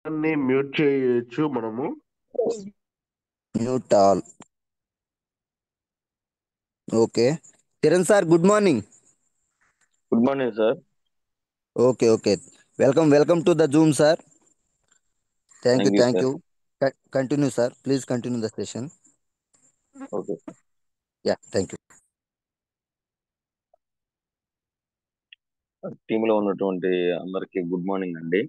అన్ని మ్యూట్ చేయొచ్చు మనము. Mute all. Okay. Kiran sir, good morning. Good morning sir. Okay, okay. Welcome to the Zoom sir. Thank you, thank you thank sir. You. Continue sir, please continue the session. Okay. Yeah, thank you. Team లో ఉన్నటువంటి అందరికి good morning అండి.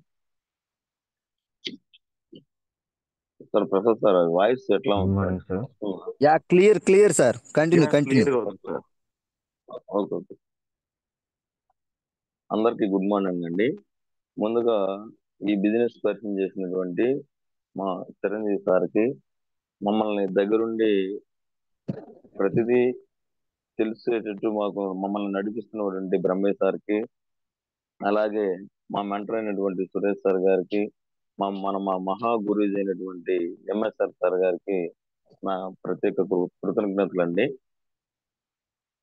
Sir Prasad sir, voice ఎట్లా good ఉంది sir? Morning sir. Yeah, clear sir. Continue, continue. Clear గా ఉంది sir. Okay, okay. అందరికి good morning అండి. ముందుగా ఈ బిజినెస్ పరిచయం చేసినటువంటి మా చిరంజీవి సార్కి, మమ్మల్ని దగ్గరుండి ప్రతిదీ తెలిసేటట్టు మమ్మల్ని నడిపిస్తున్నటువంటి బ్రహ్మయ్య సార్కి, అలాగే మా మెంటర్ అయినటువంటి సురేష్ సార్ గారికి, మా మహా గురూజీ అయినటువంటి ఎంఎస్ఆర్ సార్ గారికి నా ప్రత్యేక కృతజ్ఞతలు అండి.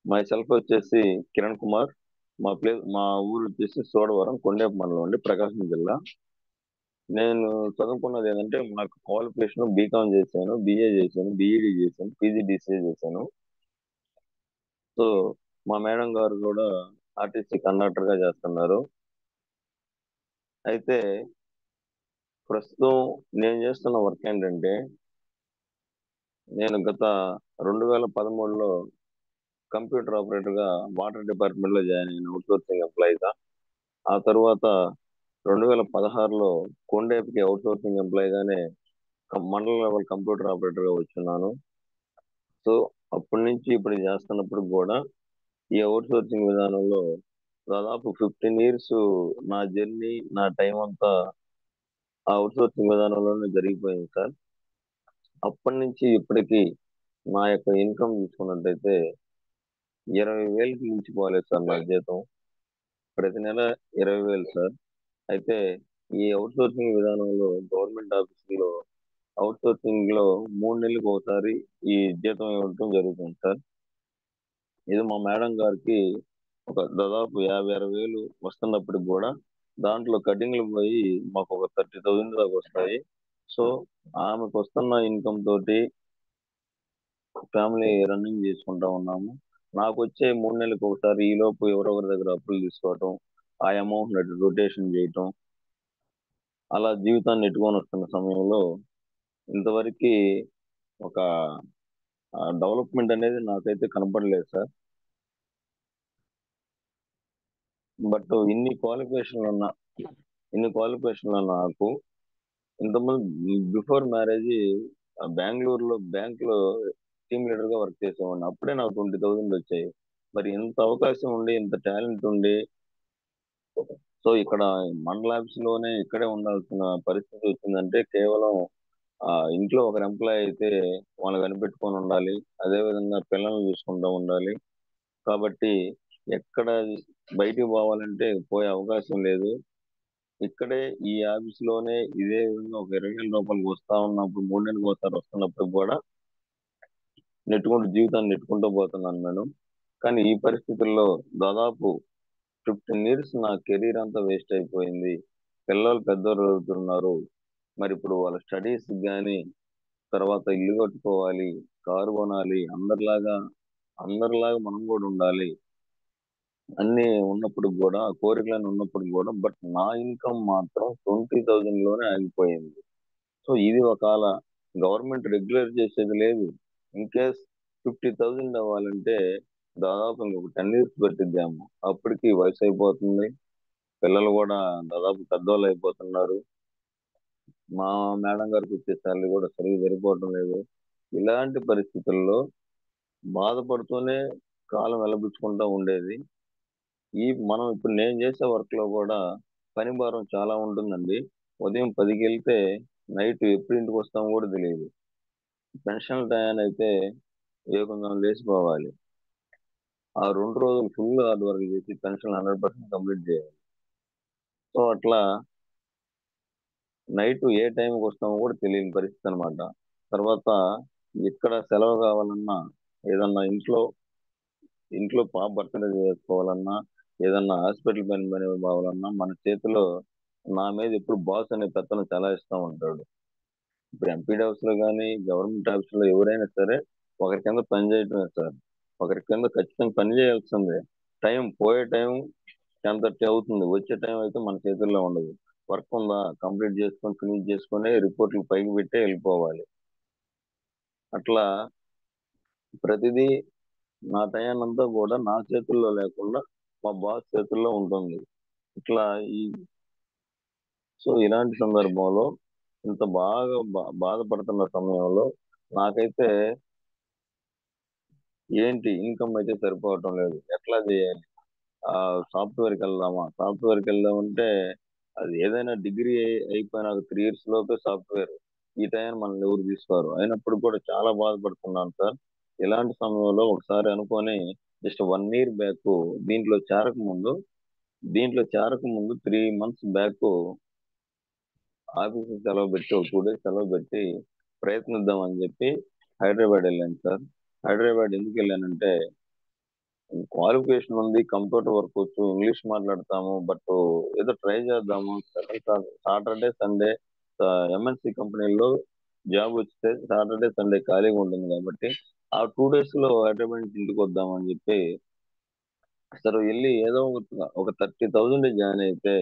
మై సెల్ఫ్ వచ్చేసి కిరణ్ కుమార్. మా ఊరు వచ్చేసి సోడవరం, కొండేపు మండలం అండి, ప్రకాశం జిల్లా. నేను చదువుకున్నది ఏంటంటే, నాకు క్వాలిఫికేషన్ బీకామ్ చేశాను, బిఏ చేశాను, బిఈడి చేశాను, పీజీడీసీఏ చేశాను. సో మా మేడం గారు కూడా ఆర్టీసీ కండక్టర్ గా చేస్తున్నారు. అయితే ప్రస్తుతం నేను చేస్తున్న వర్క్ ఏంటంటే, నేను గత 2013లో కంప్యూటర్ ఆపరేటర్ గా వాటర్ డిపార్ట్మెంట్ లో జాయిన్ అయిన అవుట్సోర్సింగ్ ఎంప్లాయీగా. ఆ తర్వాత 2016లో కొండేపుకి అవుట్సోర్సింగ్ ఎంప్లాయీగానే మండల లెవెల్ కంప్యూటర్ ఆపరేటర్ గా వచ్చున్నాను. సో అప్పటి నుంచి ఇప్పుడు చేస్తున్నప్పుడు కూడా ఈ అవుట్సోర్సింగ్ విధానంలో దాదాపు 15 years నా జర్నీ, నా టైం అంతా ఆ అవుట్సోర్సింగ్ విధానంలోనే జరిగిపోయింది సార్. అప్పటి నుంచి ఇప్పటికి నా యొక్క ఇన్కమ్ చూసుకున్నట్టయితే 20,000కి మించిపోలేదు సార్ నా జీతం. ప్రతి నెల 20,000 సార్. అయితే ఈ అవుట్సోర్సింగ్ విధానంలో గవర్నమెంట్ ఆఫీసులో అవుట్సోర్సింగ్ లో 3 నెలలకు ఒకసారి ఈ జీతం ఇవ్వటం జరుగుతుంది సార్. ఇది మా మేడం గారికి ఒక దాదాపు 50-60 వేలు వస్తున్నప్పటికి కూడా దాంట్లో కటింగ్లు పోయి మాకు ఒక 30,000 దాకా వస్తాయి. సో ఆమెకు వస్తున్న ఇన్కమ్ తోటి ఫ్యామిలీ రన్నింగ్ చేసుకుంటా ఉన్నాము. నాకు వచ్చే 3 నెలలకు ఒకసారి ఈ లోపు ఎవరెవరి దగ్గర అప్పులు తీసుకోవటం, ఆ అమౌంట్ రొటేషన్ చేయటం, అలా జీవితాన్ని నెట్టుకొని వస్తున్న సమయంలో ఇంతవరకు ఒక డెవలప్మెంట్ అనేది నాకైతే కనపడలేదు సార్. బట్ ఇన్ని క్వాలిఫికేషన్లు నాకు ఇంతకుముందు బిఫోర్ మ్యారేజ్ బెంగళూరులో బ్యాంక్ లో టీమ్ లీడర్ గా వర్క్ చేసేవాడిని. అప్పుడే నాకు 20,000 వచ్చాయి. మరి ఇంత అవకాశం ఉండి, ఇంత టాలెంట్ ఉండి, సో ఇక్కడ మండల ఆఫీస్ లోనే ఇక్కడే ఉండాల్సిన పరిస్థితి వచ్చిందంటే కేవలం ఇంట్లో ఒకరు ఎంప్లాయ్ అయితే వాళ్ళు కనిపెట్టుకొని ఉండాలి, అదే విధంగా పిల్లల్ని చూసుకుంటూ ఉండాలి. కాబట్టి ఎక్కడ బయటికి పోవాలంటే పోయే అవకాశం లేదు. ఇక్కడే ఈ ఆఫీస్ లోనే ఇదే విధంగా ఒక 20,000 రూపాయలు వస్తా ఉన్నప్పుడు, 3 నెలలకు ఒకసారి వస్తున్నప్పుడు కూడా జీవితాన్ని నెట్టుకుంటూ పోతున్నాను మేడం. కానీ ఈ పరిస్థితుల్లో దాదాపు 15 years నా కెరీర్ అంతా వేస్ట్ అయిపోయింది. పిల్లలు పెద్దోళ్ళు అవుతున్నారు. మరి ఇప్పుడు వాళ్ళ స్టడీస్ కానీ, తర్వాత ఇల్లు కట్టుకోవాలి, కారు కొనాలి, అందరిలాగా మనం కూడా ఉండాలి. అన్ని ఉన్నప్పుడు కూడా, కోరికలను ఉన్నప్పుడు కూడా, బట్ నా ఇన్కమ్ మాత్రం 20,000 లోనే ఆగిపోయింది. సో ఇది ఒకవేళ గవర్నమెంట్ రెగ్యులర్ చేసేది లేదు. ఇన్ కేస్ 50,000 అవ్వాలంటే దాదాపు ఇంకొక 10 years పట్టిద్దాము. అప్పటికి వయసు అయిపోతుంది, పిల్లలు కూడా దాదాపు పెద్దోళ్ళు అయిపోతున్నారు. మా మేడం గారికి వచ్చే శాలరీ కూడా సరిగ్గా సరిపోవటం లేదు. ఇలాంటి పరిస్థితుల్లో బాధపడుతూనే కాలం వెలబుచ్చుకుంటూ ఉండేది. మనం ఇప్పుడు నేను చేసే వర్క్ లో కూడా పని భారం చాలా ఉంటుందండి. ఉదయం 10కి వెళ్తే నైట్ ఎప్పుడు ఇంటికి వస్తామో కూడా తెలియదు. పెన్షన్ టైం అయితే కొంచెం లేచిపోవాలి. ఆ 2 రోజులు ఫుల్ హార్డ్ వర్క్ చేసి పెన్షన్ 100% కంప్లీట్ చేయాలి. సో అట్లా నైట్ ఏ టైంకి వస్తామో కూడా తెలియని పరిస్థితి అనమాట. తర్వాత ఎక్కడ సెలవు కావాలన్నా, ఏదన్నా ఇంట్లో పాప బర్త్డే చేసుకోవాలన్నా, ఏదన్నా హాస్పిటల్ పని కావాలన్నా మన చేతిలో నా మీద ఎప్పుడు బాస్ అనే పెత్తనం చాలా ఇస్తూ ఉంటాడు. ఇప్పుడు ఎంపీడీ హౌస్ లో కానీ గవర్నమెంట్ ఆఫీస్ లో ఎవరైనా సరే ఒకరి కింద పని చేయటమే సార్. ఒకరి కింద ఖచ్చితంగా పని చేయాల్సిందే. పోయే టైం 10:30 అవుతుంది, వచ్చే టైం అయితే మన చేతుల్లో ఉండదు. వర్క్ ఉందా, కంప్లీట్ చేసుకొని ఫినిష్ చేసుకొని రిపోర్ట్లు పైకి పెట్టే వెళ్ళిపోవాలి. అట్లా ప్రతిదీ నా టయాన్నంతా కూడా నా చేతుల్లో లేకుండా మా బాస్ చేతుల్లో ఉంటుంది. ఇట్లా ఈ సో ఇలాంటి సందర్భంలో ఇంత బాగా బాధపడుతున్న సమయంలో నాకైతే ఏంటి ఇన్కమ్ అయితే సరిపోవటం లేదు. ఎట్లా చేయాలి? ఆ సాఫ్ట్వేర్కి వెళ్దామా? సాఫ్ట్వేర్కి వెళ్దామంటే అది ఏదైనా డిగ్రీ అయిపోయిన 3 years లోపే సాఫ్ట్వేర్. ఈ టైం మనల్ని ఎవరు తీసుకోరు. అయినప్పుడు కూడా చాలా బాధపడుతున్నాను సార్. ఇలాంటి సమయంలో ఒకసారి అనుకొని జస్ట్ 1 year బ్యాక్ దీంట్లో చేరక ముందు దీంట్లో చేరక ముందు 3 months బ్యాక్ ఆఫీస్ సెలవు పెట్టి ఒక 2 days సెలవు పెట్టి ప్రయత్నిద్దాం అని చెప్పి హైదరాబాద్ వెళ్ళాను సార్. హైదరాబాద్ ఎందుకు వెళ్ళానంటే క్వాలిఫికేషన్ ఉంది, కంప్యూటర్ వర్క్ వచ్చు, ఇంగ్లీష్ మాట్లాడతాము, బట్ ఏదో ట్రై చేద్దాము. సాటర్డే సండే ఎంఎన్సి కంపెనీలో జాబ్ వస్తే సాటర్డే సండే ఖాళీగా ఉంటుంది కాబట్టి ఆ 2 days లో హైదరాబాద్ నుంచి ఇంటికి వద్దామని చెప్పి అసలు వెళ్ళి ఏదో ఒక 30,000 జాయిన్ అయితే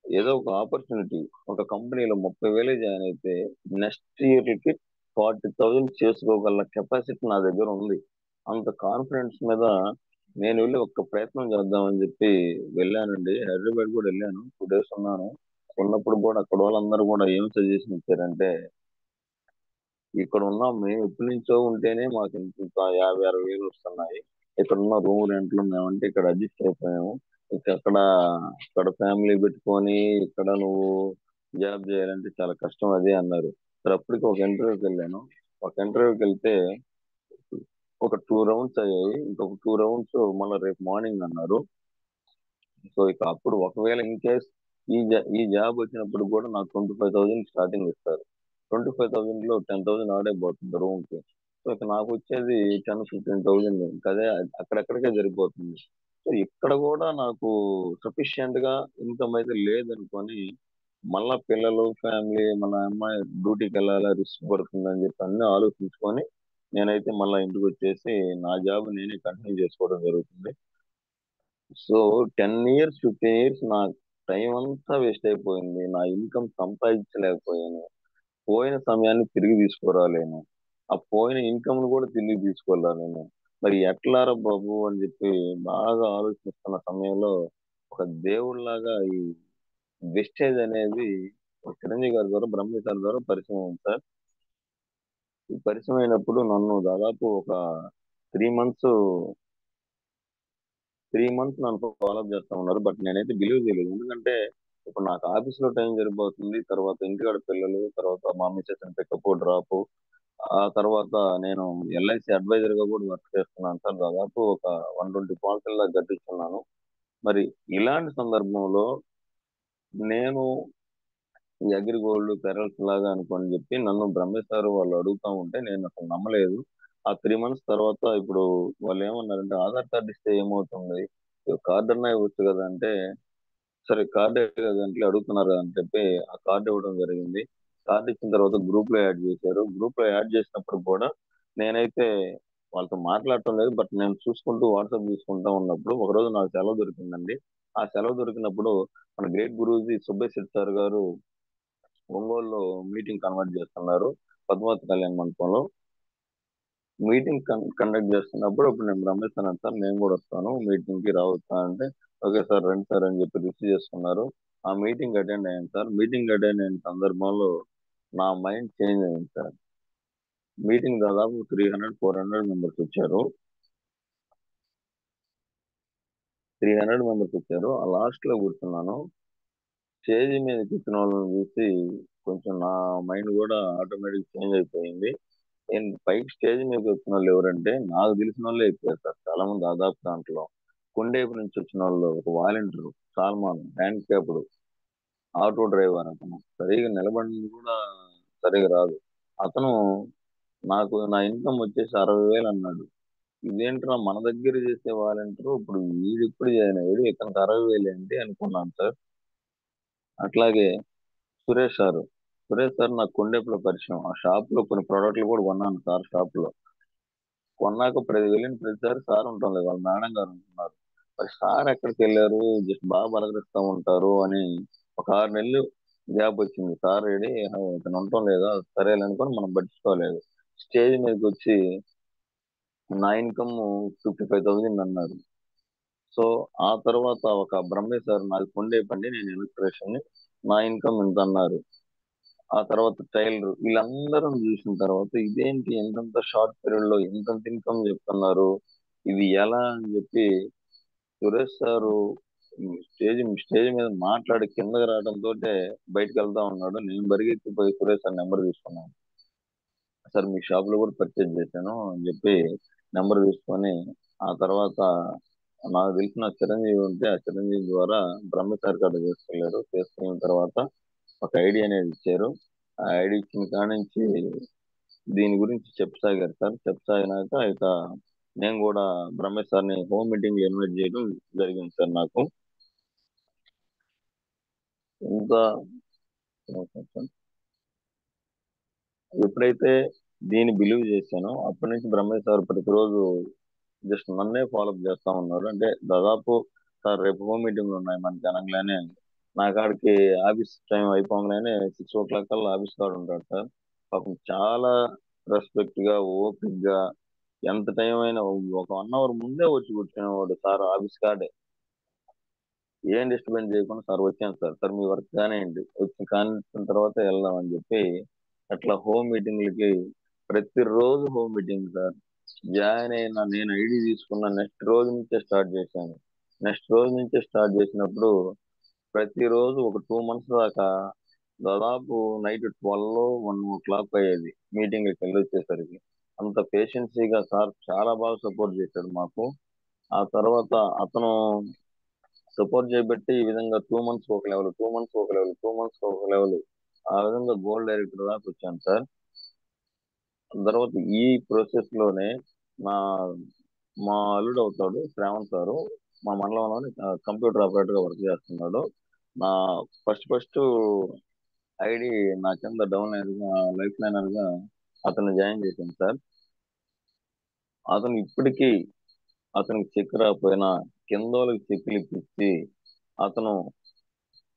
ఏదో ఒక ఆపర్చునిటీ ఒక కంపెనీలో 30,000 జాయిన్ అయితే నెక్స్ట్ ఇయర్ కి 40,000 చేసుకోగల కెపాసిటీ నా దగ్గర ఉంది. అంత కాన్ఫిడెన్స్ మీద నేను వెళ్ళి ఒక్క ప్రయత్నం చేద్దామని చెప్పి వెళ్ళానండి. హైదరాబాద్ కూడా వెళ్ళాను, 2 days ఉన్నాను. ఉన్నప్పుడు కూడా అక్కడ వాళ్ళందరూ కూడా ఏం సజెషన్ ఇచ్చారంటే ఇక్కడ ఉన్నాం మేము, ఎప్పటి నుంచో ఉంటేనే మాకు ఇంత 50,000-60,000 వస్తున్నాయి. ఇక్కడ ఉన్న రూమ్ రెంట్లు మేమంటే ఇక్కడ అడ్జస్ట్ అయిపోయాము. అక్కడ అక్కడ ఫ్యామిలీ పెట్టుకొని ఇక్కడ నువ్వు జాబ్ చేయాలంటే చాలా కష్టం అది అన్నారు. సరే అప్పటికి ఒక ఇంటర్వ్యూకి వెళ్ళాను. ఒక ఇంటర్వ్యూకి వెళ్తే ఒక 2 rounds అయ్యాయి. ఇంకొక 2 rounds మళ్ళీ రేపు మార్నింగ్ అన్నారు. సో ఇక అప్పుడు ఒకవేళ ఇన్ కేస్ ఈ జాబ్ వచ్చినప్పుడు కూడా నాకు 25,000 స్టార్టింగ్ ఇస్తారు. 25,000 లో 10,000 ఆడే పోతుంది రూమ్ కి. సో ఇక నాకు వచ్చేది 10-15,000. ఇంకా అదే అక్కడెక్కడికే సరిపోతుంది. సో ఇక్కడ కూడా నాకు సఫిషియెంట్ గా ఇన్కమ్ అయితే లేదనుకొని మళ్ళా పిల్లలు ఫ్యామిలీ మన అమ్మాయి డ్యూటీకి వెళ్ళాలా, రిస్క్ పడుతుందని చెప్పి అన్ని ఆలోచించుకొని నేనైతే మళ్ళీ ఇంటికి వచ్చేసి నా జాబ్ నేనే కంటిన్యూ చేసుకోవడం జరుగుతుంది. సో 10 years 15 years నా టైం అంతా వేస్ట్ అయిపోయింది. నా ఇన్కమ్ సంపాదించలేకపోయాను. పోయిన సమయాన్ని తిరిగి తీసుకురాలేను. ఆ పోయిన ఇన్కమ్ ను కూడా తిరిగి తీసుకోలేను. మరి ఎట్లారా బాబు అని చెప్పి బాగా ఆలోచిస్తున్న సమయంలో ఒక దేవుడిలాగా ఈ వెస్టేజ్ అనేది ఒక చిరంజీవి గారి ద్వారా, బ్రహ్మ గారి ద్వారా పరిచయం అయింది సార్. ఈ పరిచయం అయినప్పుడు నన్ను దాదాపు ఒక 3 months 3 months నన్ను ఫాలో చేస్తా ఉన్నారు. బట్ నేనైతే బిలీవ్ చేయలేదు. ఎందుకంటే ఇప్పుడు నాకు ఆఫీస్ లో టైం సరిపోతుంది, తర్వాత ఇంటికాడ పిల్లలు, తర్వాత మా మిసెస్ పికప్ డ్రాప్, ఆ తర్వాత నేను ఎల్ఐసి అడ్వైజర్ గా కూడా వర్క్ చేస్తున్నాను సార్. దాదాపు ఒక 120 పాలసీల దాకా కట్టిస్తున్నాను. మరి ఇలాంటి సందర్భంలో నేను ఈ అగ్రిగోల్డ్ పెరల్స్ లాగా అనుకోని చెప్పి నన్ను బ్రహ్మేశ్వర్ వాళ్ళు అడుగుతా ఉంటే నేను అసలు నమ్మలేదు. ఆ 3 months తర్వాత ఇప్పుడు వాళ్ళు ఏమన్నారంటే ఆధార్ కార్డు ఇస్తే ఏమవుతుంది, కార్డు అన్నా ఇవ్వచ్చు కదా అంటే సరే కార్డు కదంటే అడుగుతున్నారు అని చెప్పి ఆ కార్డు ఇవ్వడం జరిగింది. కార్డు ఇచ్చిన తర్వాత గ్రూప్ లో యాడ్ చేశారు. గ్రూప్ లో యాడ్ చేసినప్పుడు కూడా నేనైతే వాళ్ళతో మాట్లాడటం లేదు. బట్ నేను చూసుకుంటూ వాట్సాప్ చూసుకుంటా ఉన్నప్పుడు ఒక రోజు నాకు సెలవు దొరికిందండి. ఆ సెలవు దొరికినప్పుడు మన గ్రేట్ గురూజీ సుబ్బయ్య శెట్టి సార్ గారు ఒంగోలులో మీటింగ్ కన్వర్ట్ చేస్తున్నారు, పద్మావతి కళ్యాణ మండపంలో మీటింగ్ కండక్ట్ చేస్తున్నప్పుడు అప్పుడు నేను రమేష్ అన్నాను సార్ నేను కూడా వస్తాను మీటింగ్ కి రావచ్చా అంటే ఓకే సార్ రండి సార్ అని చెప్పి రిసీవ్ చేసుకున్నారు. ఆ మీటింగ్ అటెండ్ అయ్యాను సార్. మీటింగ్ అటెండ్ అయిన సందర్భంలో నా మైండ్ చేంజ్ అయింది సార్. మీటింగ్ దాదాపు 300-400 మెంబర్స్ వచ్చారు. 300 మెంబర్స్ వచ్చారు. ఆ లాస్ట్ లో కూర్చున్నాను. స్టేజ్ మీద కూర్చున్న వాళ్ళని చూసి కొంచెం నా మైండ్ కూడా ఆటోమేటిక్ చేంజ్ అయిపోయింది. నేను పైకి స్టేజ్ మీద వచ్చిన వాళ్ళు ఎవరంటే నాకు తెలిసిన వాళ్ళే ఎక్కువ సార్. చాలా మంది దాదాపు దాంట్లో కొండేపు నుంచి వచ్చిన వాళ్ళు ఒక volunteer Salman handicapped auto driver, అతను సరిగా నిలబడింది కూడా సరిగా రాదు. అతను నాకు నా ఇన్కమ్ వచ్చేసి 60,000 అన్నాడు. ఇదేంట్రా మన దగ్గర చేసే వాలంటీర్ ఇప్పుడు వీడు ఇప్పుడు జాయిన్ అయ్యాడు, ఇతనికి 60,000 ఏంటి అనుకున్నాను సార్. అట్లాగే సురేష్ సార్ సురేష్ సార్ నాకు కొండేపులో పరిచయం. ఆ షాప్ లో కొన్ని ప్రోడక్ట్లు కూడా కొన్నాను సార్ షాప్ లో. కొన్నాక వెళ్ళిన ప్రతిసారి సార్ ఉంటాం లేదు, వాళ్ళ మేడం గారు ఉంటున్నారు. మరి సార్ ఎక్కడికి వెళ్ళారు, జస్ట్ బాగా పలకరిస్తూ ఉంటారు అని ఒక 6 నెలలు గ్యాప్ వచ్చింది. సార్ ఏడి ఇతను ఉండటం లేదా, సరేలే అనుకొని మనం పట్టించుకోలేదు. స్టేజ్ మీదకి వచ్చి నా ఇన్కమ్ 55,000 అన్నారు. సో ఆ తర్వాత ఒక బ్రహ్మే సార్ నాది కొండే పండి, నేను ఎలక్ట్రీషియన్, నా ఇన్కమ్ ఇంత అన్నారు. ఆ తర్వాత టైలర్, వీళ్ళందరం చూసిన తర్వాత ఇదేంటి ఎంతంత షార్ట్ పీరియడ్ లో ఎంతంత ఇన్కమ్ చెప్తున్నారు, ఇది ఎలా అని చెప్పి సురేష్ సారు స్టేజ్ మీద మాట్లాడి కిందకి రావడంతో బయటకు వెళ్తా ఉన్నాడు. నేను పరిగెత్తిపోయి సురేష్ సార్ నెంబర్ తీసుకున్నాను. సార్ మీ షాప్ లో కూడా పర్చేజ్ చేశాను అని చెప్పి నెంబర్ తీసుకొని, ఆ తర్వాత నాకు తెలిసిన చిరంజీవి ఉంటే ఆ చిరంజీవి ద్వారా బ్రహ్మ సార్ కాడ తీసుకెళ్లారు. తీసుకున్న తర్వాత ఒక ఐడి అనేది ఇచ్చారు. ఆ ఐడి ఇచ్చిన కాడ నుంచి దీని గురించి చెప్పసాగారు సార్. చెప్పసాగినాక ఇక నేను కూడా బ్రహ్మేశ్ సార్ని హోమ్ మీటింగ్ ఇన్వైట్ చేయడం జరిగింది సార్ నాకు. ఇంకా ఎప్పుడైతే దీన్ని బిలీవ్ చేశానో అప్పటి నుంచి బ్రహ్మేశ్ సార్ ప్రతిరోజు జస్ట్ నన్నే ఫాలోఅప్ చేస్తా ఉన్నారు. అంటే దాదాపు సార్ రేపు హోమ్ మీటింగ్లు ఉన్నాయి మనకి అనగానే నా కాడికి ఆఫీస్ టైం అయిపోగానే 6 o'clock కల్లా ఆఫీస్ కాడ ఉంటాడు సార్. పాపం చాలా రెస్పెక్ట్ గా ఓపిక్ గా ఎంత టైం అయినా ఒక 1 hour ముందే వచ్చి కూర్చునేవాడు సార్ ఆఫీస్ కాడే. ఏం డిస్టర్బెన్స్ చేయకుండా సార్ వచ్చాను సార్, సార్ మీ వర్క్ కానివ్వండి, వచ్చి కానిచ్చిన తర్వాత వెళ్దాం అని చెప్పి అట్లా హోమ్ మీటింగ్లకి ప్రతిరోజు హోమ్ మీటింగ్ సార్. జాయిన్ అయిన నేను ఐడి తీసుకున్న నెక్స్ట్ రోజు నుంచే స్టార్ట్ చేశాను. నెక్స్ట్ రోజు నుంచే స్టార్ట్ చేసినప్పుడు ప్రతిరోజు ఒక 2 months దాకా దాదాపు నైట్ 12, 1 o'clock అయ్యేది మీటింగ్కి వెళ్ళి వచ్చేసరికి. అంత పేషెన్సీగా సార్ చాలా బాగా సపోర్ట్ చేశాడు మాకు. ఆ తర్వాత అతను సపోర్ట్ చేయబట్టి ఈ విధంగా 2 months ఒక లెవెల్, 2 months ఒక లెవెల్, 2 months ఒక లెవెల్, ఆ విధంగా గోల్డ్ డైరెక్టర్ దాకా వచ్చాను సార్. తర్వాత ఈ ప్రాసెస్ లోనే నా మా అల్లుడు అవుతాడు శ్రావణ్ సారు, మా మండలంలోని కంప్యూటర్ ఆపరేటర్ గా వర్క్ చేస్తున్నాడు. నా ఫస్ట్ ఐడి నా కింద డౌన్ లైఫ్ లైనర్ గా అతను జాయిన్ చేశాను సార్. అతను ఇప్పటికీ అతనికి చెక్ రాకపోయినా కింద వాళ్ళకి చెక్కులు ఇప్పించి అతను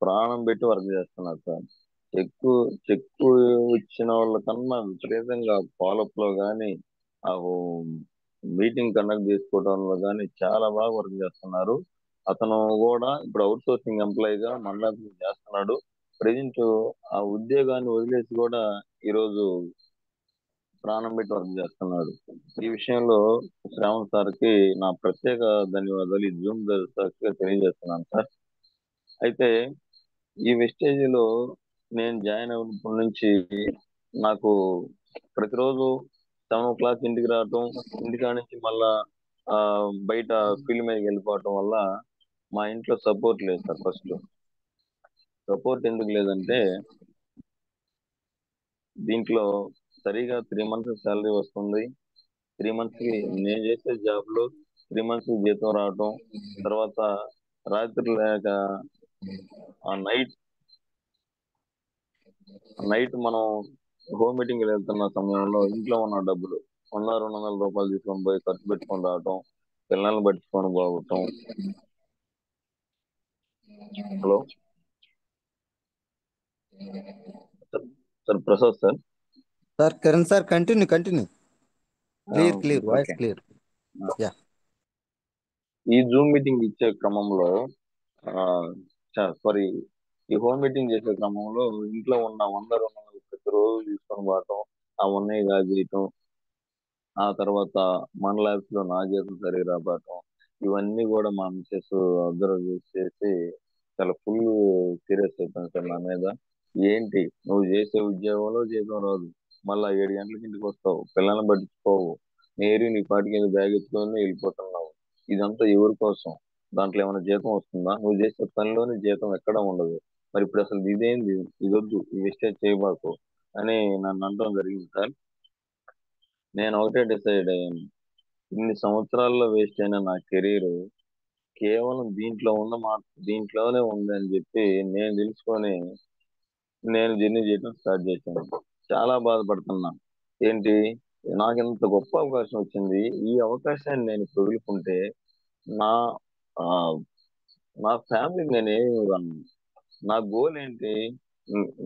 ప్రాణం పెట్టి వర్క్ చేస్తున్నారు సార్. చెక్కు చెక్కు ఇచ్చిన వాళ్ళకన్నా విపరీతంగా ఫాలోఅప్ లో కానీ, ఆ మీటింగ్ కండక్ట్ చేసుకోవడంలో కానీ చాలా బాగా వర్క్ చేస్తున్నారు. అతను కూడా ఇప్పుడు అవుట్ సోర్సింగ్ ఎంప్లాయీగా మండలానికి చేస్తున్నాడు. ప్రజెంట్ ఆ ఉద్యోగాన్ని వదిలేసి కూడా ఈరోజు ప్రాణం పెట్టి వర్క్ చేస్తున్నాడు. ఈ విషయంలో శ్రావణ్ సార్కి నా ప్రత్యేక ధన్యవాదాలు ఈ జూమ్ సాక్షిగా తెలియజేస్తున్నాను సార్. అయితే ఈ వెస్టేజ్ లో నేను జాయిన్ అయినప్పటి నుంచి నాకు ప్రతిరోజు 7 o'clock ఇంటికి రావటం, ఇంటికాడ నుంచి మళ్ళా ఆ బయట ఫీల్డ్ మీదకి వెళ్ళిపోవటం వల్ల మా ఇంట్లో సపోర్ట్ లేదు సార్. ఫస్ట్ సపోర్ట్ ఎందుకు లేదంటే దీంట్లో సరిగా 3 months శాలరీ వస్తుంది. 3 months కి నేను చేసే జాబ్ లో 3 months కి జీతం రావటం, తర్వాత రాత్రి లేక ఆ నైట్ నైట్ మనం హోమ్ మీటింగ్ వెళ్తున్న సమయంలో ఇంట్లో ఉన్న డబ్బులు 100, 200 రూపాయలు తీసుకొని పోయి ఖర్చు పెట్టుకొని రావటం, పిల్లల్ని పట్టించుకొని పోవటం. Hello sir, sir Prasad sir. Sir Kiran sir, continue continue. Clear clear, voice okay. Clear. Yeah. ఈ జూమ్ మీటింగ్ ఇచ్చే క్రమంలో సారీ, ఈ హోమ్ మీటింగ్ చేసే క్రమంలో ఇంట్లో ఉన్న 100, 200 ప్రతిరోజు తీసుకొని పోవటం, అవన్నీ కాజేయటం, ఆ తర్వాత మన ల్యాబ్స్ లో నా జీతం సరిగా రాబట్టం, ఇవన్నీ కూడా మా మిసెస్ అబ్జర్వ్ చేసి చాలా ఫుల్ సీరియస్ అయిపోయింది సార్ నా మీద. ఏంటి నువ్వు చేసే ఉద్యోగంలో జీతం రాదు, మళ్ళా 7 గంటలకి ఇంటికి వస్తావు, పిల్లల్ని పట్టించుకోవు, నేరు నీ పాటికి బ్యాగ్ ఎత్తుకొని వెళ్ళిపోతున్నావు, ఇదంతా ఎవరి కోసం? దాంట్లో ఏమైనా జీతం వస్తుందా? నువ్వు చేసే పనిలోని జీతం ఎక్కడా ఉండదు. మరి ఇప్పుడు అసలు ఇదేంది, ఇదొద్దు, ఈ వేస్టేజ్ చేయబాకు అని నన్ను అనడం జరిగింది సార్. నేను ఒకటే డిసైడ్ అయ్యాను, ఇన్ని సంవత్సరాల్లో వేస్ట్ అయిన నా కెరీర్ కేవలం దీంట్లో ఉన్న మాట దీంట్లోనే ఉంది అని చెప్పి నేను తెలుసుకొని నేను జర్నీ చేయడం స్టార్ట్ చేశాను. చాలా బాధపడుతున్నాను. ఏంటి, నాకు ఇంత గొప్ప అవకాశం వచ్చింది. ఈ అవకాశాన్ని నేను వదులుకుంటే నా ఆ, నా ఫ్యామిలీకి నేను ఏమి ఇవ్వగలను? నా గోల్ ఏంటి?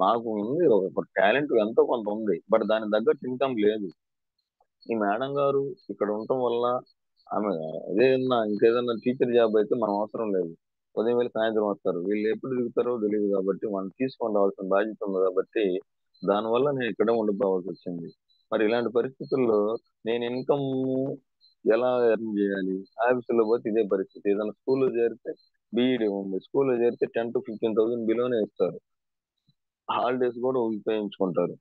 నాకు ఉంది ఒక టాలెంట్ ఎంతో కొంత ఉంది, బట్ దానికి తగ్గట్టు ఇన్కమ్ లేదు. ఈ మేడం గారు ఇక్కడ ఉండటం వల్ల ఆమె అదేదన్నా ఇంకేదన్నా టీచర్ జాబ్ అయితే మనం అవసరం లేదు. ఉదయం వెళ్ళి సాయంత్రం వస్తారు, వీళ్ళు ఎప్పుడు దిగుతారో తెలియదు కాబట్టి మనం తీసుకొని రావాల్సిన బాధ్యత ఉంది కాబట్టి దానివల్ల నేను ఇక్కడే ఉండిపోవాల్సి వచ్చింది. మరి ఇలాంటి పరిస్థితుల్లో నేను ఇన్కమ్ ఎలా ఎర్న్ చేయాలి? ఆఫీసులో పోతే ఇదే పరిస్థితి. ఏదైనా స్కూల్లో చేరితే బీఈడీ ఉంది, స్కూల్లో చేరితే 10,000 to 15,000 బిలోనే ఇస్తారు. హాలిడేస్ కూడా ఉపయోగించుకుంటారు.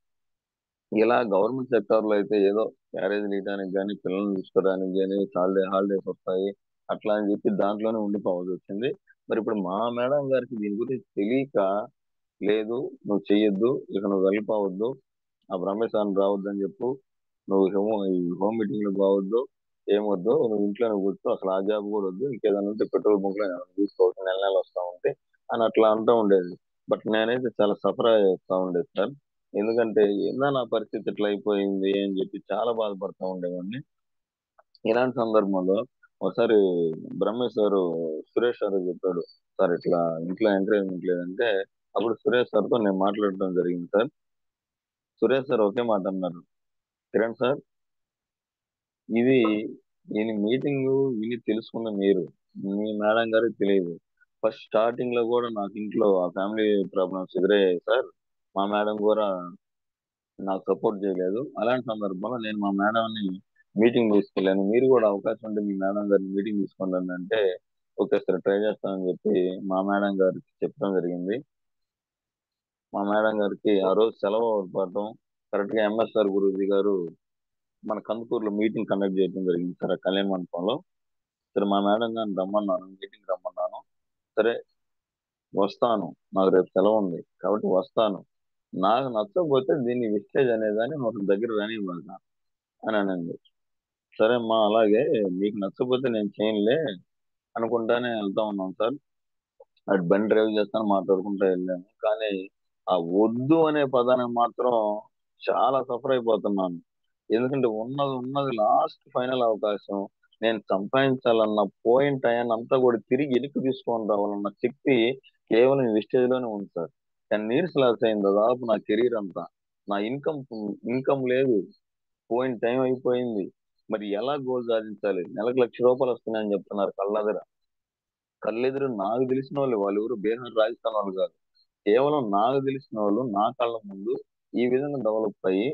ఇలా గవర్నమెంట్ సెక్టార్ లో అయితే ఏదో క్యారేజ్ తీయడానికి కానీ పిల్లల్ని చూసుకోవడానికి కానీ హాలిడేస్ వస్తాయి అట్లా అని చెప్పి దాంట్లోనే ఉండిపోవాల్సి వచ్చింది. మరి ఇప్పుడు మా మేడం గారికి దీని గురించి తెలియక, లేదు నువ్వు చెయ్యొద్దు, ఇక నువ్వు వెళ్ళిపోవద్దు, ఆ బ్రహ్మేశాన్ని రావద్దు అని చెప్పు, నువ్వు ఈ హోమ్ మీటింగ్ లో పోవద్దు, ఏమొద్దు, నువ్వు ఇంట్లోనే కూర్చో, అసలు ఆ జాబ్ కూడా వద్దు, ఇంకేదైనా ఉంటే పెట్రోల్ బంక్ లో తీసుకోవచ్చు, నెల నెల వస్తా ఉంటే అని అట్లా అంటూ ఉండేది. బట్ నేనైతే చాలా సఫర్ అవుతా ఉండేది సార్. ఎందుకంటే ఏందా నా పరిస్థితి ఇట్లా అయిపోయింది అని చెప్పి చాలా బాధపడతా ఉండేవాడిని. ఇలాంటి సందర్భంలో ఒకసారి బ్రహ్మేశ్ గారు సురేష్ గారు చెప్పాడు, సార్ ఇట్లా ఇంట్లో ఎంకరేజ్మెంట్ లేదంటే అప్పుడు సురేష్ సార్తో నేను మాట్లాడటం జరిగింది సార్. సురేష్ సార్ ఒకే మాట అన్నారు, కిరణ్ సార్, ఇది నేను మీటింగ్ విని తెలుసుకున్న మీరు, మీ మేడం గారికి తెలియదు. ఫస్ట్ స్టార్టింగ్ లో కూడా నాకు ఇంట్లో ఆ ఫ్యామిలీ ప్రాబ్లమ్స్ ఎదురయ్యాయి సార్. మా మేడం కూడా నాకు సపోర్ట్ చేయలేదు. అలాంటి సందర్భంలో నేను మా మేడంని మీటింగ్ తీసుకెళ్ళాను. మీరు కూడా అవకాశం ఉంటే మీ మేడం గారిని మీటింగ్ తీసుకోండి అంటే ఓకే సార్ ట్రై చేస్తానని చెప్పి మా మేడం గారికి చెప్పడం జరిగింది. మా మేడం గారికి ఆ రోజు సెలవు పడటం, కరెక్ట్ గా ఎంఎస్ఆర్ గురూజీ గారు మన కందుకూరులో మీటింగ్ కండక్ట్ చేయడం జరిగింది సార్ ఆ కళ్యాణ మండపంలో. సరే మా మేడం గారిని రమ్మన్నాను, మీటింగ్ రమ్మన్నాను. సరే వస్తాను, నాకు రేపు సెలవు ఉంది కాబట్టి వస్తాను, నాకు నచ్చకపోతే దీన్ని విస్టేజ్ అనేదాన్ని ఒక దగ్గర రానివ్వాలి అని అనండి. సరే అమ్మా అలాగే, మీకు నచ్చకపోతే నేను చేయనులే అనుకుంటానే వెళ్తా ఉన్నాం సార్. అటు బండి డ్రైవ్ చేస్తాను మాట్లాడుకుంటూ వెళ్ళాను. కానీ ఆ వద్దు అనే పదానికి మాత్రం చాలా సఫర్ అయిపోతున్నాను. ఎందుకంటే ఉన్నది ఉన్నది లాస్ట్ ఫైనల్ అవకాశం. నేను సంపాదించాలన్న పోయిన టైం అంతా కూడా తిరిగి వెనక్కి తీసుకొని రావాలన్న శక్తి కేవలం ఈ విస్టేజ్ లోనే ఉంది సార్. 10 years లాస్ అయింది దాదాపు నా కెరీర్ అంతా. నా ఇన్కమ్ లేదు, పోయిన టైం అయిపోయింది. మరి ఎలా గోల్ సాధించాలి? నెలకు ₹1,00,000 వస్తున్నాయని చెప్తున్నారు కళ్ళెదుర. కళ్ళెదురు నాకు తెలిసిన వాళ్ళు, వాళ్ళు ఎవరు బీహార్ రాజస్థాన్ వాళ్ళు కాదు, కేవలం నాకు తెలిసిన వాళ్ళు నా కళ్ళ ముందు ఈ విధంగా డెవలప్ అయ్యి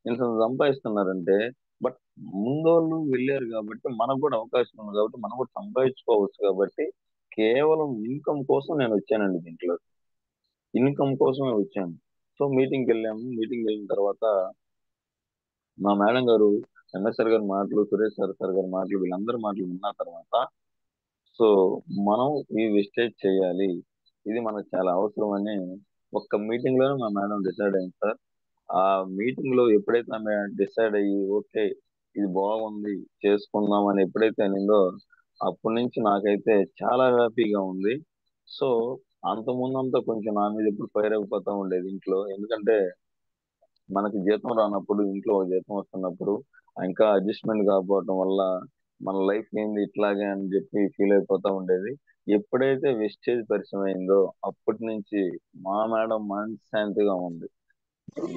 ఇంత సంపాదిస్తున్నారంటే, బట్ ముందోళ్ళు వెళ్ళారు కాబట్టి మనకు కూడా అవకాశం ఉంది కాబట్టి మనం కూడా సంపాదించుకోవచ్చు కాబట్టి కేవలం ఇన్కమ్ కోసం నేను వచ్చానండి దీంట్లో. ఇన్కమ్ కోసమే వచ్చాను. సో మీటింగ్కి వెళ్ళాము. మీటింగ్ వెళ్ళిన తర్వాత మా మేడం గారు, ఎంఎస్ఆర్ గారి మాటలు, సురేష్ సార్ గారి మాటలు, వీళ్ళందరి మాటలు విన్న తర్వాత సో మనం ఈ విస్టేజ్ చేయాలి, ఇది మనకు చాలా అవసరం అని ఒక్క మీటింగ్ లోనే మా మేడం డిసైడ్ అయింది సార్. ఆ మీటింగ్ లో ఎప్పుడైతే ఆమె డిసైడ్ అయ్యి ఓకే ఇది బాగుంది చేసుకుందాం అని ఎప్పుడైతే అనిందో అప్పటి నుంచి నాకైతే చాలా హ్యాపీగా ఉంది. సో అంత ముందంతా కొంచెం నా మీద ఎప్పుడు ఫైర్ అయిపోతా ఉండేది ఇంట్లో. ఎందుకంటే మనకి జీతం రానప్పుడు, ఇంట్లో ఒక జీతం వస్తున్నప్పుడు ఇంకా అడ్జస్ట్మెంట్ కాకపోవడం వల్ల మన లైఫ్ ఏంది ఇట్లాగే అని చెప్పి ఫీల్ అయిపోతా ఉండేది. ఎప్పుడైతే వెస్టేజ్ పరిచయం అయిందో అప్పటి నుంచి మా మేడం మనశ్శాంతిగా ఉంది.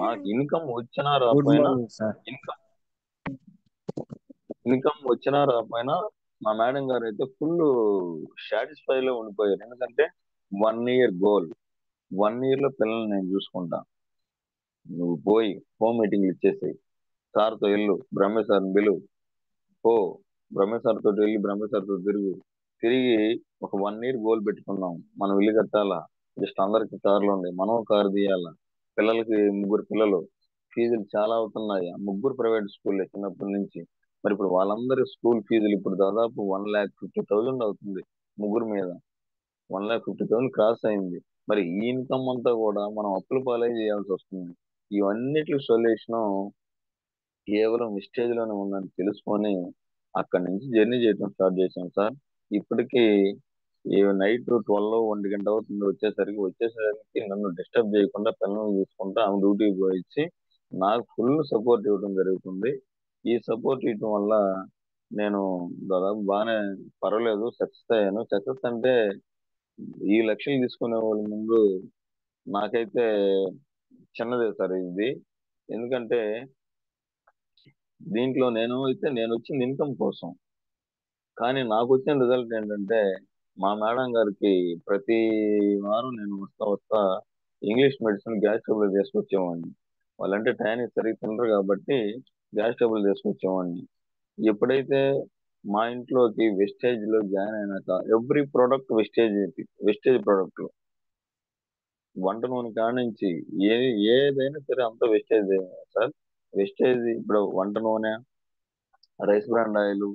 నాకు ఇన్కమ్ వచ్చినా గుడ్ రాకపోయినా, మార్నింగ్ సార్. ఇన్కమ్ ఇన్కమ్ వచ్చినా రాకపోయినా మా మేడం గారు అయితే ఫుల్ సాటిస్ఫై లో ఉండిపోయారు. ఎందుకంటే 1 year గోల్, 1 year లో పిల్లల్ని నేను చూసుకుంటా, నువ్వు పోయి హోమ్ మీటింగ్లు ఇచ్చేసేయి, సార్తో వెళ్ళు, బ్రహ్మేశ్వరం పిలువు, పో, బ్రహ్మేశ్వర్ తోటి వెళ్ళి బ్రహ్మేశ్వర్ తోటి తిరిగి ఒక 1 year గోల్ పెట్టుకున్నాం. మనం ఇల్లు కట్టాలా, జస్ట్ అందరికి కార్లు ఉన్నాయి, మనం కారు తీయాలా, పిల్లలకి 3 పిల్లలు, ఫీజులు చాలా అవుతున్నాయి. ఆ ముగ్గురు ప్రైవేట్ స్కూల్ చిన్నప్పటి నుంచి. మరి ఇప్పుడు వాళ్ళందరి స్కూల్ ఫీజులు ఇప్పుడు దాదాపు 1,50,000 అవుతుంది ముగ్గురు మీద. 1,50,000 క్రాస్ అయింది. మరి ఈ ఇన్కమ్ అంతా కూడా మనం అప్పుల పాలై చేయాల్సి వస్తుంది. ఇవన్నిటి సొల్యూషన్ కేవలం విస్టేజ్ లోనే ఉందని తెలుసుకొని అక్కడి నుంచి జర్నీ చేయడం స్టార్ట్ చేశాం సార్. ఇప్పటికీ నైట్ 12 1 గంట అవుతుంది వచ్చేసరికి నన్ను డిస్టర్బ్ చేయకుండా పిల్లల్ని చూసుకుంటా ఆమె డ్యూటీకి పోయించి నాకు ఫుల్ సపోర్ట్ ఇవ్వడం జరుగుతుంది. ఈ సపోర్ట్ ఇవ్వడం వల్ల నేను దాదాపు బాగానే పర్వాలేదు సక్సెస్ అయ్యాను. సక్సెస్ అంటే ఈ లక్షలు తీసుకునే వాళ్ళ ముందు నాకైతే చిన్నదే సార్ ఇది. ఎందుకంటే దీంట్లో నేను వచ్చింది ఇన్కమ్ కోసం. కానీ నాకు వచ్చిన రిజల్ట్ ఏంటంటే మా మేడం గారికి ప్రతి వారం నేను వస్తా వస్తా ఇంగ్లీష్ మెడిసిన్ గ్యాస్ ట్రబుల్ చేసుకొచ్చేవాడిని. వాళ్ళంటే టైంకి సరిగ్గా తినరు కాబట్టి గ్యాస్ ట్రబుల్ చేసుకొచ్చేవాడిని. ఎప్పుడైతే మా ఇంట్లోకి వెస్టేజ్ లో జాయిన్ అయినాక ఎవ్రీ ప్రోడక్ట్ వెస్టేజ్ ప్రోడక్ట్ వంట నూనె కానించి ఏ ఏదైనా సరే అంత వెస్టేజ్ సార్. వెస్టేజ్ ఇప్పుడు వంట నూనె, రైస్ బ్రాండ్ ఆయిల్,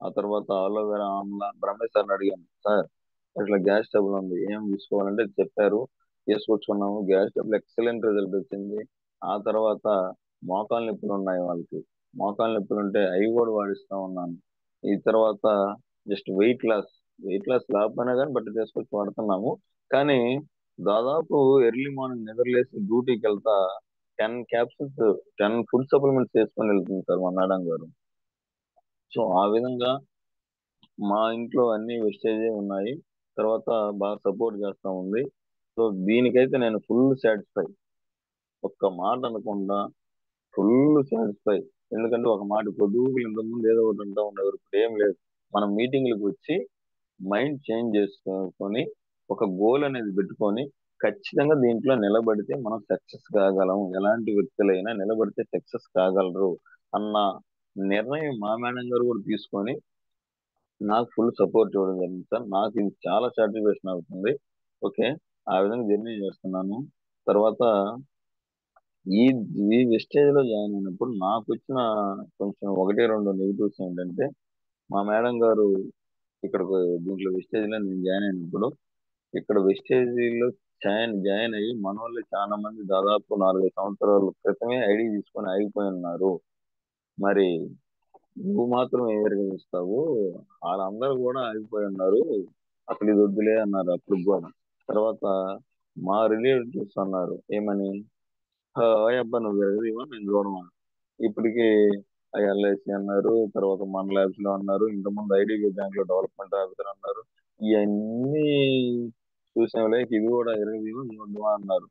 ఆ తర్వాత అలోవెరా ఆమ్లా బ్రహ్మేశ్వరిని అడిగాను, సార్ ఇట్లా గ్యాస్ ట్రబుల్ ఉంది ఏం తీసుకోవాలంటే చెప్పారు. తీసుకొచ్చుకున్నాము. గ్యాస్ ట్రబుల్ ఎక్సలెంట్ రిజల్ట్ వచ్చింది. ఆ తర్వాత మోకాలు నొప్పులు ఉన్నాయి వాళ్ళకి. మోకాలు నొప్పులు ఉంటే అవి కూడా వాడిస్తా ఉన్నాను. ఈ తర్వాత జస్ట్ వెయిట్ లాస్ లేకపోయినా కానీ బట్టి తీసుకొచ్చి వాడుతున్నాము. కానీ దాదాపు ఎర్లీ మార్నింగ్ నిద్రలేసి డ్యూటీకి వెళ్తా 10 క్యాప్సూల్స్ 10 ఫుడ్ సప్లిమెంట్స్ చేసుకొని వెళ్తుంది సార్ మా మేడం గారు. సో ఆ విధంగా మా ఇంట్లో అన్ని వెస్టేజే ఉన్నాయి. తర్వాత బాగా సపోర్ట్ చేస్తా ఉంది. సో దీనికైతే నేను ఫుల్ సాటిస్ఫై. ఒక్క మాట అనకుండా ఫుల్ సాటిస్ఫై. ఎందుకంటే ఒక మాట పొద్దుగులు ఇంతకుముందు ఏదో ఒకటి అంటా ఉండేవారు. ఇప్పుడు ఏం లేదు. మనం మీటింగ్లకు వచ్చి మైండ్ చేంజ్ చేసుకొని ఒక గోల్ అనేది పెట్టుకొని ఖచ్చితంగా దీంట్లో నిలబడితే మనం సక్సెస్ కాగలం. ఎలాంటి వ్యక్తులైనా నిలబడితే సక్సెస్ కాగలరు అన్న నిర్ణయం మా మేడం గారు కూడా తీసుకొని నాకు ఫుల్ సపోర్ట్ ఇవ్వడం జరిగింది సార్. నాకు ఇది చాలా సాటిస్ఫాక్షన్ అవుతుంది. ఓకే, ఆ విధంగా జర్నీ చేస్తున్నాను. తర్వాత ఈ ఈ వెస్టేజ్ లో జాయిన్ అయినప్పుడు నాకు వచ్చిన కొంచెం 1 2 నెగిటివ్స్ ఏంటంటే మా మేడం గారు ఇక్కడ దీంట్లో వెస్టేజ్ లో నేను జాయిన్ అయినప్పుడు ఇక్కడ వెస్టేజ్ లో జాయిన్ అయ్యి మన వాళ్ళు చాలా మంది దాదాపు 4 5 సంవత్సరాల క్రితమే ఐడి తీసుకొని ఆగిపోయి ఉన్నారు. మరి నువ్వు మాత్రం ఏ విధంగా ఇస్తావు? వాళ్ళందరూ కూడా ఆగిపోయి ఉన్నారు. అసలు ఇది వద్దులే అన్నారు అప్పుడు కూడా. తర్వాత మా రిలేటివ్స్ అన్నారు ఏమని, అబ్బా నువ్వు ఎరగదివా నేను చూడమా. ఇప్పటికి ఎల్ఐసి అన్నారు, తర్వాత మన ల్యాబ్స్ లో అన్నారు, ఇంతకుముందు ఐడిబి బ్యాంక్ లో డెవలప్మెంట్ ఆఫీసర్ అన్నారు. ఇవన్నీ చూసాంలే ఇది కూడా ఎరగదివా చూడమా అన్నారు.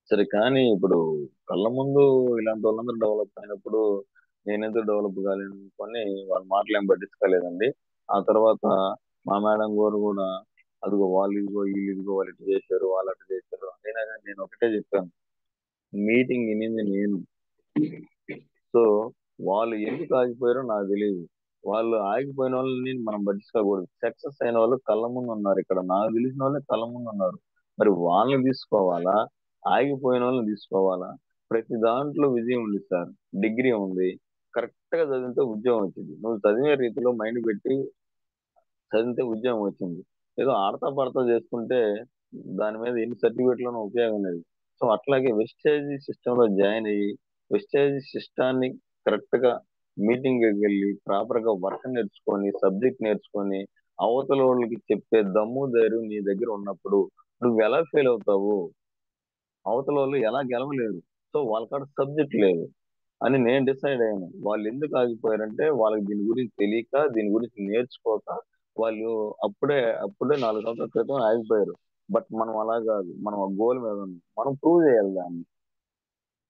సరే కానీ ఇప్పుడు కళ్ళ ముందు ఇలాంటి వాళ్ళందరూ డెవలప్ అయినప్పుడు నేనెందుకు డెవలప్ కాలేను అనుకొని వాళ్ళ మాటలు ఏం పట్టించుకోలేదండి. ఆ తర్వాత మా మేడం గారు కూడా అదిగో వాళ్ళు ఇదిగో వీళ్ళు ఇదిగో వాళ్ళు ఇటు చేశారు వాళ్ళు అటు చేశారు అయినా కానీ నేను ఒకటే చెప్పాను, మీటింగ్ వినింది నేను. సో వాళ్ళు ఎందుకు ఆగిపోయారో నాకు తెలియదు. వాళ్ళు ఆగిపోయిన వాళ్ళని మనం పట్టించుకోకూడదు. సక్సెస్ అయిన వాళ్ళు కళ్ళ ముందు ఉన్నారు. ఇక్కడ నాకు తెలిసిన వాళ్ళే కళ్ళ ముందు ఉన్నారు. మరి వాళ్ళని తీసుకోవాలా, ఆగిపోయిన వాళ్ళని తీసుకోవాలా? ప్రతి దాంట్లో విజయం ఉంది సార్. డిగ్రీ ఉంది, కరెక్ట్ గా చదివితే ఉద్యోగం వచ్చింది. నువ్వు చదివే రీతిలో మైండ్ పెట్టి చదివితే ఉద్యోగం వచ్చింది. ఏదో ఆడతా పడతా చేసుకుంటే దాని మీద ఎన్ని సర్టిఫికెట్లను ఉపయోగం లేదు. సో అట్లాగే వెస్టేజ్ సిస్టమ్ లో జాయిన్ అయ్యి వెస్టేజ్ సిస్టాన్ని కరెక్ట్ గా మీటింగ్ వెళ్ళి ప్రాపర్ గా వర్క్ నేర్చుకొని సబ్జెక్ట్ నేర్చుకొని అవతల వాళ్ళకి చెప్పే దమ్ము ధైర్యం నీ దగ్గర ఉన్నప్పుడు నువ్వు ఎలా ఫెయిల్ అవుతావు? అవతల వాళ్ళు ఎలా గెలవలేరు. సో వాళ్ళ కాడ సబ్జెక్ట్ లేదు అని నేను డిసైడ్ అయ్యాను. వాళ్ళు ఎందుకు ఆగిపోయారంటే వాళ్ళకి దీని గురించి తెలియక దీని గురించి నేర్చుకోక వాళ్ళు అప్పుడే 4 సంవత్సరాల క్రితం ఆగిపోయారు. బట్ మనం అలా కాదు. మనం ఆ గోల్ మీద ఉన్నాం. మనం ప్రూవ్ చేయాలి దాన్ని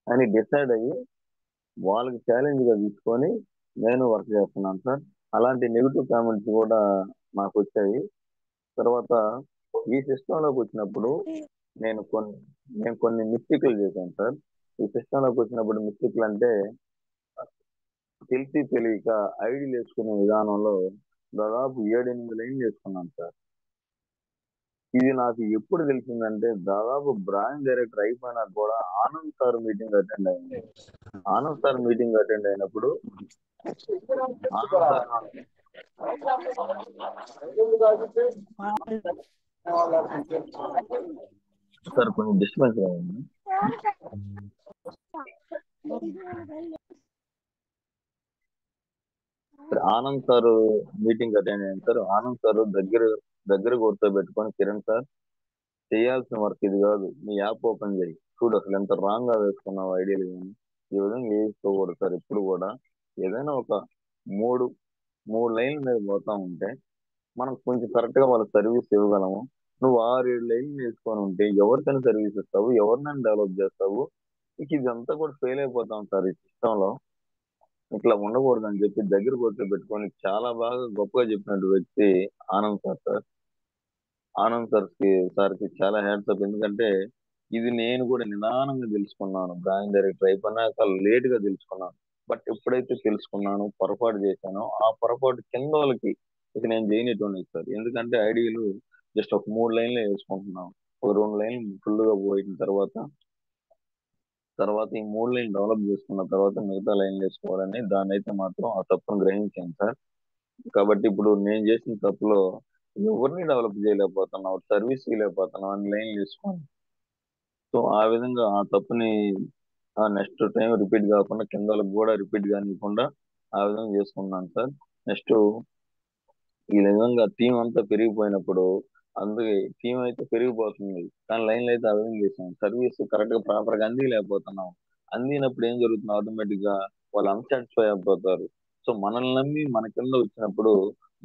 అని డిసైడ్ అయ్యి వాళ్ళకి ఛాలెంజ్ గా తీసుకొని నేను వర్క్ చేస్తున్నాను సార్. అలాంటి నెగిటివ్ కామెంట్స్ కూడా నాకు వచ్చాయి. తర్వాత ఈ సిస్టమ్ లోకి వచ్చినప్పుడు నేను కొన్ని నేను కొన్ని మిస్టేక్లు చేశాను సార్. ఈ సిస్టమ్ లోకి వచ్చినప్పుడు మిస్టేక్లు అంటే తెలిసి తెలియక ఐడీలు వేసుకునే విధానంలో దాదాపు 7 8 లైన్లు వేసుకున్నాను సార్. ఇది నాకు ఎప్పుడు తెలిసిందంటే దాదాపు బ్రాంచ్ డైరెక్టర్ అయిపోయినా కూడా ఆనంద్ సార్ మీటింగ్ అటెండ్ అయింది. ఆనంద్ సార్ మీటింగ్ అటెండ్ అయినప్పుడు ఆనంద్ సార్ సార్ కొంచెం డిస్టర్బెన్స్ ఉంది. ఆనంద్ సార్ మీటింగ్ అటెండ్ అయ్యాను సార్. ఆనంద్ సార్ దగ్గర కూర్చోబెట్టుకొని, కిరణ్ సార్ చేయాల్సిన వర్క్ ఇది కాదు, మీ యాప్ ఓపెన్ చేయి చూడు, అసలు ఎంత రాంగ్ గా వేసుకున్నావు ఐడియాలు. కానీ ఈ విధంగా వేసుకోకూడదు సార్. ఎప్పుడు కూడా ఏదైనా ఒక మూడు మూడు లైన్ల మీద పోతా ఉంటే మనం కొంచెం కరెక్ట్ గా వాళ్ళ సర్వీస్ ఇవ్వగలము. నువ్వు 6 7 లైన్లు వేసుకొని ఉంటే ఎవరికైనా సర్వీస్ ఇస్తావు, ఎవరినైనా డెవలప్ చేస్తావు. ఇక ఇదంతా కూడా ఫెయిల్ అయిపోతాం సార్ ఈ సిస్టమ్ లో. ఇట్లా ఉండకూడదు అని చెప్పి దగ్గర కూర్చోబెట్టుకొని చాలా బాగా గొప్పగా చెప్పినట్టు వ్యక్తి ఆనంద్ సార్. ఆనంద్ సార్కి చాలా హ్యాట్స్ ఆఫ్. ఎందుకంటే ఇది నేను కూడా నిదానంగా తెలుసుకున్నాను, బ్రాంచ్ డైరెక్టర్ అయిపోయినాక లేట్ గా తెలుసుకున్నాను. బట్ ఎప్పుడైతే తెలుసుకున్నానో, పొరపాటు చేశానో, ఆ పొరపాటు కింద వాళ్ళకి ఇక నేను చేయనటువంటి సార్. ఎందుకంటే ఐడియాలు జస్ట్ ఒక 3 లైన్లు వేసుకుంటున్నాం, ఒక 2 లైన్లు ఫుల్ గా పోయిన తర్వాత తర్వాత ఈ 3 లైన్లు డెవలప్ చేసుకున్న తర్వాత మిగతా లైన్లు వేసుకోవాలని దాన్ని అయితే మాత్రం ఆ తప్పును గ్రహించాను సార్. కాబట్టి ఇప్పుడు నేను చేసిన తప్పులో ఎవరిని డెవలప్ చేయలేకపోతున్నావు, సర్వీస్ ఇవ్వలేకపోతున్నావు, 2 లైన్లు వేసుకొని. సో ఆ విధంగా ఆ తప్పుని ఆ నెక్స్ట్ టైం రిపీట్ కాకుండా కింద వాళ్ళకి కూడా రిపీట్ కానివ్వకుండా ఆ విధంగా చేసుకున్నాను సార్. నెక్స్ట్ ఈ విధంగా టీం అంతా పెరిగిపోయినప్పుడు, అందుకే టీం అయితే పెరిగిపోతుంది కానీ లైన్లు అయితే ఆ విధంగా చేసాం, సర్వీస్ కరెక్ట్ గా ప్రాపర్ గా అందిలేకపోతున్నాం. అందినప్పుడు ఏం జరుగుతుంది, ఆటోమేటిక్ గా వాళ్ళు అన్సాటిస్ఫై అయిపోతారు. సో మనల్ని నమ్మి మన కింద వచ్చినప్పుడు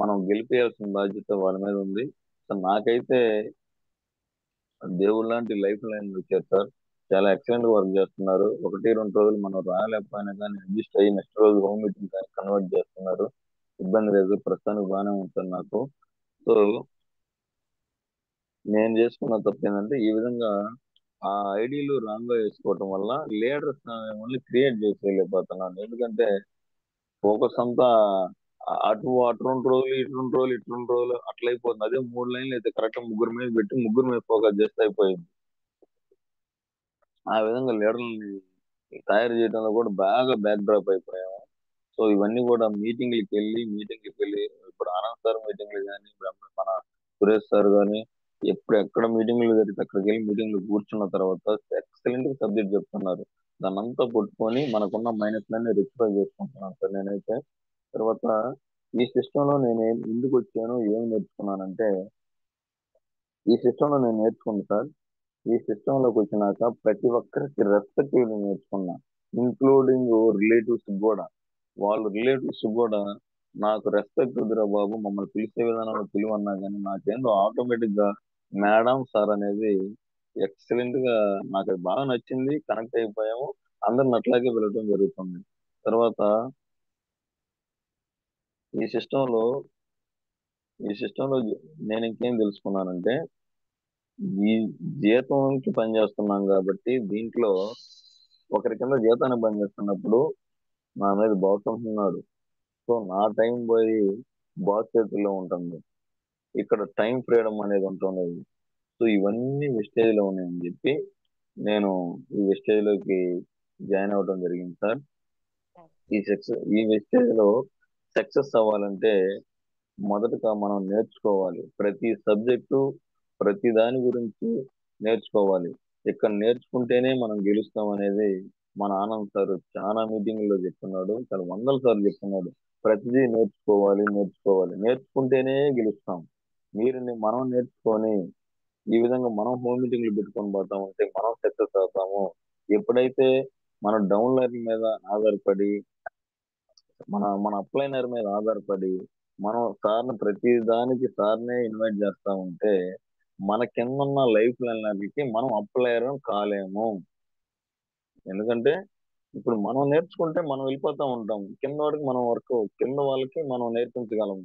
మనం గెలిపేయాల్సిన బాధ్యత వాళ్ళ మీద ఉంది. సో నాకైతే దేవుడు లాంటి లైఫ్ లైన్ వచ్చారు సార్. చాలా ఎక్సలెంట్ వర్క్ చేస్తున్నారు. 1 2 రోజులు మనం రాలేకపోయినా కానీ అడ్జస్ట్ అయ్యి నెక్స్ట్ రోజు హోమ్ మీటింగ్ కన్వర్ట్ చేస్తున్నారు. ఇబ్బంది లేదు, ప్రస్తుతానికి బాగానే ఉంటుంది నాకు. సో నేను చేసుకున్న తప్పు ఏంటంటే ఈ విధంగా ఆ ఐడియాలు రాంగ్ గా వేసుకోవటం వల్ల లీడర్స్ ఓన్లీ క్రియేట్ చేసి వెళ్ళిపోతున్నాను. ఎందుకంటే ఫోకస్ అంతా అటు 2 రోజులు, ఇటు 2 రోజులు అట్లా అయిపోతుంది. అదే 3 లైన్లు అయితే కరెక్ట్ ముగ్గురు మీద పెట్టి ముగ్గురు మీద ఫోకస్ చేస్తే అయిపోయింది. ఆ విధంగా లీడర్ని తయారు చేయడంలో కూడా బాగా బ్యాక్ డ్రాప్ అయిపోయాము. సో ఇవన్నీ కూడా మీటింగ్లకి వెళ్ళి ఇప్పుడు ఆనంద్ సార్ మీటింగ్లు కానీ, మన సురేష్ సార్ కానీ, ఎప్పుడు ఎక్కడ మీటింగ్లు జరిగితే అక్కడికి వెళ్ళి మీటింగ్లు కూర్చున్న తర్వాత ఎక్సలెంట్ సబ్జెక్ట్ చెప్తున్నారు. దాన్ని అంతా కొట్టుకొని మనకున్న మైనస్లన్నీ రెక్టిఫై చేసుకుంటున్నాను సార్ నేనైతే. తర్వాత ఈ సిస్టంలో నేను ఎందుకు వచ్చాను, ఏం నేర్చుకున్నానంటే, ఈ సిస్టంలో నేను నేర్చుకున్నాను సార్. ఈ సిస్టమ్ లోకి వచ్చినాక ప్రతి ఒక్కరికి రెస్పెక్ట్ ఇవ్వడం నేర్చుకున్నా, ఇంక్లూడింగ్ రిలేటివ్స్ కూడా. వాళ్ళు రిలేటివ్స్ కూడా నాకు రెస్పెక్ట్ వద్దురా బాబు, మమ్మల్ని పిలిచే విధానంలో పిలువన్నా కానీ నాకేందో ఆటోమేటిక్ గా మేడం సార్ అనేది ఎక్సలెంట్ గా నాకు అది బాగా నచ్చింది, కనెక్ట్ అయిపోయాము. అందరిని అట్లాగే వెళ్ళడం జరుగుతుంది. తర్వాత ఈ సిస్టమ్ లో ఈ సిస్టమ్ లో నేను ఇంకేం తెలుసుకున్నానంటే, ఈ జీతంకి పనిచేస్తున్నాం కాబట్టి దీంట్లో ఒకరి కింద జీతానికి పనిచేస్తున్నప్పుడు నా మీద బాస్ ఉంటున్నాడు. సో నా టైం పోయి బాస్ చేతుల్లో ఉంటుంది. ఇక్కడ టైం ఫ్రీడమ్ అనేది ఉంటుంది. సో ఇవన్నీ వెస్టేజ్ లో ఉన్నాయని చెప్పి నేను ఈ వెస్టేజ్ లోకి జాయిన్ అవ్వడం జరిగింది సార్. ఈ వెస్టేజ్ లో సక్సెస్ అవ్వాలంటే మొదటగా మనం నేర్చుకోవాలి. ప్రతి సబ్జెక్టు, ప్రతి దాని గురించి నేర్చుకోవాలి. ఇక్కడ నేర్చుకుంటేనే మనం గెలుస్తాం అనేది మన ఆనంద్ సార్ చాలా మీటింగ్లో చెప్తున్నాడు, చాలా వందల సార్లు చెప్తున్నాడు. ప్రతిదీ నేర్చుకోవాలి, నేర్చుకుంటేనే గెలుస్తాం. మనం నేర్చుకొని ఈ విధంగా మనం హోమ్ మీటింగ్లు పెట్టుకొని పోతాం అంటే మనం సక్సెస్ అవుతాము. ఎప్పుడైతే మనం డౌన్లైన్ మీద ఆధారపడి, మన అప్లైనర్ మీద ఆధారపడి మనం సార్ని ప్రతి దానికి సార్నే ఇన్వైట్ చేస్తా ఉంటే మన కింద ఉన్న లైఫ్ లైన్లకి మనం అప్లైయర్ కాలేము. ఎందుకంటే ఇప్పుడు మనం నేర్చుకుంటే మనం వెళ్ళిపోతా ఉంటాం, కింద వాడికి మనం వర్క్, కింద వాళ్ళకి మనం నేర్పించగలం.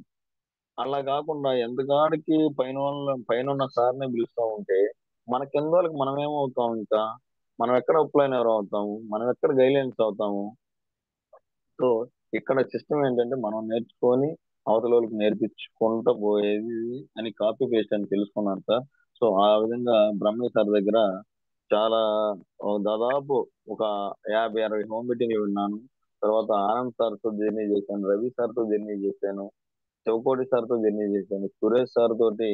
అలా కాకుండా ఎంతకాడికి పైన ఉన్న సార్నే పిలుస్తూ ఉంటే మన కింద వాళ్ళకి మనం ఏమవుతాం, ఇంకా మనం ఎక్కడ అప్లైనర్ అవుతాము, మనం ఎక్కడ గైడ్లైన్స్ అవుతాము. సో ఇక్కడ సిస్టమ్ ఏంటంటే మనం నేర్చుకొని అవతల వాళ్ళకి నేర్పించుకుంటూ పోయేది అని కాపీ పేస్ట్ అని తెలుసుకున్నాను సార్. సో ఆ విధంగా బ్రహ్మయ్య సార్ దగ్గర చాలా దాదాపు ఒక 50 60 హోమ్ మీటింగ్లు విన్నాను. తర్వాత ఆనంద్ సార్తో జర్నీ చేశాను, రవి సార్తో జర్నీ చేశాను, చౌకోటి సార్తో జర్నీ చేశాను, సురేష్ సార్ తోటి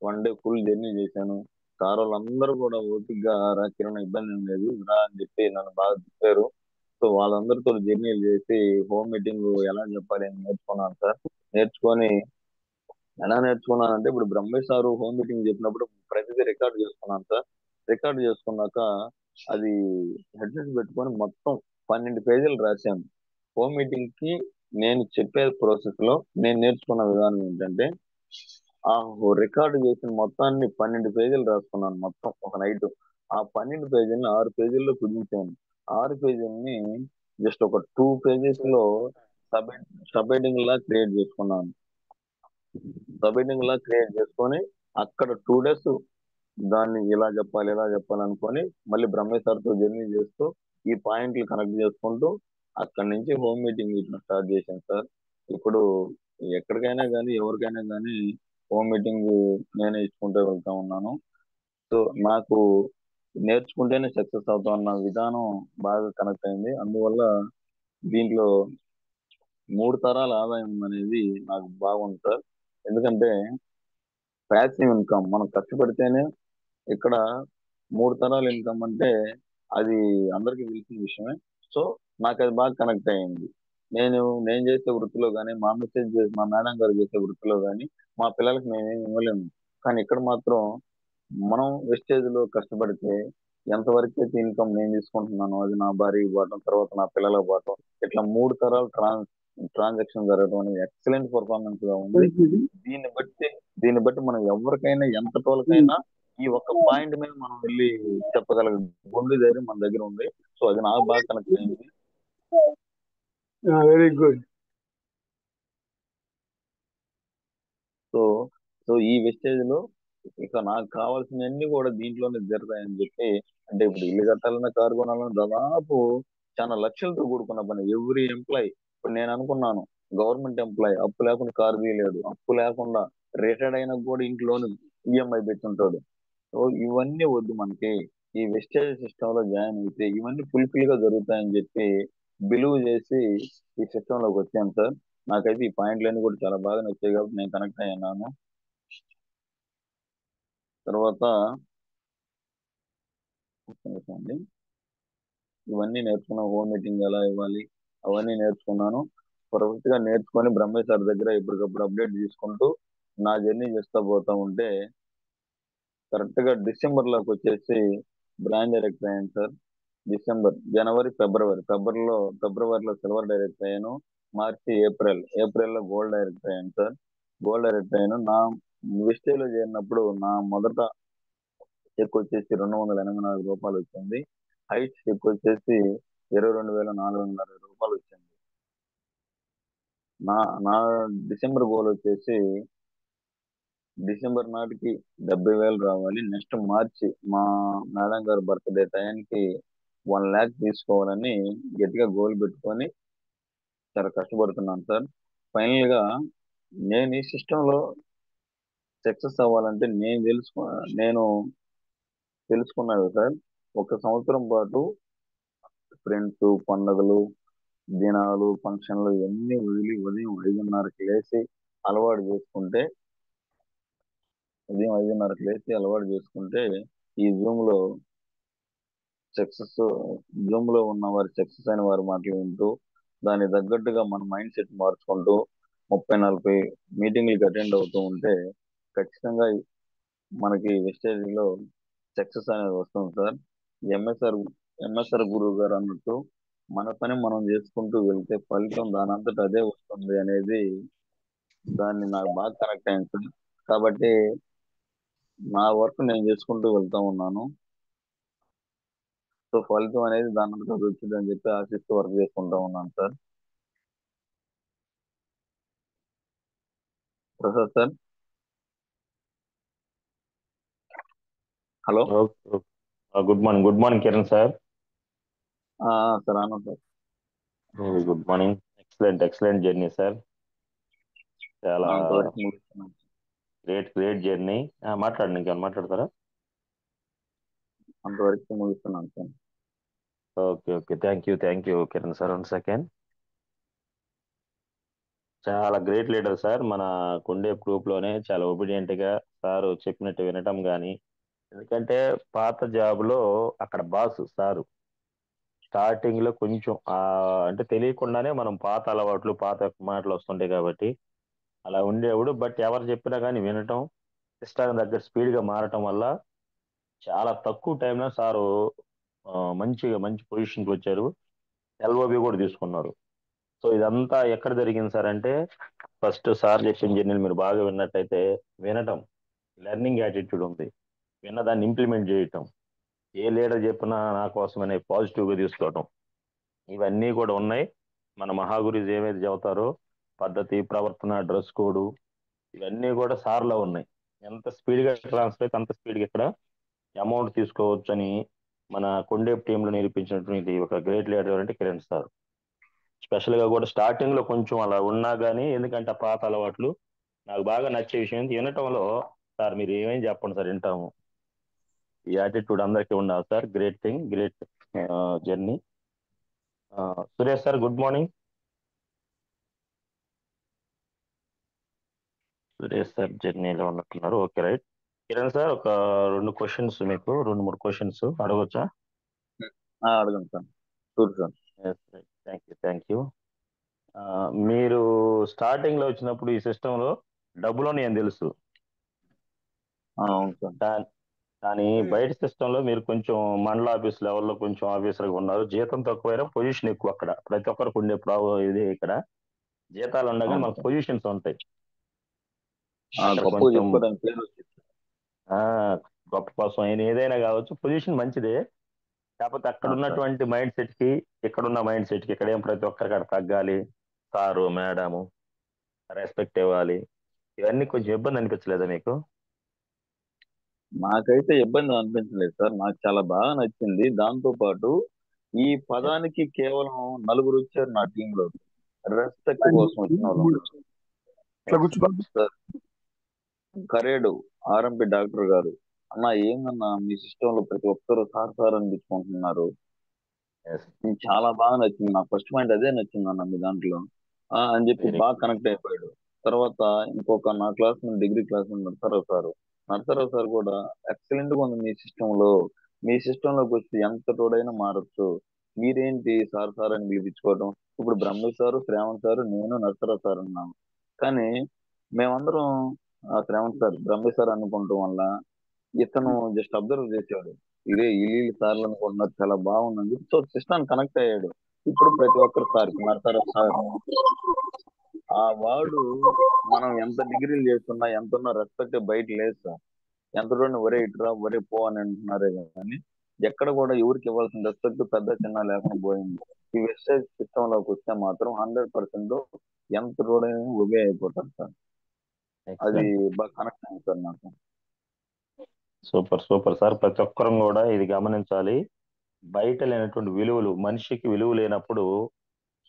1 డే ఫుల్ జర్నీ చేశాను. సార్ వాళ్ళందరూ కూడా ఓపికగా రా కిరణ్, ఇబ్బంది ఏం లేదు రా అని చెప్పి నన్ను బాగా చెప్పారు. సో వాళ్ళందరితో జర్నీలు చేసి హోమ్ మీటింగ్ ఎలా చెప్పాలి అని నేర్చుకున్నాను సార్. నేర్చుకొని ఎలా నేర్చుకున్నానంటే ఇప్పుడు బ్రహ్మేష్ సారు హోమ్ మీటింగ్ చెప్పినప్పుడు ప్రతిదీ రికార్డ్ చేసుకున్నాను సార్. రికార్డ్ చేసుకున్నాక అది హెడ్సెట్ పెట్టుకొని మొత్తం 12 పేజీలు రాశాను. హోమ్ మీటింగ్ కి నేను చెప్పే ప్రాసెస్ లో నేను నేర్చుకున్న విధానం ఏంటంటే ఆ రికార్డు చేసిన మొత్తాన్ని 12 పేజీలు రాసుకున్నాను మొత్తం ఒక నైట్. ఆ 12 పేజీలను 6 పేజీల్లో కుదించాను. 6 పేజీలని జస్ట్ ఒక 2 పేజెస్ లో సబ్ సబ్ హెడ్డింగ్ లా క్రియేట్ చేసుకున్నాను. సబ్ హెడ్డింగ్ లా క్రియేట్ చేసుకొని అక్కడ 2 డేస్ దాన్ని ఇలా చెప్పాలి అనుకొని మళ్ళీ బ్రహ్మేశ్ సార్తో జర్నీ చేస్తూ ఈ పాయింట్లు కనెక్ట్ చేసుకుంటూ అక్కడి నుంచి హోమ్ మీటింగ్ ఇట్లా స్టార్ట్ చేశాను సార్. ఇప్పుడు ఎక్కడికైనా కానీ ఎవరికైనా కానీ హోమ్ మీటింగ్ నేనే ఇచ్చుకుంటూ వెళ్తా ఉన్నాను. సో నాకు నేర్చుకుంటేనే సక్సెస్ అవుతా అన్న విధానం బాగా కనెక్ట్ అయింది. అందువల్ల దీంట్లో 3 తరాల ఆదాయం అనేది నాకు బాగుంది సార్. ఎందుకంటే ప్యాసివ్ ఇన్కమ్ మనం కష్టపడితేనే ఇక్కడ 3 తరాల ఇన్కమ్ అంటే అది అందరికీ తెలిసిన విషయమే. సో నాకు అది బాగా కనెక్ట్ అయ్యింది. నేను చేసే వృత్తిలో కానీ మా మేడం గారు చేసే వృత్తిలో కానీ మా పిల్లలకి మేమేమి ఇవ్వలేము. కానీ ఇక్కడ మాత్రం మనం వెస్టేజ్ లో కష్టపడితే ఎంతవరకు అయితే ఇన్కమ్ నేను తీసుకుంటున్నాను అది నా భార్య ఇవ్వటం తర్వాత నా పిల్లలకు పోవటం ఇట్లా 3 తరాలు ట్రాన్సాక్షన్ జరగడం అనేది ఎక్సలెంట్ పర్ఫార్మెన్స్ గా ఉంది. దీన్ని బట్టి దీన్ని బట్టి మనం ఎవరికైనా ఎంత తోలకైనా ఈ ఒక్క పాయింట్ మీద మనం వెళ్ళి చెప్పగల గుండె ధైర్యం మన దగ్గర ఉంది. సో అది నాకు బాగా కనెక్ట్ అయింది. Very good. సో సో ఈ వెస్టేజ్ లో ఇక నాకు కావాల్సినవన్నీ కూడా దీంట్లోనే జరుగుతాయని చెప్పి అంటే ఇప్పుడు ఇల్లు కట్టాలన్నా కారు కొనాలన్నా దాదాపు చాలా లక్షలతో కూడుకున్న పని. ఎవ్రీ ఎంప్లాయ్ ఇప్పుడు నేను అనుకున్నాను గవర్నమెంట్ ఎంప్లాయ్ అప్పు లేకుండా కారు తీయలేడు, అప్పు లేకుండా రిటైర్డ్ అయినా కూడా ఇంట్లోనే ఈఎంఐ పెట్టుంటాడు. సో ఇవన్నీ వద్దు మనకి. ఈ వెస్టేజ్ సిస్టమ్ లో జాయిన్ అయితే ఇవన్నీ ఫుల్ఫిల్ గా జరుగుతాయని చెప్పి బిలీవ్ చేసి ఈ సిస్టమ్ లోకి వచ్చాను సార్. నాకైతే ఈ పాయింట్లన్నీ కూడా చాలా బాగా నచ్చాయి కాబట్టి నేను కనెక్ట్ అయ్యాను. తర్వాత ఒక్క నిమిషం అండి. ఇవన్నీ నేర్చుకున్న హోమ్ మీటింగ్ ఎలా ఇవ్వాలి అవన్నీ నేర్చుకున్నాను. పర్ఫెక్ట్ గా నేర్చుకొని బ్రహ్మేశ్ సార్ దగ్గర ఎప్పటికప్పుడు అప్డేట్ తీసుకుంటూ నా జర్నీ చేస్తా పోతా ఉంటే కరెక్ట్ గా డిసెంబర్ లోకి వచ్చేసి బ్రాండ్ డైరెక్టర్ అయ్యాను సార్. జనవరి ఫిబ్రవరిలో సిల్వర్ డైరెక్టర్ అయ్యాను. మార్చి ఏప్రిల్లో గోల్డ్ డైరెక్టర్ అయ్యాను సార్. గోల్డ్ డైరెక్టర్ అయ్యాను. నా విస్టేలో చేరినప్పుడు నా మొదట చెక్ వచ్చేసి రూ. 284 వచ్చింది. హైట్ చెక్ వచ్చేసి 22,460 వచ్చింది. నా నా డిసెంబర్ గోల్ వచ్చేసి డిసెంబర్ నాటికి 70,000 రావాలి. నెక్స్ట్ మార్చి మా మేడం గారి బర్త్డే టైంకి 1 lakh తీసుకోవాలని గట్టిగా గోల్ పెట్టుకొని చాలా కష్టపడుతున్నాను సార్. ఫైనల్ గా నేను ఈ సిస్టమ్ లో సక్సెస్ అవ్వాలంటే నేను తెలుసుకున్నది సార్. 1 సంవత్సరం పాటు ఫ్రెండ్స్, పండుగలు, దినాలు, ఫంక్షన్లు ఇవన్నీ వదిలి ఉదయం 5:30కి లేచి అలవాటు చేసుకుంటే అలవాటు చేసుకుంటే ఈ సక్సెస్ జూమ్ లో ఉన్న వారి సక్సెస్ అయిన వారి మాటలు వింటూ దానికి తగ్గట్టుగా మన మైండ్ సెట్ మార్చుకుంటూ 30-40 మీటింగ్లకు అటెండ్ అవుతూ ఉంటే ఖచ్చితంగా మనకి వెస్టేజ్ లో సక్సెస్ అనేది వస్తుంది సార్. ఎంఎస్ఆర్ గురువు గారు అన్నట్టు మన పని మనం చేసుకుంటూ వెళ్తే ఫలితం దానంతట అదే వస్తుంది అనేది దాన్ని నాకు బాగా కనెక్ట్ అయింది సార్. కాబట్టి నా వర్క్ నేను చేసుకుంటూ వెళ్తా ఉన్నాను. సో ఫలితం అనేది దానంతట అది వచ్చింది అని చెప్పి ఆశిస్తూ వర్క్ చేసుకుంటా ఉన్నాను sir. Prasad sir, hello. Good morning Kiran sir. Sir అన్న sir. Good morning. Excellent journey sir. చాలా అంతవరకు ముగిస్తున్నాను. Great journey. మాట్లాడండి, ఇంకేమైనా మాట్లాడతారా? అంతవరకు ముగిస్తున్నాను sir. Okay thank you Kiran sir. 1 second. చాలా గ్రేట్ లీడర్ సార్. మన కుండే గ్రూప్ లోనే చాలా ఒబీడియంట్ గా సారు చెప్పినట్టు వినటం కానీ, ఎందుకంటే పాత జాబ్ లో అక్కడ బాస్ సారు స్టార్టింగ్ లో కొంచెం అంటే తెలియకుండానే మనం పాత అలవాట్లు పాత మాటలు వస్తుంటాయి కాబట్టి అలా ఉండేవాడు. బట్ ఎవరు చెప్పినా కానీ వినటం, సిస్టమ్ దగ్గర స్పీడ్గా మారటం వల్ల చాలా తక్కువ టైంలో సారు మంచిగా మంచి పొజిషన్కి వచ్చారు. ఎల్ఓబి కూడా తీసుకున్నారు. సో ఇదంతా ఎక్కడ జరిగింది సార్ అంటే, ఫస్ట్ సార్ చెప్పిన జర్నీలు మీరు బాగా విన్నట్టయితే, వినటం, లెర్నింగ్ యాటిట్యూడ్ ఉంది, విన్నదాన్ని ఇంప్లిమెంట్ చేయటం, ఏ లీడర్ చెప్పినా నా కోసమనే పాజిటివ్గా తీసుకోవటం, ఇవన్నీ కూడా ఉన్నాయి. మన మహాగురుజీ ఏమైతే చెబుతారో పద్ధతి, ప్రవర్తన, డ్రెస్ కోడ్, ఇవన్నీ కూడా సార్లో ఉన్నాయి. ఎంత స్పీడ్గా ట్రాన్స్ఫర్ అయితే అంత స్పీడ్గా ఇక్కడ అమౌంట్ తీసుకోవచ్చు అని మన కొండేపు టీంలో నిరూపించినటువంటి ఒక గ్రేట్ లీడర్ అంటే కిరణ్ సార్. స్పెషల్ గా కూడా స్టార్టింగ్ లో కొంచెం అలా ఉన్నా కానీ, ఎందుకంటే ఆ పాత అలవాట్లు నాకు బాగా నచ్చే విషయం ఏంటి, వినటంలో సార్ మీరు ఏమేం చెప్పండి సార్ వింటాము, ఈ యాటిట్యూడ్ అందరికీ ఉండాలి sir. Great thing, great journey. Suresh sir good morning. Suresh sir జర్నీలో ఉన్నట్టున్నారు. Okay right. కిరణ్ సార్ ఒక రెండు క్వశ్చన్స్, మీకు రెండు మూడు క్వశ్చన్స్ అడగొచ్చా? అడగండి sir. Sure sir. Thank you, thank you. మీరు స్టార్టింగ్ లో వచ్చినప్పుడు ఈ సిస్టమ్ లో డబ్బులోని ఏం తెలుసు, అవును సార్. కానీ బయట సిస్టమ్ లో మీరు కొంచెం మండల ఆఫీస్ లెవెల్లో కొంచెం ఆఫీసర్ గా ఉన్నారు, జీతం తక్కువైనా పొజిషన్ ఎక్కువ. అక్కడ ప్రతి ఒక్కరికి ఉండే ఇది ఇక్కడ జీతాలు ఉండగానే అవును మనకు సార్. పొజిషన్స్ ఉంటాయి. అక్కడ గొప్పగా కొంచెం చెప్పుకోవడానికి పేరు వచ్చింది. ఆ, గొప్ప కోసం అయినా ఏదైనా కావచ్చు, పొజిషన్ మంచిదే. కాకపోతే అక్కడ సార్ ఉన్నటువంటి మైండ్ సెట్ కి, ఇక్కడున్న మైండ్ సెట్ కి, ఇక్కడ ఏం ప్రతి ఒక్కరికి అక్కడ తగ్గాలి, సారు మేడము రెస్పెక్ట్ ఇవ్వాలి, ఇవన్నీ కొంచెం ఇబ్బంది అనిపించలేదా మీకు? నాకైతే ఇబ్బంది అనిపించలేదు సార్. నాకు చాలా బాగా నచ్చింది. దాంతో పాటు ఈ పదానికి కేవలం నలుగురు వచ్చారు నా టీంలో, రెస్పెక్ట్ కోసం వచ్చిన వాళ్ళు. సార్ కరేడు ఆర్ఎంపి డాక్టర్ గారు, అన్న ఏందన్నా మీ సిస్టంలో ప్రతి ఒక్కరు సార్ సార్ అనిపించుకుంటున్నారు, Yes. మీకు చాలా బాగా నచ్చింది. నాకు ఫస్ట్ పాయింట్ అదే నచ్చింది అన్న మీ దాంట్లో అని చెప్పి Very బాగా కనెక్ట్ అయిపోయాడు. తర్వాత ఇంకొక నా class degree class Narsa Rao sir కూడా ఎక్సలెంట్ గా ఉంది మీ సిస్టమ్ లో, మీ సిస్టమ్ లోకి వచ్చి ఎంత తోడైనా మారచ్చు, మీరేంటి సార్ సార్ అని పిలిపించుకోవడం. ఇప్పుడు బ్రహ్మ సారు, శ్రావణ్ సారు, నేను నర్సరావు సార్ ఉన్నాము. కానీ మేమందరం శ్రావణ్ సార్ బ్రహ్మ సార్ అనుకుంటాం వల్ల ఇతను జస్ట్ అబ్జర్వ్ చేశాడు, ఇదే వీళ్ళు సార్లు అనుకుంటున్నారు చాలా బాగుంది. సో సిస్టమ్ కనెక్ట్ అయ్యాడు. ఇప్పుడు ప్రతి ఒక్కరు సార్ నర్సరావు సార్, ఆ వాడు మనం ఎంత డిగ్రీలు చేస్తున్నా ఎంత ఉన్నా రెస్పెక్ట్ బయట లేదు సార్. ఎంత ఒరే ఇటురా ఒరే పో అని అంటున్నారే కానీ ఎక్కడ కూడా ఎవరికి ఇవ్వాల్సిన రెస్పెక్ట్ పెద్ద చిన్న లేకుండా పోయింది. ఈ వెస్టేజ్ సిస్టమ్ లోకి వస్తే మాత్రం 100% ఎంత రోడైనా ఒబే అయిపోతారు సార్. అది excellent. బాగా కనెక్ట్ అయింది సార్ నాకు. Super super sir. ప్రతి ఒక్కరం కూడా ఇది గమనించాలి. బయట లేనటువంటి విలువలు, మనిషికి విలువ లేనప్పుడు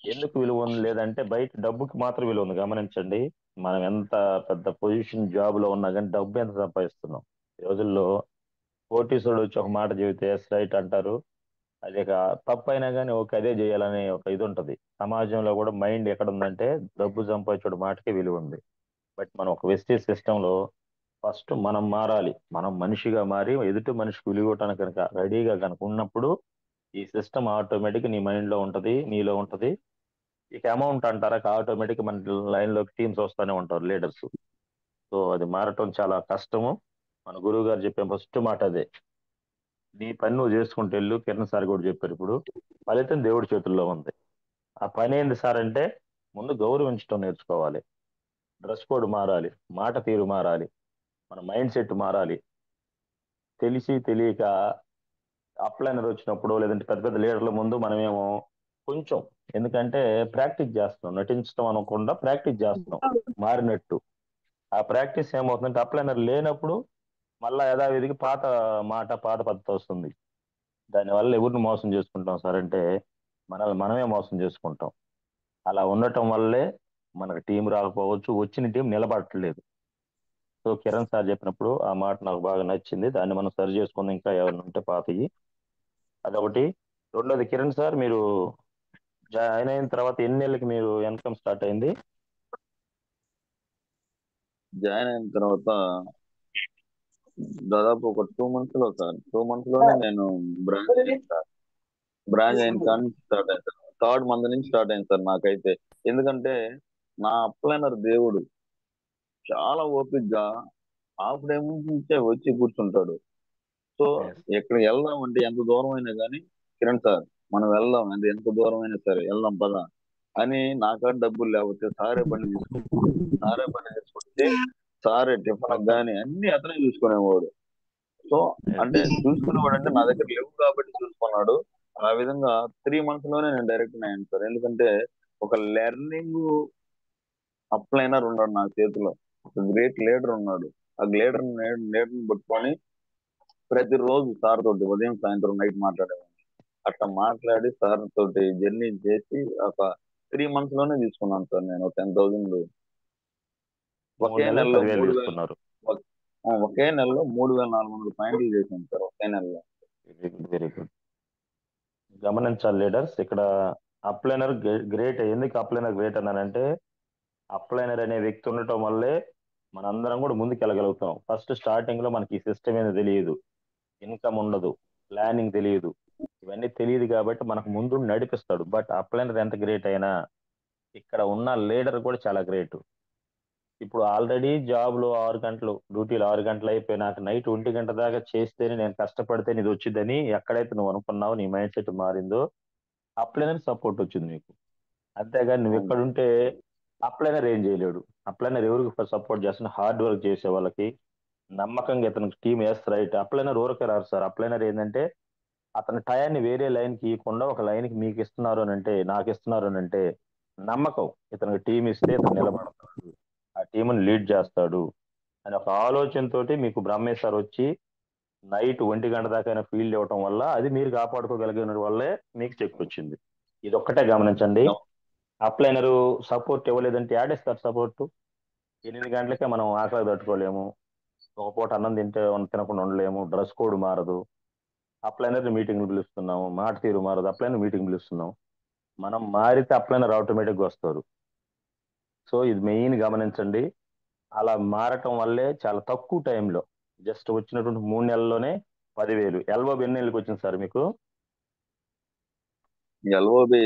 ఎందుకు విలువ ఉంది లేదంటే, బయట డబ్బుకి మాత్రం విలువ ఉంది. గమనించండి, మనం ఎంత పెద్ద పొజిషన్ జాబ్ లో ఉన్నా కానీ డబ్బు ఎంత సంపాదిస్తున్నాం. ఈ రోజుల్లో కోటీశ్వరుడు వచ్చి ఒక మాట చెబితే ఎస్ రైట్ అంటారు, అది ఒక తప్పు అయినా కానీ ఓకే అదే చేయాలనే ఒక ఇది ఉంటది. సమాజంలో కూడా మైండ్ ఎక్కడ ఉందంటే, డబ్బు సంపాదించే మాటకే విలువ ఉంది. బట్ మనం ఒక వెస్టేజ్ సిస్టమ్ లో ఫస్ట్ మనం మారాలి. మనం మనిషిగా మారి ఎదుటి మనిషికి విలువ ఇవ్వటానికి కనుక రెడీగా కనుక ఉన్నప్పుడు ఈ సిస్టమ్ ఆటోమేటిక్ నీ మైండ్ లో ఉంటది, నీలో ఉంటది. ఇక అమౌంట్ అంటారా, ఆటోమేటిక్ మన లైన్ లోకి టీమ్స్ వస్తూనే ఉంటారు, లీడర్స్. సో అది మారటం చాలా కష్టము. మన గురువు గారు చెప్పే ఫస్ట్ మాట అదే, నీ పని నువ్వు చేసుకుంటూ వెళ్ళు. కిరణ్ సార్ కూడా చెప్పారు, ఇప్పుడు ఫలితం దేవుడి చేతుల్లో ఉంది. ఆ పని ఏంది సార్ అంటే, ముందు గౌరవించడం నేర్చుకోవాలి, డ్రెస్ కోడ్ మారాలి, మాట తీరు మారాలి, మన మైండ్ సెట్ మారాలి. తెలిసి తెలియక అప్లైనర్ వచ్చినప్పుడు లేదంటే పెద్ద పెద్ద లీడర్ల ముందు మనమేమో కొంచెం, ఎందుకంటే ప్రాక్టీస్ చేస్తున్నాం, నటించడం అనకుండా ప్రాక్టీస్ చేస్తున్నాం మారినట్టు. ఆ ప్రాక్టీస్ ఏమవుతుందంటే అప్లైనర్ లేనప్పుడు మళ్ళా యథావిధికి పాత మాట, పాత పద్ధతి వస్తుంది. దానివల్ల ఎవరిని మోసం చేసుకుంటాం సార్ అంటే, మనల్ని మనమే మోసం చేసుకుంటాం. అలా ఉండటం వల్లే మనకు టీం రాకపోవచ్చు, వచ్చిన టీం నిలబడట్లేదు. సో కిరణ్ సార్ చెప్పినప్పుడు ఆ మాట నాకు బాగా నచ్చింది. దాన్ని మనం సరి చేసుకుందాం, ఇంకా ఏమైనా ఉంటే పాతయి. అదొకటి. రెండోది, కిరణ్ సార్ మీరు జాయిన్ అయిన తర్వాత ఎన్ని నెలలకి మీరు ఇన్కమ్ స్టార్ట్ అయింది? జాయిన్ అయిన తర్వాత దాదాపు ఒక 2 months లో సార్, 2 months లోనే నేను బ్రాంచ్ అయింది సార్. బ్రాంచ్ అయిన కాడ నుంచి స్టార్ట్ అయింది సార్. థర్డ్ మంత్ నుంచి స్టార్ట్ అయింది సార్ నాకైతే. ఎందుకంటే నా అప్లైనర్ దేవుడు, చాలా ఓపిక్గా హాఫ్ డే నుంచే వచ్చి కూర్చుంటాడు. So Yes. ఎక్కడ వెళ్దాం అంటే ఎంత దూరం అయినా కానీ, కిరణ్ సార్ మనం వెళ్దాం, అది ఎంత దూరం అయినా సరే వెళ్దాం పదా అని, నా కాడ డబ్బులు లేకపోతే సారే బండి తీసుకొచ్చి సారే టిఫిన్ మొత్తం. కానీ అన్ని అతనే చూసుకునేవాడు. So Yes. అంటే చూసుకునేవాడు అంటే నా దగ్గర లేవు కాబట్టి చూసుకున్నాడు. ఆ విధంగా 3 months లోనే నేను డైరెక్ట్ అయ్యాను సార్. ఎందుకంటే ఒక లెర్నింగ్ అప్లైనర్ ఉన్నాడు నా చేతిలో, ఒక గ్రేట్ లీడర్ ఉన్నాడు. ఆ లీడర్ని పట్టుకొని ప్రతిరోజు సార్ తోటి ఉదయం సాయంత్రం నైట్ మాట్లాడేవాడిని. అట్లా మాట్లాడి సార్ తోటి జర్నీ చేసి ఒక 3 months లోనే తీసుకున్నాను సార్ నేను 10,000. 3 ఒకే నెలలకు నెలలో 10,000 3,000. తీసుకున్నారు. ఒకే నెలలో 3,400 పాయింట్లు చేశాను సార్ ఒకే నెలలో. Very good, very good. గమనించాలి లీడర్స్, ఇక్కడ అప్లైనర్ గ్రేట్. ఎందుకు అప్లైనర్ గ్రేట్ అన్నానంటే, అప్లైనర్ అనే వ్యక్తి ఉండటం వల్లే మనందరం కూడా ముందుకు వెళ్ళగలుగుతాం. ఫస్ట్ స్టార్టింగ్ లో మనకి ఈ సిస్టమ్ ఏదో తెలియదు, ఇన్కమ్ ఉండదు, ప్లానింగ్ తెలియదు, ఇవన్నీ తెలియదు కాబట్టి మనకు ముందు నడిపిస్తాడు. బట్ అప్లైనర్ ఎంత గ్రేట్ అయినా ఇక్కడ ఉన్న లీడర్ కూడా చాలా గ్రేట్. ఇప్పుడు ఆల్రెడీ జాబ్ లో 6 గంటలు డ్యూటీలు, 6 గంటలు అయిపోయి నాకు నైట్ 1 గంట దాకా చేస్తేనే నేను కష్టపడితే ఇది వచ్చిందని ఎక్కడైతే నువ్వు అనుకున్నావు, నీ మైండ్ సెట్ మారిందో అప్లైనర్ సపోర్ట్ వచ్చింది నీకు. అంతేగాని నువ్వు అవును. ఎక్కడుంటే అప్లైనర్ ఏం చేయలేడు. అప్లైనర్ ఎవరికి సపోర్ట్ చేస్తున్నా, హార్డ్ వర్క్ చేసే వాళ్ళకి, నమ్మకంగా ఇతనికి టీం వేస్తారు. రైట్, అప్లైనర్ ఊరకే రారు సార్. అప్లైనర్ ఏంటంటే అతని టయాన్ని వేరే లైన్ కి ఇవ్వకుండా ఒక లైన్ కి మీకు ఇస్తున్నారు అని అంటే, నాకు ఇస్తున్నారు అని అంటే నమ్మకం, ఇతనికి టీం ఇస్తే ఇతను నిలబడతాడు, ఆ టీంని లీడ్ చేస్తాడు అని ఒక ఆలోచనతోటి మీకు బ్రహ్మేశ్ సార్ వచ్చి నైట్ 1 గంట దాకా ఫీల్డ్ ఇవ్వటం వల్ల అది మీరు కాపాడుకోగలిగిన వల్లే మీకు చెక్ వచ్చింది. ఇది ఒక్కటే గమనించండి. అవు- అప్లైనరు సపోర్ట్ ఇవ్వలేదంటే యాడేస్తారు సపోర్ట్. 8 గంటలకే మనం ఆకలి తట్టుకోలేము, ఒక పూట అన్నం తినకుండా ఉండలేము, డ్రెస్ కోడ్ మారదు, అప్లైనర్ మీటింగ్ పిలుస్తున్నాము, మాట తీరు మారదు, అప్లైనర్ మీటింగ్ పిలుస్తున్నాం. మనం మారితే అప్లైనర్ ఆటోమేటిక్గా వస్తారు. సో ఇది మెయిన్ గమనించండి. అలా మారటం వల్లే చాలా తక్కువ టైంలో, జస్ట్ వచ్చినటువంటి 3 నెలల్లోనే 10,000. ఎల్ఓబి ఎన్ని నెలలకు వచ్చింది సార్ మీకు? ఎల్ఓబి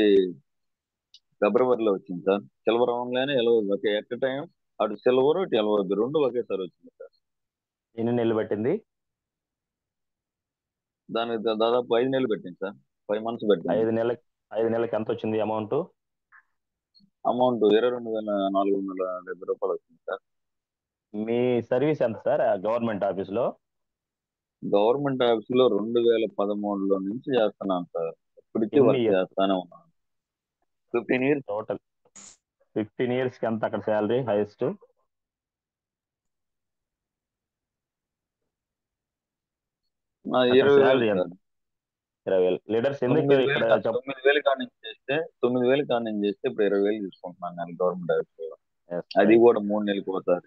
ఫిబ్రవరిలో వచ్చింది సార్. సిల్వర్ అవగానే ఎల్ఓబి ఒకే ఎట్ టైం, అటు సిల్వర్ ఇటు ఎల్ఓబి రెండు ఒకేసారి వచ్చింది సార్. ఎన్ని నెలలు పట్టింది? దానికి దాదాపు 5 నెలలు పెట్టింది సార్. 5 months పెట్టింది. 5 నెలలకి 5 నెలలకి ఎంత వచ్చింది అమౌంట్? అమౌంట్ 22,470 రూపాయలు వచ్చింది సార్. మీ సర్వీస్ ఎంత సార్ గవర్నమెంట్ ఆఫీస్లో? గవర్నమెంట్ ఆఫీస్ లో 2013లో నుంచి చేస్తున్నాను సార్. ఇప్పటికీ ఎన్ని వర్క్ ఇయర్స్ చేస్తానే ఉన్నాను. 15 years. టోటల్? 15 ఇయర్స్కి ఎంత అక్కడ శాలరీ హైయెస్ట్? అక్కడ 20,000 శాలరీ ఎంత? సార్. 20,000. లీడర్స్ ఎందుకు 9,000 ఇక్కడ 9,000 కాడి నుంచి చేస్తే 9,000 కాడి నుంచి చేస్తే ఇప్పుడు 20,000 తీసుకుంటున్నాను నేను గవర్నమెంట్ ఆఫీస్ లో. Yes, అది right. కూడా 3 నెలలకు పోతారు.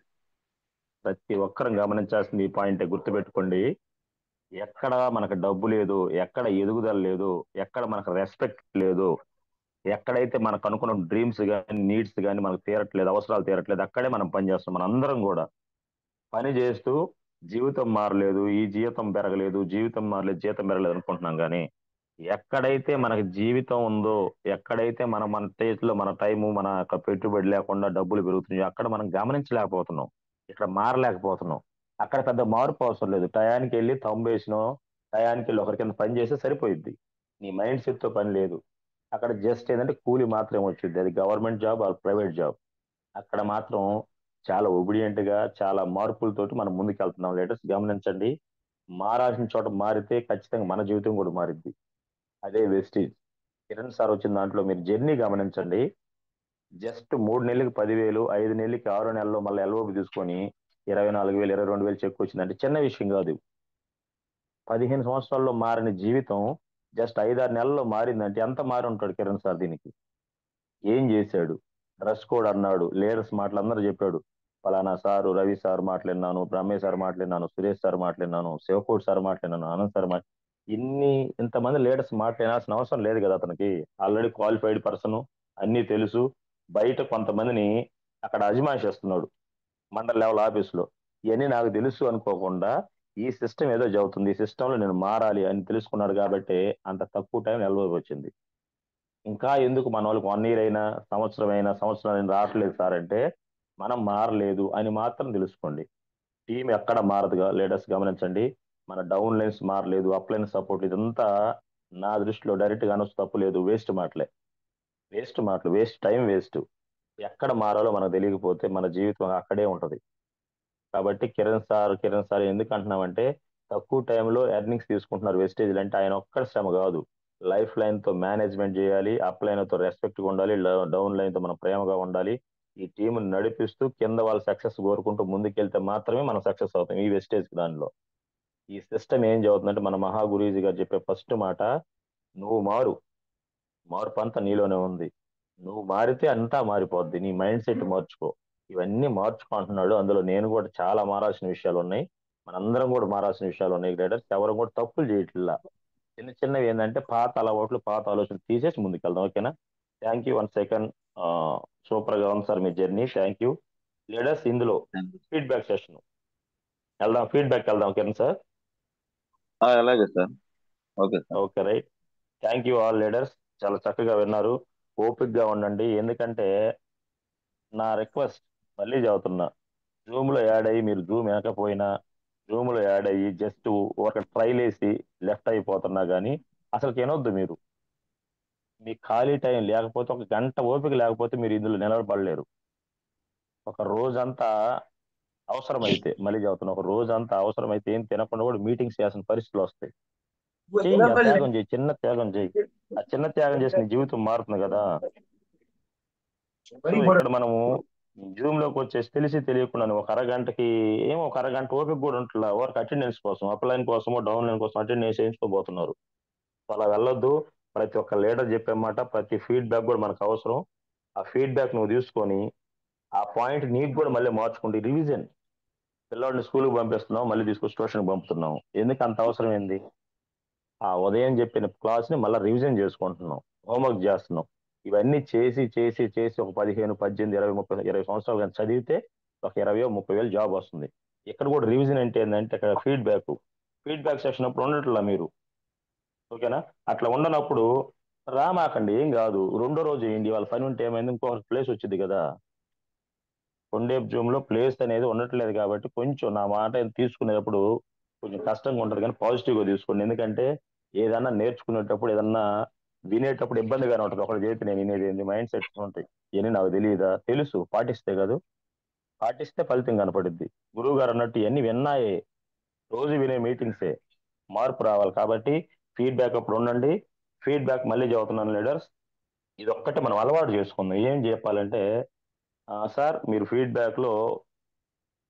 ప్రతి ఒక్కరం గమనించాల్సింది ఈ పాయింట్ గుర్తుపెట్టుకోండి. ఎక్కడ మనకు డబ్బు లేదు, ఎక్కడ ఎదుగుదల లేదు, ఎక్కడ మనకు రెస్పెక్ట్ లేదు, ఎక్కడైతే మనకు అనుకున్న డ్రీమ్స్ కానీ నీడ్స్ కానీ మనకు తీరట్లేదు, అవసరాలు తీరట్లేదు, అక్కడే మనం పని చేస్తాం. మన అందరం కూడా పని చేస్తూ జీవితం మారలేదు, ఈ జీవితం పెరగలేదు, జీవితం మారలేదు, జీవితం పెరగలేదు అనుకుంటున్నాం. కానీ ఎక్కడైతే మనకి జీవితం ఉందో, ఎక్కడైతే మన చేతిలో మన టైము, మన యొక్క పెట్టుబడి లేకుండా డబ్బులు పెరుగుతున్నాయో అక్కడ మనం గమనించలేకపోతున్నాం, ఇక్కడ మారలేకపోతున్నాం. అక్కడ పెద్ద మార్పు అవసరం లేదు. టయానికి వెళ్ళి తంబేసినో, టయానికి వెళ్ళి ఒకరి కింద పని చేస్తే సరిపోయిద్ది. నీ మైండ్ సెట్ తో పని లేదు. అక్కడ జస్ట్ ఏంటంటే కూలి మాత్రమే వచ్చింది, అది government job or private job. అక్కడ మాత్రం చాలా ఒబిడియంట్ గా, చాలా మార్పులతోటి మనం ముందుకు వెళ్తున్నాం. లేటెస్ట్ గమనించండి. మారాల్సిన చోట మారితే ఖచ్చితంగా మన జీవితం కూడా మారిద్ది. అదే వెస్టీజ్. కిరణ్ సార్ వచ్చిన దాంట్లో మీరు జర్నీ గమనించండి. జస్ట్ 3 నెలలకు 10,000, 5 నెలలకి 6 నెలల్లో మళ్ళీ ఎల్ఓబి తీసుకొని 24,000, 22,000 చెక్ వచ్చిందంటే చిన్న విషయం కాదు. 15 సంవత్సరాల్లో మారిన జీవితం జస్ట్ 5-6 నెలల్లో మారిందంటే ఎంత మారి ఉంటాడు కిరణ్ సార్ దీనికి? ఏం చేశాడు? డ్రెస్ కోడ్ అన్నాడు, లీడర్స్ మాటలు అందరూ చెప్పాడు. ఫలానా సారు, రవి సార్ మాట్లాడినాను, బ్రహ్మే సార్ మాట్లాడినాను, సురేష్ సార్ మాట్లాడినాను, శివకోటి సార్ మాట్లాడినాను, ఆనంద్ సార్ ఇన్ని ఇంతమంది లీడర్స్ మాట్లాడాల్సిన అవసరం లేదు కదా అతనికి. ఆల్రెడీ క్వాలిఫైడ్ పర్సన్, అన్నీ తెలుసు. బయట కొంతమందిని అక్కడ అజమాయిషిస్తున్నాడు మండల్ లెవెల్ ఆఫీసులో. ఇవన్నీ నాకు తెలుసు అనుకోకుండా ఈ సిస్టమ్ ఏదో చెబుతుంది, ఈ సిస్టంలో నేను మారాలి అని తెలుసుకున్నాడు కాబట్టి అంత తక్కువ టైం నిల్వ వచ్చింది. ఇంకా ఎందుకు మన వాళ్ళకి 1 year అయినా, సంవత్సరం అయినా రావట్లేదు సార్ అంటే మనం మారలేదు అని మాత్రం తెలుసుకోండి. టీం ఎక్కడ మారదుగా లీడర్స్ గమనించండి. మన డౌన్ లైన్స్ మారలేదు, అప్ లైన్ సపోర్ట్, ఇదంతా నా దృష్టిలో డైరెక్ట్ గా అనొచ్చు, తప్పు లేదు, వేస్ట్ మాటలే. వేస్ట్ మాటలు, వేస్ట్ టైం, వేస్ట్. ఎక్కడ మారాలో మనకు తెలియకపోతే మన జీవితం అక్కడే ఉంటది. కాబట్టి కిరణ్ సార్ ఎందుకు అంటున్నామంటే, తక్కువ టైంలో ఎర్నింగ్స్ తీసుకుంటున్నారు వెస్టేజ్ అంటే ఆయన ఒక్కడ శ్రమ కాదు. లైఫ్ లైన్ తో మేనేజ్మెంట్ చేయాలి, అప్ లైన్ తో రెస్పెక్ట్ గా ఉండాలి, డౌన్ లైన్ తో మనం ప్రేమగా ఉండాలి. ఈ టీం నడిపిస్తూ కింద వాళ్ళ సక్సెస్ కోరుకుంటూ ముందుకెళ్తే మాత్రమే మనం సక్సెస్ అవుతాం ఈ వెస్టేజ్ దానిలో. ఈ సిస్టమ్ ఏం చదువుతుందంటే, మన మహా గురూజీ గారు చెప్పే ఫస్ట్ మాట, నువ్వు మారు, మార్పు అంతా నీలోనే ఉంది. నువ్వు మారితే అంతా మారిపోద్ది, నీ మైండ్ సెట్ మార్చుకో. ఇవన్నీ మార్చుకో అంటున్నాడు. అందులో నేను కూడా చాలా మారాల్సిన విషయాలు ఉన్నాయి, మనందరం కూడా మారాల్సిన విషయాలు ఉన్నాయి. లీడర్స్ ఎవరు కూడా తప్పులు చేయట్లా. చిన్న చిన్నవి ఏంటంటే పాత అలవాట్లు, పాత ఆలోచనలు తీసేసి ముందుకెళ్దాం. ఓకేనా? Thank you. 1 సెకండ్. సూపర్ గా ఉంది sir me journey. Thank you. Leaders ఇందులో థ్యాంక్ యూ. ఫీడ్బ్యాక్ సెషన్ వెళ్దాం, ఫీడ్బ్యాక్ వెళ్దాం. కిరణ్ సార్. అలాగే sir. Okay sir. Okay, right. Thank you all leaders. చాలా చక్కగా విన్నారు. ఓపిక్ గా ఉండండి. ఎందుకంటే నా రిక్వెస్ట్ మళ్ళీ చదువుతున్నా, జూమ్ లో యాడ్ అయ్యి మీరు జూమ్ వెనకపోయినా, జూమ్ లో యాడ్ అయ్యి జస్ట్ ఒక ట్రైల్ వేసి లెఫ్ట్ అయిపోతున్నా కానీ అసలు వినొద్దు మీరు. మీకు ఖాళీ టైం లేకపోతే, ఒక గంట ఓపిక లేకపోతే మీరు ఇందులో నిలబడలేరు. ఒక రోజంతా అవసరమైతే, మళ్ళీ చదువుతున్నా, ఒక రోజంతా అవసరమైతే ఏం తినకుండా కూడా మీటింగ్స్ చేయాల్సిన పరిస్థితులు వస్తాయి. చెయ్యి, ఆ త్యాగం చేయి, చిన్న త్యాగం చేయి. ఆ చిన్న త్యాగం చేసి నీ జీవితం మారుతుంది కదా. సో ఇక్కడ మనము జూమ్ లోకి వచ్చేసి తెలిసి తెలియకుండా ఒక అరగంటకి, ఒక అరగంట ఓపిక కూడా ఉంటుందా వర్క్ అటెండెన్స్ కోసం, అప్ లైన్ కోసమో డౌన్ లైన్ కోసం అటెండెన్స్ చేయించుకోబోతున్నారు. సో అలా వెళ్ళొద్దు. ప్రతి ఒక్క లీడర్ చెప్పే మాట, ప్రతి ఫీడ్బ్యాక్ కూడా మనకు అవసరం. ఆ ఫీడ్బ్యాక్ నువ్వు తీసుకొని ఆ పాయింట్ నీకు కూడా మళ్ళీ మార్చుకుంటే రివిజన్. పిల్లవాడిని స్కూల్కి పంపిస్తున్నావు, మళ్ళీ తీసుకొచ్చి ట్యూషన్కి పంపుతున్నావు, ఎందుకు అంత అవసరం ఏంది? ఆ ఉదయం చెప్పిన క్లాస్ ని మళ్ళీ రివిజన్ చేసుకుంటున్నాం, హోంవర్క్ చేస్తున్నాం. ఇవన్నీ చేసి చేసి చేసి ఒక 15, 18, 20, 30, 20 సంవత్సరాలు కానీ చదివితే ఒక 20,000, 30,000 జాబ్ వస్తుంది. ఇక్కడ కూడా రివిజన్ అంటే ఏంటంటే, ఇక్కడ ఫీడ్బ్యాక్ సెషన్ అప్పుడు ఉండట్లా మీరు. ఓకేనా? అట్లా ఉండనప్పుడు రామాకండి, ఏం కాదు, రెండో రోజు వేయండి. వాళ్ళ పని ఉంటే ఏమైంది, ఇంకొక ప్లేస్ వచ్చింది కదా. కొండేపు జూమ్ లో ప్లేస్ అనేది ఉండట్లేదు కాబట్టి కొంచెం నా మాట తీసుకునేటప్పుడు కొంచెం కష్టంగా ఉంటుంది, కానీ పాజిటివ్ గా తీసుకోండి. ఎందుకంటే ఏదన్నా నేర్చుకునేటప్పుడు, ఏదన్నా వినేటప్పుడు ఇబ్బందిగానే ఉంటుంది. ఒకటి చేతి నేను వినేది ఏంది, మైండ్ సెట్స్ ఉంటాయి. ఇవన్నీ నాకు తెలియదా? తెలుసు, పాటిస్తే కాదు, పాటిస్తే ఫలితం కనపడుద్ది. గురువు గారు అన్నట్టు ఇవన్నీ విన్నాయే, రోజు వినే మీటింగ్సే. మార్పు రావాలి కాబట్టి ఫీడ్బ్యాక్ అప్పుడు ఉండండి. ఫీడ్బ్యాక్ మళ్ళీ చదువుతున్నాను లీడర్స్, ఇది ఒక్కటి మనం అలవాటు చేసుకుందాం. ఏం చెప్పాలంటే, సార్ మీరు ఫీడ్బ్యాక్ లో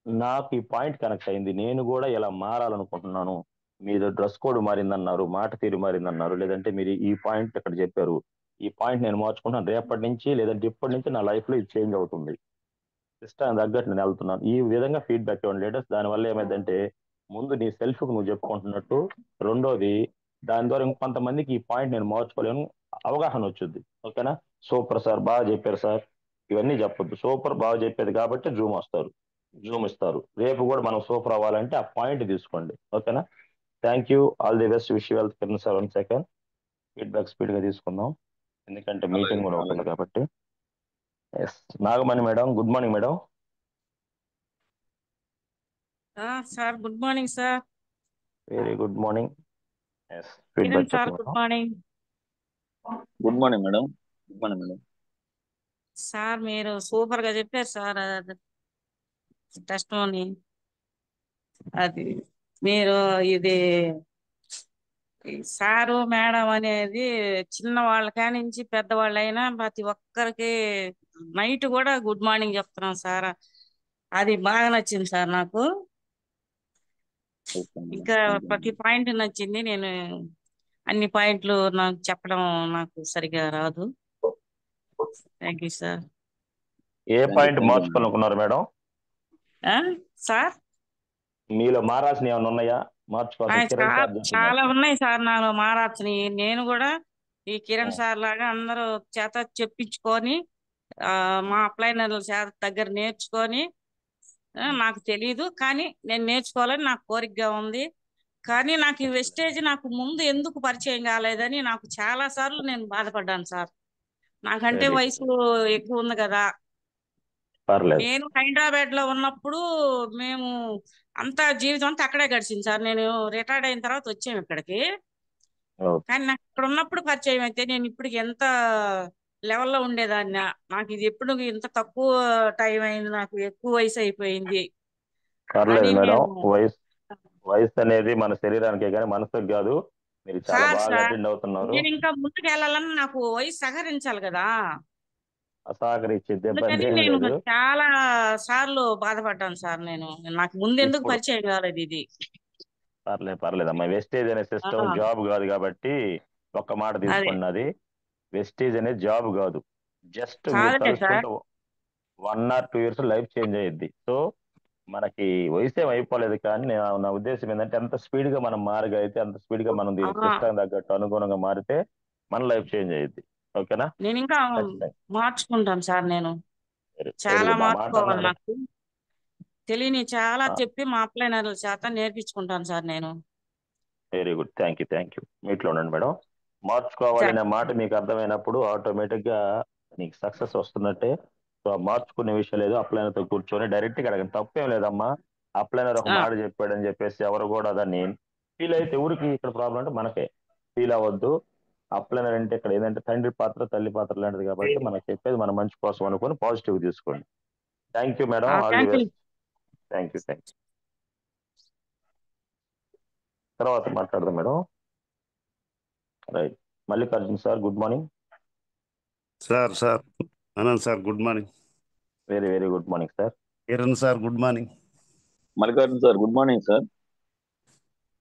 నాకు ఈ పాయింట్ కనెక్ట్ అయింది, నేను కూడా ఇలా మారాలనుకుంటున్నాను. మీరు డ్రెస్ కోడ్ మారిందన్నారు, మాట తీరు మారిందన్నారు, లేదంటే మీరు ఈ పాయింట్ ఇక్కడ చెప్పారు, ఈ పాయింట్ నేను మార్చుకుంటున్నాను, రేపటి నుంచి లేదంటే ఇప్పటి నుంచి నా లైఫ్ లో ఇది చేంజ్ అవుతుంది, సిస్టమ్ తగ్గట్టు నేను వెళ్తున్నాను. ఈ విధంగా ఫీడ్బ్యాక్ ఇవ్వండి లీడర్స్. దానివల్ల ఏమైందంటే, ముందు నీ సెల్ఫ్ కు నువ్వు చెప్పుకుంటున్నట్టు, రెండోది దాని ద్వారా ఇంకొంతమందికి ఈ పాయింట్ నేను మార్చుకోలేను అవగాహన వచ్చింది. ఓకేనా? సూపర్ సార్, బాగా చెప్పారు సార్. ఇవన్నీ చెప్పొద్దు, సూపర్ బాగా చెప్పేది కాబట్టి జూమ్ ఇస్తారు. రేపు కూడా మనం సూపర్ అవ్వాలంటే ఆ పాయింట్ తీసుకోండి. ఓకేనా? Thank you. All the best. Wish wealth. Kiran sir 1 second. Feedback speed గా తీసుకుందాం, ఎందుకంటే అలాగే మీటింగ్ కూడా అలాగే. ఉంటుంది కాబట్టి. Yes, Nagamani madam, good morning madam. Sir good morning sir. Very good morning. Yes, Kiran feedback sir చెప్పండి good madam. Morning. Good morning madam. Good morning madam. Sir మీరు సూపర్ గా చెప్పారు సార్. టెస్ట్ అది మీరు ఇది సారు మేడం అనేది చిన్న వాళ్ళ కానించి పెద్దవాళ్ళైనా ప్రతి ఒక్కరికి నైట్ కూడా గుడ్ మార్నింగ్ చెప్తున్నాం సార్. అది బాగా నచ్చింది సార్ నాకు. Okay madam. ఇంకా థ్యాంక్ యూ ప్రతి మేడం. పాయింట్ నచ్చింది. నేను అన్ని పాయింట్లు నాకు చెప్పడం నాకు సరిగా రాదు. Thank you sir. ఏ thank you point thank you madam. మార్చుకోవాలనుకున్నారు మేడం? సార్ మీలో మారాల్సిన ఏమైనా ఉన్నాయా? మార్చుకోవాల్సిన కిరణ్ చాలా సార్ చాలా చెప్పినట్టు. ఉన్నాయి సార్ నాలో మారాల్సినవి. నేను కూడా ఈ ఆ, కిరణ్ సార్ లాగా అందరూ చేత చెప్పించుకొని మా అప్లైనర్ల చేత దగ్గర నేర్చుకొని నాకు తెలియదు కానీ నేను నేర్చుకోవాలని నాకు కోరికగా ఉంది. కానీ నాకు ఈ వెస్టేజ్ నాకు ముందు ఎందుకు పరిచయం కాలేదని నాకు చాలా సార్లు నేను బాధపడ్డాను సార్. నాకంటే వెరీ గుడ్. వయసు ఎక్కువ ఉంది కదా. పర్లేదు. నేను హైదరాబాద్ లో ఉన్నప్పుడు మేము అంతా జీవితం అంతా అక్కడే గడిచింది సార్. నేను రిటైర్డ్ అయిన తర్వాత వచ్చాము ఇక్కడికి. ఓకే. కానీ నాకు ఇక్కడ ఉన్నప్పుడు పరిచయం అయితే నేను ఇప్పటికి ఎంత లెవెల్లో ఉండేదాన్ని. నాకు ఇది ఎప్పుడు ఇంత తక్కువ టైం అయింది, నాకు ఎక్కువ వయసు అయిపోయింది పర్లేదు అని మేడం. నేను. వయసు అనేది మన శరీరానికే కానీ మనసుకు కాదు. మీరు చాలా బాగా సార్ అటెండ్ అవుతున్నారు. నేను ఇంకా ముందుకు వెళ్ళాలని నాకు వయసు సహకరించాలి కదా. సహకరించేది ఇబ్బంది అందుకని ఏం నేను లేదు. చాలా సార్లు బాధపడ్డాను సార్. నాకు ముందు ఎందుకు ఇప్పుడు పరిచయం కాలేదు ఇది. పర్లేదు అమ్మా. వెస్టేజ్ అనే సిస్టమ్ ఆ, జాబ్ కాదు కాబట్టి ఒక్క మాట అదే తీసుకోండి. అది వెస్టేజ్ అనేది జాబ్ కాదు. జస్ట్ మీరు కాదులే సార్. తలుచుకుంటే 1 or 2 years లైఫ్ చేంజ్ అయ్యిద్ది. సో మనకి వయసు ఏం అయిపోలేదు, కానీ నా ఉద్దేశం ఏంటంటే ఎంత స్పీడ్ గా మనం మారగలిగితే అంత స్పీడ్ గా మనం ఆ, సిస్టమ్ తగ్గట్టు అనుగుణంగా మారితే మన లైఫ్ చేంజ్ అయ్యిద్ది. ఓకేనా? నేను ఇంకా ఖచ్చితంగా. మార్చుకుంటాను సార్. నేను వెరీ చాలా గుడ్. ఆ మాట మార్చుకోవాలి. అన్నారు. నాకు తెలియని చాలా ఆ, చెప్పి మా అప్లైనర్ల చేత నేర్పించుకుంటాను సార్ నేను. Very good. Thank you. మీట్లో ఉండండి మేడం. మార్చుకోవాలనే మాట మీకు అర్థమైనప్పుడు ఆటోమేటిక్ గా నీకు సక్సెస్ వస్తున్నట్టే. సో ఆ మార్చుకునే విషయం లేదు. అప్లైనర్తో కూర్చొని డైరెక్ట్ గా అడగండి. తప్పేం లేదమ్మా. అప్లైనర్ ఒక ఆ, మాట చెప్పాడని చెప్పేసి ఎవరు కూడా దాన్ని ఫీల్ అయితే ఊరికి ఇక్కడ ప్రాబ్లం అంటే మనకే. ఫీల్ అవ్వద్దు. అప్లైనర్ అంటే ఇక్కడ ఏదంటే తండ్రి పాత్ర తల్లి పాత్ర లాంటిది కాబట్టి మనకు చెప్పేది మన మంచి కోసం అనుకొని పాజిటివ్ తీసుకోండి. Thank you madam. All the thank you. Best. Thank you. తర్వాత మాట్లాడదాం madam. Right. Mallikarjun sir, good morning. Sir Anant sir good morning. Very good morning sir. Kiran sir good morning. Mallikarjun sir good morning sir.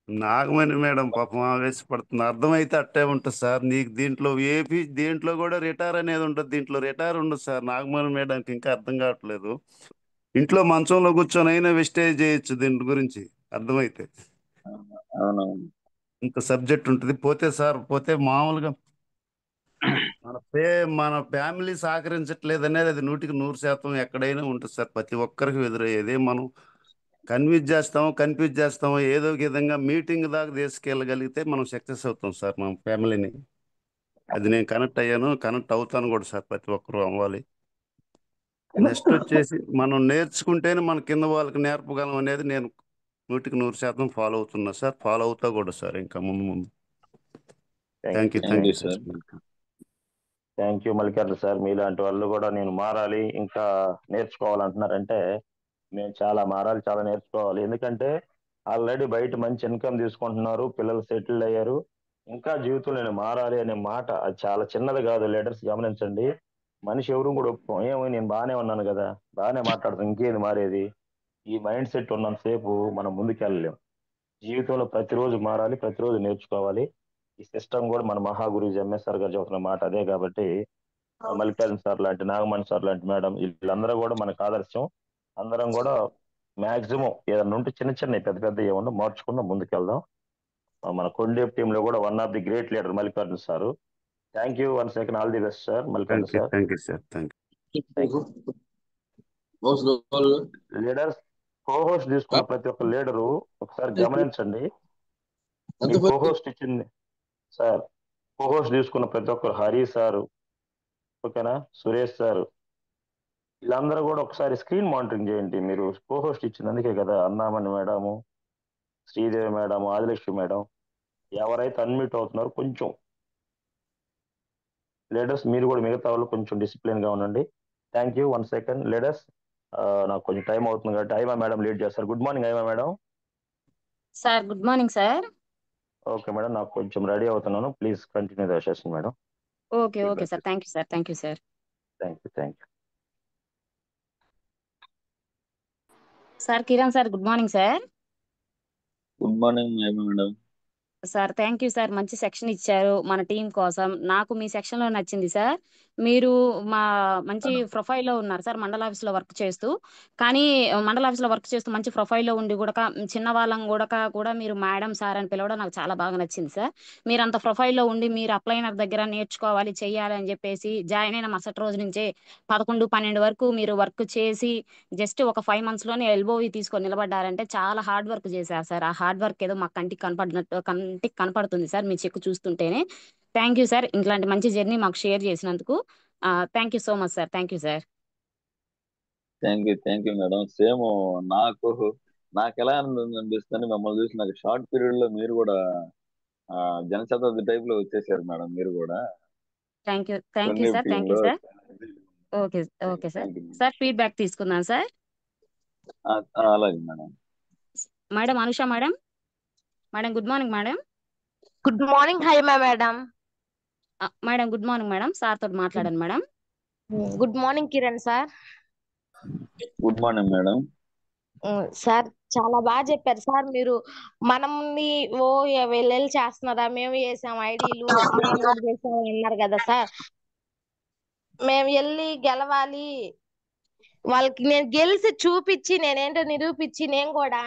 Nagamani madam పాపం ఆవేశపడుతుంది. అర్థమైతే అట్టే ఉంటుంది sir. నీకు దీంట్లో AP దీంట్లో కూడా రిటైర్ అనేది ఉంటుంది, దీంట్లో రిటైర్ ఉండదు సార్. నాగమణి మేడంకి ఇంకా అర్థం కావట్లేదు. ఇంట్లో మంచంలో కూర్చొని అయినా వెస్టేజ్ చేయొచ్చు దీని గురించి అర్థమైతే. అవునవును. ఇంత సబ్జెక్ట్ ఉంటుంది. పోతే మామూలుగా మన ఫ్యామిలీ సహకరించట్లేదు అనేది అది 100% ఎక్కడైనా ఉంటుంది సార్. ప్రతి ఒక్కరికి ఎదురయ్యేది. మనం కన్ఫ్యూజ్ చేస్తాము ఏదో ఒక విధంగా మీటింగ్ దాకా తీసుకెళ్ళగలిగితే మనం సక్సెస్ అవుతాం సార్. మన ఫ్యామిలీని అది నేను కనెక్ట్ అవుతాను కూడా సార్. ప్రతి ఒక్కరూ అవ్వాలి. నెక్స్ట్ వచ్చేసి మనం నేర్చుకుంటేనే మన కింద వాళ్ళకి నేర్పగలం అనేది నేను 100% ఫాలో అవుతున్నా సార్. ఫాలో అవుతా కూడా సార్ ఇంకా ముందు. Thank you thank you sir. Sir. Thank you Mallikarjun sir. మీలాంటి వాళ్ళు కూడా నేను మారాలి, ఇంకా నేర్చుకోవాలంటున్నారంటే మేము చాలా మారాలి, చాలా నేర్చుకోవాలి. ఎందుకంటే ఆల్రెడీ బయట మంచి ఇన్కమ్ తీసుకుంటున్నారు, పిల్లలు సెటిల్ అయ్యారు. ఇంకా జీవితంలో నేను మారాలి అనే మాట అది చాలా చిన్నది కాదు. లీడర్స్ గమనించండి. మనిషి ఎవరు కూడా ఒప్పుకోం. ఏమో నేను బాగానే ఉన్నాను కదా, బాగానే మాట్లాడుతాను, ఇంకేది మారేది. ఈ మైండ్ సెట్ ఉన్నంతసేపు మనం ముందుకెళ్ళలేం. జీవితంలో ప్రతిరోజు మారాలి, ప్రతిరోజు నేర్చుకోవాలి. ఈ సిస్టమ్ కూడా మన మహాగురుజీ ఎంఎస్ఆర్ గారు చెబుతున్న మాట అదే. కాబట్టి మల్లికార్జున సార్ లాంటి, నాగమణి సార్ లాంటి మేడం వీళ్ళందరూ కూడా మనకు ఆదర్శం. అందరం కూడా మాక్సిమం ఏదన్నా ఉంటే చిన్న చిన్న పెద్ద పెద్ద ఏమన్నా మార్చుకుందాం, ముందుకెళ్దాం. మన కొండేపు టీంలో కూడా one of the great leader Mallikarjuna sir. Thank you one second. All the best sir Mallikarjuna sir. Thank you sir. Leaders co-host తీసుకున్న ప్రతి ఒక్క లీడరు ఒకసారి గమనించండి. మీ కోహోస్ట్ ఇచ్చింది సార్. కోహోస్ట్ తీసుకున్న ప్రతి ఒక్కరు, హరి సారు, ఓకేనా, సురేష్ సారు, వీళ్ళందరూ కూడా ఒకసారి స్క్రీన్ మానిటరింగ్ చేయండి. మీరు కోహోస్ట్ ఇచ్చింది అందుకే కదా. Annamani madam, Sridevi madam, Adilakshmi madam, ఎవరైతే అన్మ్యూట్ అవుతున్నారో కొంచెం లీడర్స్ మీరు కూడా మిగతా వాళ్ళు కొంచెం డిసిప్లిన్ గా ఉండండి. Thank you. One second leaders. నాకు కొంచెం టైం అవుతుంది కాబట్టి ఐమా మేడం లీడ్ చేస్తారు. Good morning Aima madam. Sir good morning sir. Okay madam, నాకు కొంచెం రెడీ అవుతున్నాను. Please continue the session madam. Okay sir. Thank you sir. Thank you. Sir Kiran sir good morning sir. Good morning madam. Sir thank you sir. మంచి section ఇచ్చారు మన team కోసం. నాకు మీ section లో నచ్చింది సార్. మీరు మంచి ప్రొఫైల్లో ఉన్నారు సార్. మండల ఆఫీస్లో వర్క్ చేస్తూ, కానీ మండల ఆఫీస్లో వర్క్ చేస్తూ మంచి ప్రొఫైల్లో ఉండి కూడా చిన్న వాళ్ళం కూడా మీరు మేడం సార్ అని పిలవడం నాకు చాలా బాగా నచ్చింది సార్. మీరు అంత ప్రొఫైల్లో ఉండి మీరు అప్లైనర్ దగ్గర నేర్చుకోవాలి చెయ్యాలి అని చెప్పేసి జాయిన్ అయిన మరుసటి రోజు నుంచే 11, 12 వరకు మీరు వర్క్ చేసి జస్ట్ ఒక 5 months లోనే ఎల్బోవి తీసుకొని నిలబడ్డారంటే చాలా హార్డ్ వర్క్ చేశారు సార్. ఆ హార్డ్ వర్క్ ఏదో మా కంటికి కనపడుతుంది సార్ మీ చెక్ చూస్తుంటేనే. Thank you sir. ఇట్లాంటి మంచి జర్నీ మాకు షేర్ చేసినందుకు. Thank you so much sir. Thank you sir. Thank you madam. Same నాకు నాకు ఎలా అనిపిస్తుంది మిమ్మల్ని చూసి, నాకు షార్ట్ పీరియడ్ లో మీరు కూడా జనశతాబ్ది టైప్ లో వచ్చేసారు మేడం. మీరు కూడా థ్యాంక్ యూ కొన్ని సార్, టీమ్ థ్యాంక్ యూ లో. Sir. Okay okay sir. Thank you sir feedback తీసుకుందాం సార్. అలాగే madam. Madam Anusha madam. Madam good morning madam. Good morning Haima madam. Madam good morning madam. Sir తోటి మాట్లాడండి madam. Good morning Kiran sir. Good morning madam. Sir చాలా బాగా చెప్పారు sir. మీరు మనల్ని వెళ్ళి చేస్తున్నారా, మేము చేసాం ఐడీలు, మేము కూడా చేసాం అన్నారు కదా సార్. మేము వెళ్ళి గెలవాలి, వాళ్ళకి నేను గెలిచి చూపించి నేనేంటో నిరూపించి నేను కూడా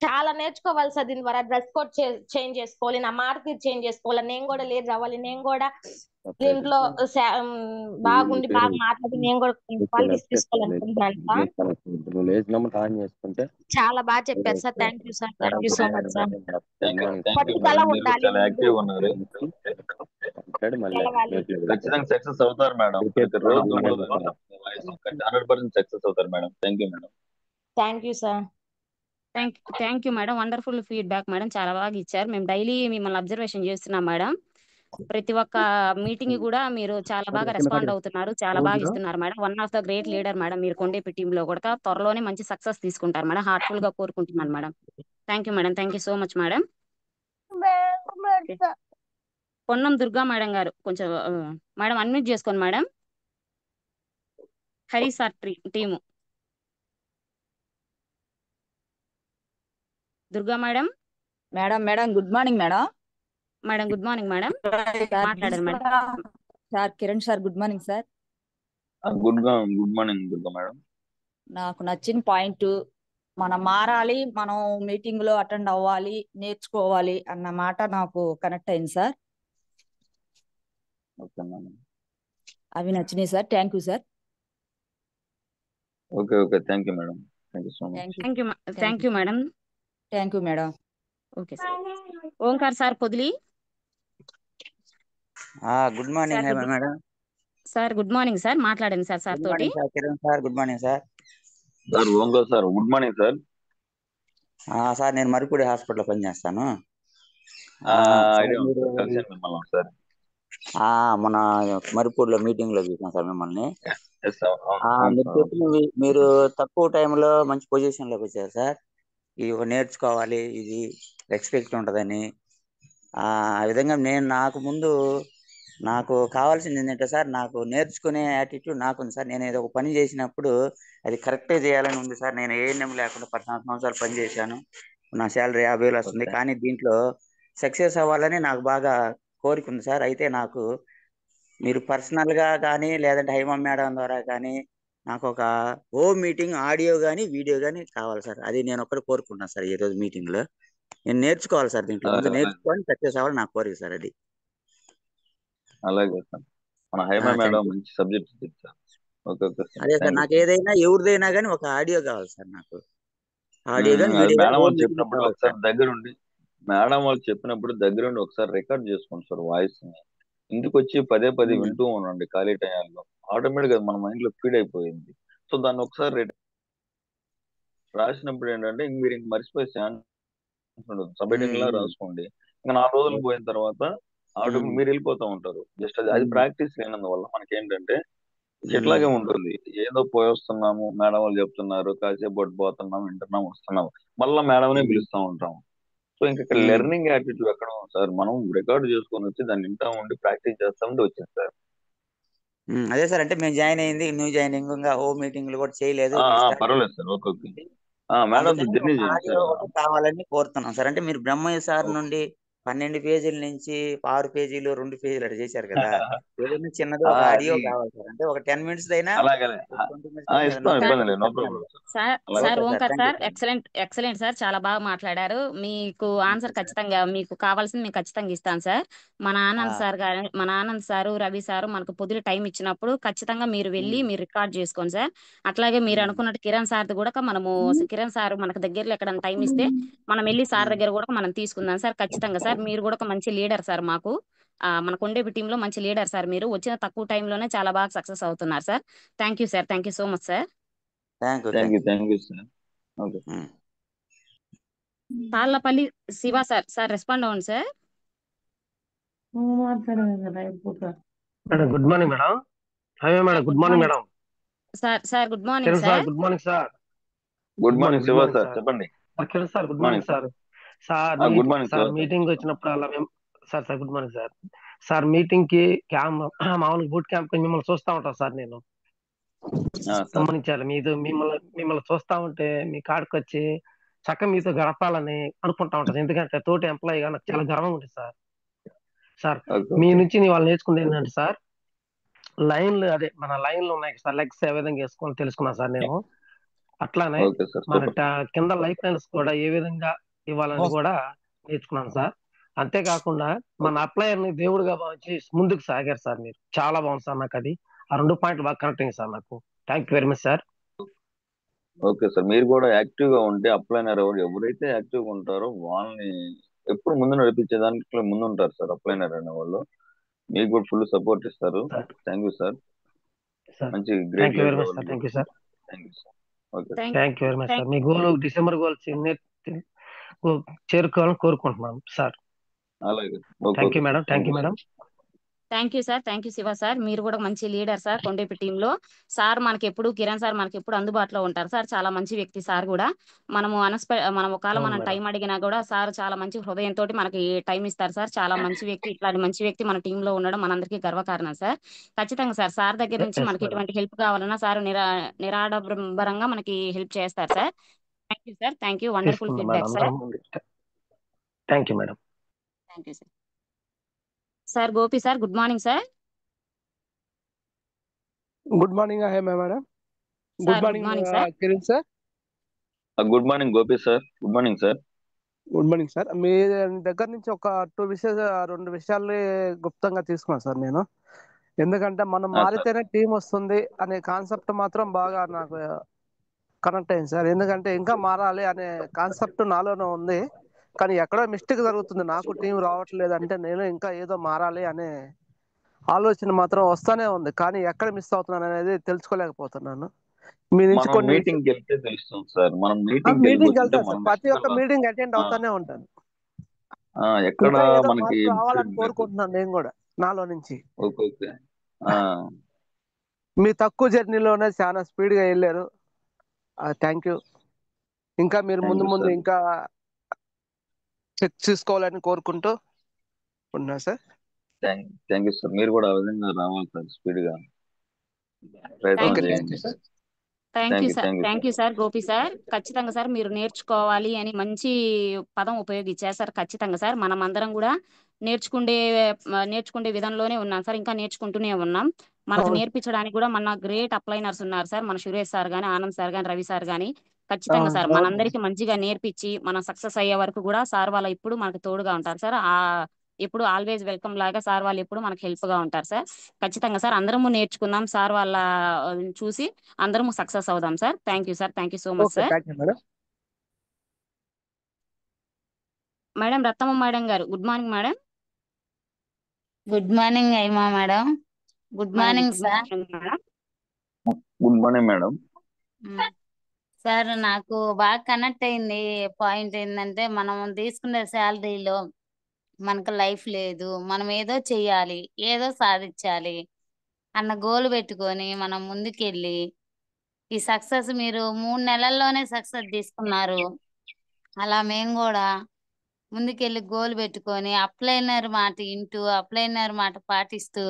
చాలా నేర్చుకోవాలి సార్. దీని ద్వారా డ్రెస్ కోడ్ చేంజ్ చేసుకోవాలి, నా మాట తీరు చేంజ్ చేసుకోవాలి, నేను కూడా లీడర్ అవ్వాలి, నేను కూడా దీంట్లో బాగుండి బాగా మాట్లాడి నేను కూడా క్వాలిటీస్ తీసుకోవాలనుకుంటున్నాను సార్. చాలా బాగా చెప్పారు sir. Thank you sir, thank you so much sir. పట్టుదల ఉండాలి, చాలా యాక్టివ్ ఉన్నారు. ఖచ్చితంగా సక్సెస్ అవుతారు మేడం. రోజు 100% సక్సెస్ అవుతారు madam. Thank you madam. Thank you sir. Thank you madam. Wonderful feedback madam. చాలా బాగా ఇచ్చారు. మేము డైలీ మిమ్మల్ని అబ్జర్వేషన్ చేస్తున్నాం మేడం. ప్రతి ఒక్క మీటింగ్ కూడా మీరు చాలా బాగా రెస్పాండ్ అవుతున్నారు, చాలా బాగా ఇస్తున్నారు madam. One of the great leader madam మీరు కొండేపి టీమ్ లో కూడా. త్వరలోనే మంచి సక్సెస్ తీసుకుంటారు మేడం. హార్ట్ఫుల్ గా కోరుకుంటున్నాను madam. Thank you madam. Thank you so much madam. Ponnam Durga madam గారు కొంచెం మేడం అన్మ్యూట్ చేసుకోండి madam. Hari sir team. Durga madam. Madam good morning madam. Madam good morning madam. మాట్లాడండి madam. Sir Kiran sir good morning sir. Good morning Durga madam. నాకు నచ్చిన point, మనం మారాలి, మనం meeting లో అటెండ్ అవ్వాలి, నేర్చుకోవాలి అన్న మాట నాకు కనెక్ట్ అయింది సార్. అవి నచ్చినాయి sir. Thank you sir. Okay thank you madam. Thank you so much. Thank you madam. Thank you madam. Okay sir. Omkar sir Podili. Good morning madam. Sir good morning sir. మాట్లాడండి sir. Sir తోటి. Kiran sir good morning sir. Sir Omkar sir good morning sir. Sir నేను మరిపూడి హాస్పిటల్లో పనిచేస్తాను. మన మరిపూడిలో meeting లో చూసాం sir మిమ్మల్ని. మీరు చెప్పినవి, మీరు తక్కువ టైంలో మంచి పొజిషన్ లోకి వచ్చారు సార్. ఇవి నేర్చుకోవాలి, ఇది రెస్పెక్ట్ ఉంటుందని. ఆ విధంగా నాకు కావాల్సింది ఏంటంటే సార్, నాకు నేర్చుకునే యాటిట్యూడ్ నాకు ఉంది సార్. నేను ఏదో ఒక పని చేసినప్పుడు అది కరెక్టే చేయాలని ఉంది సార్. నేను ఏఎన్ఎం లేకుండా 14 సంవత్సరాలు పని చేశాను. నా శాలరీ 50,000 వస్తుంది. కానీ దీంట్లో సక్సెస్ అవ్వాలని నాకు బాగా కోరిక ఉంది సార్. అయితే నాకు మీరు పర్సనల్ గా కానీ లేదంటే హైమా మేడం ద్వారా కానీ నాకు ఒక హోమ్ మీటింగ్ ఆడియో కానీ వీడియో కానీ కావాలి సార్. అది నేను ఒక్కటి కోరుకుంటున్నాను సార్. ఈ రోజు మీటింగ్ లో నేను నేర్చుకోవాలి సార్. దీంట్లో ముందు నేర్చుకొని సక్సెస్ అవ్వాలి నాకు కోరిక సార్. అది అలాగే సార్. మన హైమా మేడం మంచి సబ్జెక్ట్ చెప్తారు. అదే సార్, నాకు ఏదైనా ఎవరిదైనా కానీ ఒక ఆడియో కావాలి సార్. నాకు ఆడియో కానీ మేడం వాళ్ళు చెప్పినప్పుడు ఒకసారి దగ్గరుండి, మేడం వాళ్ళు చెప్పినప్పుడు దగ్గరుండి ఒకసారి రికార్డ్ చేసుకోండి సార్ వాయిస్ ని. ఇంటికి వచ్చి పదే వింటూ ఉండండి ఖాళీ టైంలో. ఆటోమేటిక్ గా మన మైండ్ లో ఫీడ్ అయిపోయింది. సో దాన్ని ఒకసారి రాసినప్పుడు ఏంటంటే మీరు ఇంక మర్చిపోయే ఛాన్స్ ఉండదు. సబ్మిటింగ్ లా రాసుకోండి. ఇంకా 4 రోజులు పోయిన తర్వాత ఆటోమేటిక్ మీరు వెళ్ళిపోతూ ఉంటారు. జస్ట్ అది ప్రాక్టీస్ లేనందువల్ల మనకి ఏంటంటే ఇట్లాగే ఉంటుంది. ఏదో పోయి వస్తున్నాము, మేడం వాళ్ళు చెప్తున్నారు, కాసేపు పోతున్నాం, వింటున్నాం, వస్తున్నాం, మళ్ళీ మేడంనే పిలుస్తూ ఉంటాం. సో ఇంకా ఇక్కడ లెర్నింగ్ యాటిట్యూడ్ ఎక్కడ ఉంది సార్? మనం రికార్డ్ చేసుకొని వచ్చి దాన్ని వింటా ఉండి ప్రాక్టీస్ చేస్తా ఉండి వచ్చింది సార్. అదే సార్, అంటే మేము జాయిన్ అయింది న్యూ జాయినింగ్, ఇంకా హోమ్ మీటింగ్లు కూడా చేయలేదు. పర్వాలేదు సార్. ఓకే మేడం కావాలని కోరుతున్నాం సార్. అంటే మీరు బ్రహ్మయ్య సార్ నుండి 12 పేజీల నుంచి 6 పేజీలు 2 పేజీలు అట్లా చేశారు కదా. ఏదైనా చిన్నది ఒక ఆడియో కావాలి సార్. అంటే ఒక 10 minutes అయినా. Sir Omkar sir excellent sir. చాలా బాగా మాట్లాడారు. మీకు ఆన్సర్ ఖచ్చితంగా మీకు కావాల్సింది మేము ఖచ్చితంగా ఇస్తాం సార్. మన ఆనంద్ సారు రవి సారు మనకు పొద్దున టైం ఇచ్చినప్పుడు ఖచ్చితంగా మీరు వెళ్ళి మీరు రికార్డ్ చేసుకోండి సార్. అట్లాగే మీరు అనుకున్నట్టు కిరణ్ సార్ది కూడా మనము కిరణ్ సార్ మనకు దగ్గరలో ఎక్కడ టైం ఇస్తే మనం వెళ్ళి సార్ దగ్గర కూడా మనం తీసుకుందాం సార్. ఖచ్చితంగా సార్. మీరు కూడా ఒక మంచి లీడర్ సార్. మాకు మన కొండేపి టీంలో మంచి లీడర్ సార్. మీరు వచ్చిన తక్కువ టైంలోనే చాలా బాగా సక్సెస్ అవుతున్నారు sir. Thank you sir. Thank you so much sir. Thank you sir. Okay. Tallapalli Shiva sir. Sir respond అవ్వండి sir. Madam good morning madam. Hello madam good morning madam. Sir good morning Kiran sir. Sir good morning sir. Good morning Shiva sir, చెప్పండి. Kiran sir good morning sir. Sir good morning sir meeting వచ్చినప్పుడు అలా మేము sir good morning sir. Sir meeting కి మామూలుగా boot camp కి మిమ్మల్ని చూస్తా ఉంటాను సార్. నేను గమనించాలి మిమ్మల్ని చూస్తా ఉంటే మీ కాడికి వచ్చి చక్కగా మీతో గడపాలని అనుకుంటా ఉంటాను. ఎందుకంటే తోటి ఎంప్లాయీగా నాకు చాలా గర్వంగా ఉంటుంది సార్. సార్ మీ నుంచి వాళ్ళు నేర్చుకుంది ఏంటంటే సార్, లైన్లు అదే మన లైన్లు ఉన్నాయి సార్, లెగ్స్ ఏ విధంగా వేసుకోవాలని తెలుసుకున్నాను సార్ నేను. అట్లానే మన కింద లైఫ్ లైన్స్ కూడా ఏ విధంగా ఇవ్వాలని కూడా నేర్చుకున్నాను సార్. అంతేకాకుండా మన అప్లయర్ ని దేవుడిగా భావించి ముందుకు సాగారు సార్. మీరు చాలా బాగుంది సార్. నాకు అది ఆ 2 పాయింట్లు బాగా కనెక్ట్ అయింది సార్ నాకు. Thank you very much sir. Okay sir, మీరు కూడా యాక్టివ్ గా ఉంటే అప్లైనర్ ఎవరైతే యాక్టివ్ గా ఉంటారో వాళ్ళని ఎప్పుడు ముందు నడిపించేదానికి ముందు ఉంటారు సార్. అప్లైనర్ అనే వాళ్ళు మీకు కూడా ఫుల్ సపోర్ట్ ఇస్తారు. Thank you sir. మంచి great. Thank you very much sir. Thank you sir. Thank you very much sir. మీ గోల్ డిసెంబర్ గోల్ చేరుకోవాలని కోరుకుంటున్నాను సార్. అలాగే. Thank you madam. Thank you madam. Thank you sir. Thank you Shiva sir. మీరు కూడా మంచి leader sir Kondepi టీంలో. Sir మనకి ఎప్పుడు కిరణ్ సార్ మనకి ఎప్పుడు అందుబాటులో ఉంటారు సార్. చాలా మంచి వ్యక్తి సార్ కూడా. మనం ఒకవేళ మనం టైం అడిగినా కూడా సార్ చాలా మంచి హృదయంతో మనకి టైం ఇస్తారు సార్. చాలా మంచి వ్యక్తి. ఇట్లాంటి మంచి వ్యక్తి మన టీంలో ఉండడం మనందరికీ గర్వకారణం సార్. ఖచ్చితంగా సార్ దగ్గర నుంచి మనకి ఎటువంటి హెల్ప్ కావాలన్నా సార్ నిరాడంబరంగా మనకి హెల్ప్ చేస్తారు sir. Thank you sir. Thank you. Wonderful feedback sir. Thank you madam. Thank you sir. Sir Gopi sir good morning sir. Good morning madam. Good morning Kiran sir. Good morning Gopi sir. Good morning sir. Good morning sir. మీ దగ్గర నుంచి ఒక 2 విషయాలు గుప్తంగా తీసుకున్నాను sir నేను. ఎందుకంటే మనం మారితేనే టీం వస్తుంది అనే కాన్సెప్ట్ మాత్రం బాగా నాకు కనెక్ట్ అయింది సార్. ఎందుకంటే ఇంకా మారాలి అనే కాన్సెప్ట్ నాలోనే ఉంది, కానీ ఎక్కడో మిస్టేక్ జరుగుతుంది. నాకు టీం రావట్లేదు అంటే నేను ఇంకా ఏదో మారాలి అనే ఆలోచన మాత్రం వస్తానే ఉంది, కానీ ఎక్కడ మిస్ అవుతున్నాను అనేది తెలుసుకోలేకపోతున్నాను. మీ నుంచి కొన్ని మీటింగ్ వెళ్తే తెలుస్తుంది సార్. మనం మీటింగ్ వెళ్తాను సార్. ప్రతి ఒక్క మీటింగ్ అటెండ్ అవుతానే ఉంటాను. ఎక్కడ మనకి రావాలని కోరుకుంటున్నాను నేను కూడా నాలో నుంచి. ఓకే. మీ తక్కువ జర్నీలోనే చాలా స్పీడ్ గా వెళ్ళారు. Thank you. ఇంకా మీరు ముందు ఇంకా చెక్ చేసుకోవాలని కోరుకుంటూ ఉన్నా సార్. Thank you sir. మీరు కూడా ఆ విధంగా రావాలి సార్, స్పీడ్ గా ప్రయత్నం చేయండి. Thank you sir. Thank you sir Gopi sir. ఖచ్చితంగా సార్ మీరు నేర్చుకోవాలి అని మంచి పదం ఉపయోగించారు సార్. ఖచ్చితంగా సార్ మనం అందరం కూడా నేర్చుకునే విధంలోనే ఉన్నాం సార్. ఇంకా నేర్చుకుంటూనే ఉన్నాం. మనకు నేర్పించడానికి కూడా మన గ్రేట్ అప్లైనర్స్ ఉన్నారు సార్. మన సురేష్ సార్ గానీ, ఆనంద్ సార్ గానీ, రవి సార్ గానీ. ఖచ్చితంగా సార్ మనందరికి మంచిగా నేర్పించి మనం సక్సెస్ అయ్యే వరకు కూడా సార్ వాళ్ళు ఇప్పుడు మనకు తోడుగా ఉంటారు సార్. ఎప్పుడు ఆల్వేస్ వెల్కమ్ లాగా సార్ వాళ్ళు ఎప్పుడు మనకు హెల్ప్ గా ఉంటారు సార్. ఖచ్చితంగా సార్ అందరము నేర్చుకుందాం. సార్ వాళ్ళ చూసి అందరము సక్సెస్ అవుదాం sir. Thank you sir. Thank you so much sir. Madam Rattamma madam గారు good morning madam. Good morning Ayyama madam. Good morning sir. Good morning madam. Sir నాకు బాగా కనెక్ట్ అయింది పాయింట్ ఏంటంటే మనం తీసుకునే శాలరీలో మనకు లైఫ్ లేదు, మనం ఏదో చెయ్యాలి, ఏదో సాధించాలి అన్న గోల్ పెట్టుకొని మనం ముందుకెళ్ళి ఈ సక్సెస్ మీరు 3 నెలల్లోనే సక్సెస్ తీసుకున్నారు. అలా మేము కూడా ముందుకెళ్ళి గోల్ పెట్టుకొని అప్లైనర్ మాట వింటూ అప్లైనర్ మాట పాటిస్తూ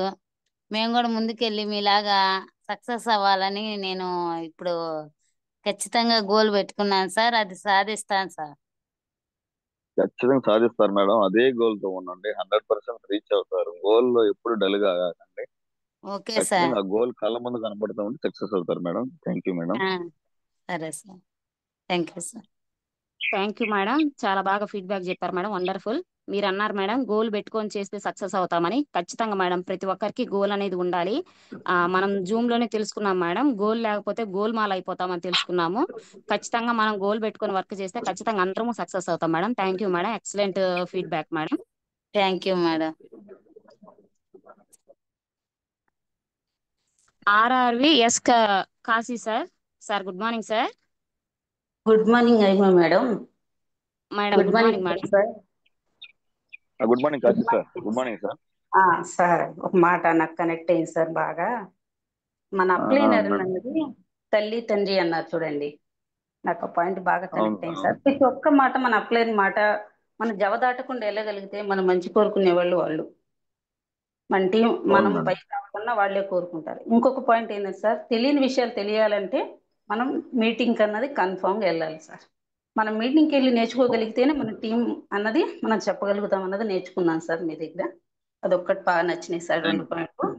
మేము కూడా ముందుకెళ్ళి మీలాగా సక్సెస్ అవ్వాలని నేను ఇప్పుడు ఖచ్చితంగా గోల్ పెట్టుకున్నాను సార్. అది సాధిస్తాను సార్. ఖచ్చితంగా సాధిస్తారు మేడం. అదే గోల్ తో ఉండండి. 100% రీచ్ అవుతారు. గోల్ లో ఎప్పుడు డల్ గా కాకండి. Okay sir. ఆ గోల్ కళ్ళ ముందు కనబడుతూ ఉంటే సక్సెస్ అవుతారు మేడం. Thank you madam. సరే sir. Thank you sir. Thank you madam. చాలా బాగా ఫీడ్బ్యాక్ చెప్పారు మేడం. వండర్ఫుల్. మీరు అన్నారు మేడం గోల్ పెట్టుకొని చేస్తే సక్సెస్ అవుతామని. ఖచ్చితంగా మేడం ప్రతి ఒక్కరికి గోల్ అనేది ఉండాలి. మనం జూమ్ లోనే తెలుసుకున్నాం మేడం. గోల్ లేకపోతే గోల్ మాల్ అయిపోతామని తెలుసుకున్నాము. ఖచ్చితంగా మనం గోల్ పెట్టుకొని వర్క్ చేస్తే ఖచ్చితంగా అందరము సక్సెస్ అవుతాం madam. Thank you madam. Excellent feedback madam. Thank you madam. RRV S Kashi sir. Sir good morning sir. Good morning Aima madam. Madam good good morning morning madam. Sir. Good morning Kashi sir. Good morning sir. Sir ఒక మాట నాకు connect అయింది sir బాగా. మన అప్లైనర్ madam. అన్నది తల్లి తండ్రి అన్నారు చూడండి, నాకు ఆ పాయింట్ బాగా కనెక్ట్ అయింది సార్. ప్రతి ఒక్క మాట మన అప్లైన్ మాట మన జవదాటకుండా వెళ్ళగలిగితే మనం మంచి కోరుకునే వాళ్ళు మన టీం మనం మేడం. పైకి రాకుండా వాళ్ళే కోరుకుంటారు. ఇంకొక పాయింట్ ఏంటంటే సార్, తెలియని విషయాలు తెలియాలంటే మనం మీటింగ్ అన్నది కన్ఫామ్గా వెళ్ళాలి సార్. మనం మీటింగ్కి వెళ్ళి నేర్చుకోగలిగితేనే మన టీం అన్నది మనం చెప్పగలుగుతాం అన్నది నేర్చుకున్నాను సార్ మీ దగ్గర. అదొక్కటి బాగా నచ్చినాయి సార్, 2 పాయింట్లు.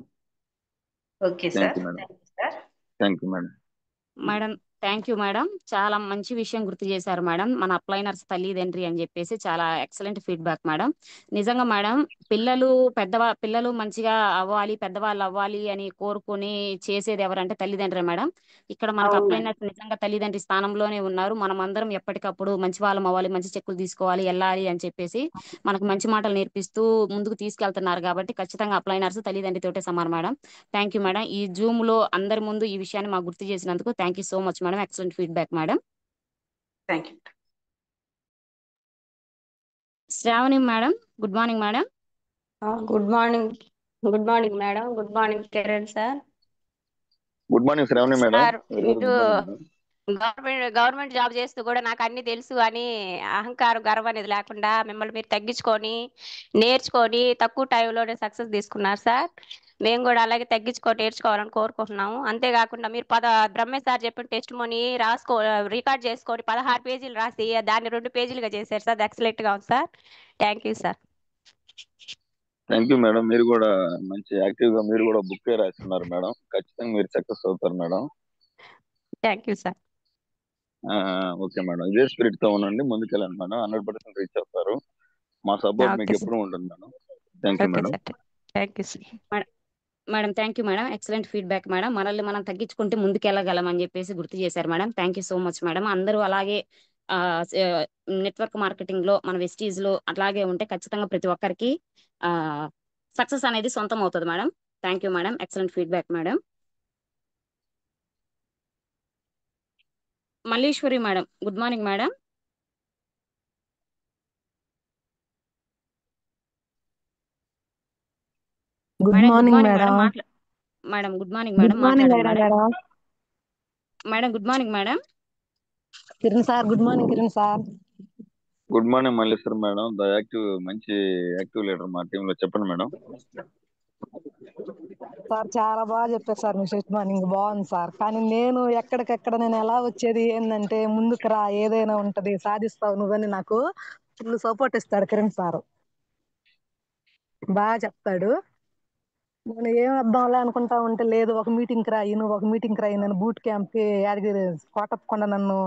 Okay sir. Thank you madam. Thank you sir. Thank you madam. Madam thank you madam. చాలా మంచి విషయం గుర్తు చేశారు మేడం. మన అప్లైనర్స్ తల్లిదండ్రి అని చెప్పేసి చాలా ఎక్సలెంట్ ఫీడ్బ్యాక్ మేడం. నిజంగా మేడం, పిల్లలు మంచిగా అవ్వాలి, పెద్దవాళ్ళు అవ్వాలి అని కోరుకొని చేసేది ఎవరంటే తల్లిదండ్రులే మేడం. ఇక్కడ మనకు అవును మేడం. అప్లైనర్స్ నిజంగా తల్లిదండ్రి స్థానంలోనే ఉన్నారు. మనం అందరం ఎప్పటికప్పుడు మంచి వాళ్ళం అవ్వాలి, మంచి చెక్కులు తీసుకోవాలి, వెళ్ళాలి అని చెప్పేసి మనకు మంచి మాటలు నేర్పిస్తూ ముందుకు తీసుకెళ్తున్నారు. కాబట్టి ఖచ్చితంగా అప్లైనర్స్ తల్లిదండ్రితోటే సమానం మేడం. Thank you madam. ఈ జూమ్ లో అందరి ముందు ఈ విషయాన్ని మాకు గుర్తు చేసినందుకు thank you so much madam. Excellent feedback madam. Thank you. Shravani madam good morning madam. Good morning. Good morning madam. Good morning Kiran sir. Good morning Shravani madam. Sir very good మీరు మార్నింగ్. గవర్నమెంట్ జాబ్ చేస్తూ కూడా నాకు అన్ని తెలుసు అని అహంకారం, గర్వం అనేది లేకుండా మిమ్మల్ని మీరు తగ్గించుకొని నేర్చుకొని తక్కువ టైంలోనే సక్సెస్ తీసుకున్నారు సార్. మేము కూడా అలాగే తగ్గించుకొని నేర్చుకోవాలని కోరుకుంటున్నాము. అంతేకాకుండా మీరు బ్రహ్మే సార్ చెప్పిన టెస్ట్ మనీ రికార్డ్ చేసుకొని 16 పేజీలు రాసి దాన్ని 2 పేజీలుగా చేశారు సార్. ఎక్సలెంట్ గా ఉంది sir. Thank you sir. Thank you madam. మీరు కూడా మంచి యాక్టివ్ గా మీరు కూడా బుక్ రాస్తున్నారు మేడం. ఖచ్చితంగా మీరు సక్సెస్ అవుతారు madam. Thank you sir. Okay madam, ఇదే స్పిరిట్ తో ఉండండి, ముందుకెళ్ళండి మేడం. 100% రీచ్ అవుతారు. మా సపోర్ట్ మీకు ఓకే ఎప్పుడు ఉంటుంది madam. Thank you okay madam. Sir. Thank you sir. Madam thank you madam. Excellent feedback madam. మనల్ని మనం తగ్గించుకుంటే ముందుకెళ్ళగలం అని చెప్పేసి గుర్తు చేశారు madam. Thank you so much madam. అందరూ అలాగే నెట్వర్క్ మార్కెటింగ్ లో మన వెస్టీజ్ లో అట్లాగే ఉంటే ఖచ్చితంగా ప్రతి ఒక్కరికి సక్సెస్ అనేది సొంతం అవుతుంది madam. Thank you madam. Excellent feedback madam. Malleswari madam good morning madam. Good madam good morning morning madam. Madam. Madam good morning madam. Good morning మాట్లాడండి madam. Madam. Madam madam good morning madam. Kiran sir good morning. Kiran sir good morning Malleswar madam. The active మంచి active leader మా team లో. చెప్పండి madam. Sir చాలా బాగా చెప్పారు sir. మీ set morning బాగుంది సార్. కానీ నేను ఎక్కడికెక్కడ నేను ఎలా వచ్చేది ఏంటంటే, ముందుకు రా, ఏదైనా ఉంటది, సాధిస్తావు నువ్వని నాకు ఫుల్ సపోర్ట్ ఇస్తాడు కిరణ్ సార్. బాగా చెప్తాడు. నేను ఏం అర్థంలే అనుకుంటా ఉంటే, లేదు ఒక మీటింగ్కి రాయి, నువ్వు ఒక మీటింగ్కి రాయి, నన్ను బూట్ క్యాంప్కి యాదగిరి కోటప్పకొండ నన్ను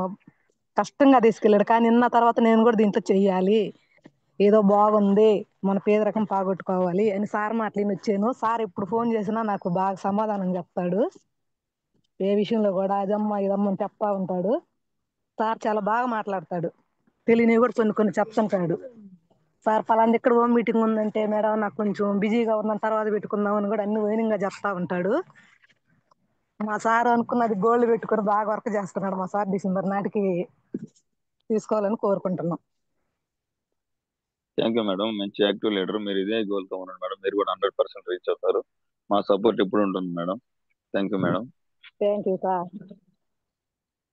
కష్టంగా తీసుకెళ్ళాడు. కానీ నిన్న తర్వాత నేను కూడా దీంట్లో చెయ్యాలి, ఏదో బాగుంది, మన పేదరికం పోగొట్టుకోవాలి అని సార్ మాటలు వచ్చాను. సార్ ఎప్పుడు ఫోన్ చేసినా నాకు బాగా సమాధానం చెప్తాడు. ఏ విషయంలో కూడా అదమ్మా ఇదమ్మా అని చెప్తా ఉంటాడు. సార్ చాలా బాగా మాట్లాడతాడు. తెలియనివి కూడా కొన్ని చెప్తుంటాడు. సార్ పలాంది ఎక్కడ హోమ్ మీటింగ్ ఉందంటే, మేడం నాకు కొంచెం బిజీగా ఉన్నాను, తర్వాత పెట్టుకుందాం అని కూడా అన్ని వైనింగ్గా చెప్తా ఉంటాడు. మా సార్ అనుకున్నది గోల్డ్ పెట్టుకొని బాగా వర్క్ చేస్తున్నాడు. మా సార్ డిసెంబర్ నాటికి తీసుకోవాలని కోరుకుంటున్నాం. Thank you madam. మంచి యాక్టివ్ లీడర్. మీరు ఇదే గోల్ తో ఉండండి మేడం. మీరు కూడా 100% రీచ్ అవుతారు. మా సపోర్ట్ ఎప్పుడు ఉంటుంది madam. Thank you madam. Thank you sir.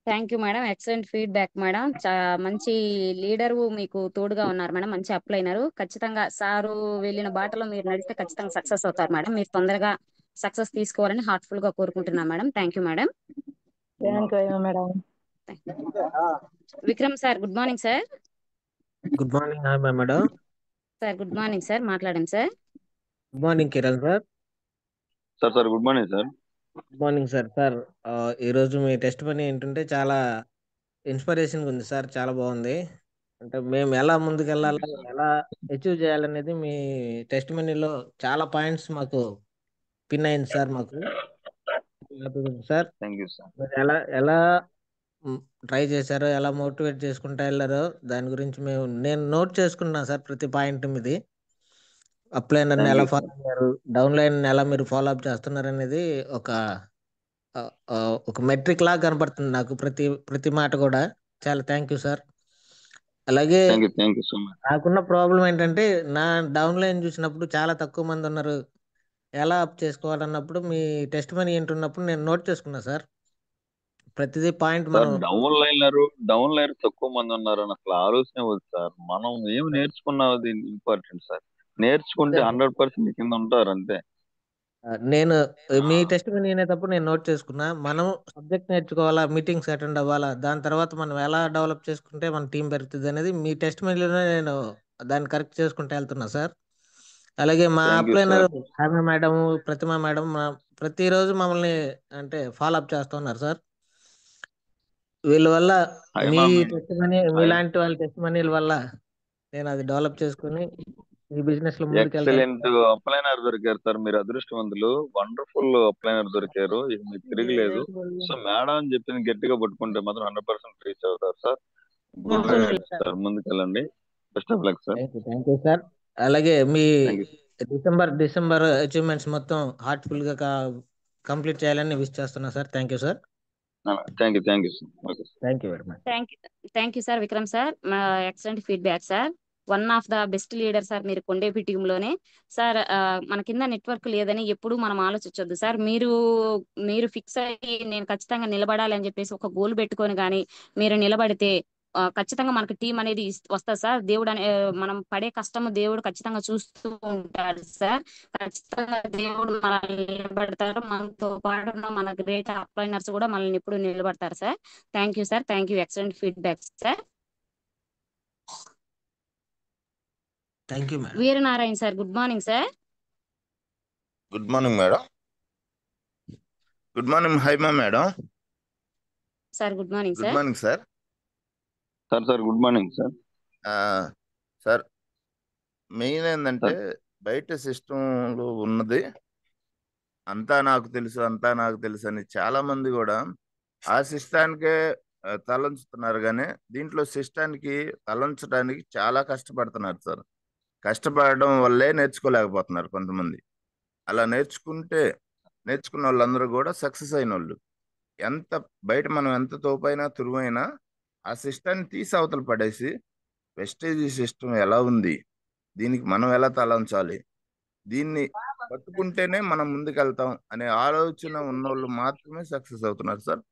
Thank you madam. Excellent feedback madam. మంచి లీడరు మీకు తోడుగా ఉన్నారు మేడం. మంచి అప్లైనరు. ఖచ్చితంగా సారు వెళ్ళిన బాటలో మీరు నడిస్తే ఖచ్చితంగా సక్సెస్ అవుతారు మేడం. మీరు తొందరగా సక్సెస్ తీసుకోవాలని హార్ట్ఫుల్ గా కోరుకుంటున్నాను madam. Thank you madam. Thank you madam. Vikram sir good morning sir. Good morning madam. Sir good morning sir. మాట్లాడండి sir. Good morning Kiran sir. Sir good morning sir. Good morning sir. Sir ఈరోజు మీ test పని ఏంటంటే చాలా inspiration ఉంది sir. చాలా బాగుంది. అంటే మేము ఎలా ముందుకెళ్ళాలి, ఎలా అచీవ్ చేయాలనేది మీ టెస్ట్ మనీలో చాలా పాయింట్స్ మాకు పిన్ అయింది సార్. మాకు సార్ మీరు ఎలా ట్రై చేశారో, ఎలా మోటివేట్ చేసుకుంటా వెళ్ళారో దాని గురించి నేను నోట్ చేసుకున్నాను సార్. ప్రతి పాయింట్ మీది అప్లైనర్ని ఎలా ఫాలో అయ్యారు, డౌన్ లైన్ ఎలా మీరు ఫాలో అప్ చేస్తున్నారు అనేది ఒక ఆ, ఆ, ఒక మెట్రిక్ లాగా కనపడుతుంది నాకు ప్రతి ప్రతి మాట కూడా. చాలా థ్యాంక్ యూ సార్. అలాగే థ్యాంక్ యూ సో మచ్. నాకున్న ప్రాబ్లం ఏంటంటే నా డౌన్ లైన్ చూసినప్పుడు చాలా తక్కువ మంది ఉన్నారు. ఎలా అప్ చేసుకోవాలన్నప్పుడు మీ టెస్ట్ మనీ ఏంటున్నప్పుడు నేను నోట్ చేసుకున్నా సార్. ప్రతిదీ పాయింట్ సార్ మనం డౌన్ లైన్ తక్కువ మంది ఉన్నారు అని అసలు ఆలోచన వద్దు సార్. మనం ఏం నేర్చుకున్నది ఇంపార్టెంట్ సార్. నేర్చుకుంటే 100% కింద ఉంటారు అంతే. నేను మీ టెస్ట్ మనీ అనేటప్పుడు నేను నోట్ చేసుకున్నా. మనం సబ్జెక్ట్ నేర్చుకోవాలా, మీటింగ్స్ అటెండ్ అవ్వాలా, దాని తర్వాత మనం ఎలా డెవలప్ చేసుకుంటే మన టీం పెరుగుతుంది అనేది మీ టెస్ట్ మనీలోనే నేను దాన్ని కరెక్ట్ చేసుకుంటూ వెళ్తున్నా సార్. అలాగే మా థ్యాంక్ యూ అప్లైనర్ సార్. హామీ మేడం, ప్రతిమ మేడం ప్రతిరోజు మమ్మల్ని అంటే ఫాలో అప్ చేస్తున్నారు సార్. వీళ్ళ వల్ల మీ టెస్ట్ మనీ, మీలాంటి వాళ్ళ టెస్ట్ మనీల వల్ల నేను అది డెవలప్ చేసుకుని ఈ బిజినెస్ లో ముందుకెళ్తాను. ఎక్సలెంట్ అప్లైనర్ దొరికారు సార్. మీరు అదృష్టవంతులు. వండర్ఫుల్ అప్లైనర్ దొరికారు. ఇక మీకు తిరగలేదు. సో మేడం చెప్పింది గట్టిగా పట్టుకుంటే మాత్రం 100% రీచ్ అవుతారు సార్. గుడ్ సార్, ముందుకెళ్ళండి. Best of luck sir. Thank you sir. అలాగే మీ థ్యాంక్ యూ. డిసెంబర్ అచీవ్మెంట్స్ మొత్తం హార్ట్ఫుల్ గా కంప్లీట్ చేయాలని విష్ చేస్తున్నా sir. Thank you sir. Thank you sir. Okay sir. Thank you very much. Thank you sir Vikram sir. Excellent feedback sir. One of the best leader sir మీరు Kondepi టీంలోనే sir. మన కింద network లేదని ఎప్పుడు మనం ఆలోచించొద్దు sir. మీరు fix అయ్యి నేను ఖచ్చితంగా నిలబడాలి అని చెప్పేసి ఒక గోల్ పెట్టుకొని కానీ మీరు నిలబడితే ఖచ్చితంగా మనకు టీం అనేది వస్తుంది సార్. దేవుడు మనం పడే కష్టము దేవుడు ఖచ్చితంగా చూస్తూ ఉంటాడు సార్. ఖచ్చితంగా దేవుడు మనల్ని నిలబడతారు. మనతో పాటు మన గ్రేట్ అప్లైనర్స్ కూడా మనల్ని ఎప్పుడు నిలబడతారు sir. Thank you sir. Thank you. Excellent feedback sir. Thank you madam. Veeranarayana sir, good morning sir. Good morning madam. Good morning Haima madam. Sir good morning good sir. Morning sir. Sir good morning sir. Sir main ఏంటంటే బయట సిస్టంలో ఉన్నది అంతా నాకు తెలుసు అని చాలా మంది కూడా ఆ సిస్టానికే తలంచుతున్నారు. కానీ దీంట్లో సిస్టానికి తలంచడానికి చాలా కష్టపడుతున్నారు సార్. కష్టపడడం వల్లే నేర్చుకోలేకపోతున్నారు కొంతమంది. అలా నేర్చుకున్న వాళ్ళందరూ కూడా సక్సెస్ అయిన వాళ్ళు. బయట మనం ఎంత తోపైనా తురువైనా ఆ సిస్టాన్ని తీసి అవతల పడేసి వెస్టేజ్ సిస్టమ్ ఎలా ఉంది, దీనికి మనం ఎలా తలంచాలి, దీన్ని పట్టుకుంటేనే మనం ముందుకెళ్తాం అనే ఆలోచన ఉన్నోళ్ళు మాత్రమే సక్సెస్ అవుతున్నారు సార్.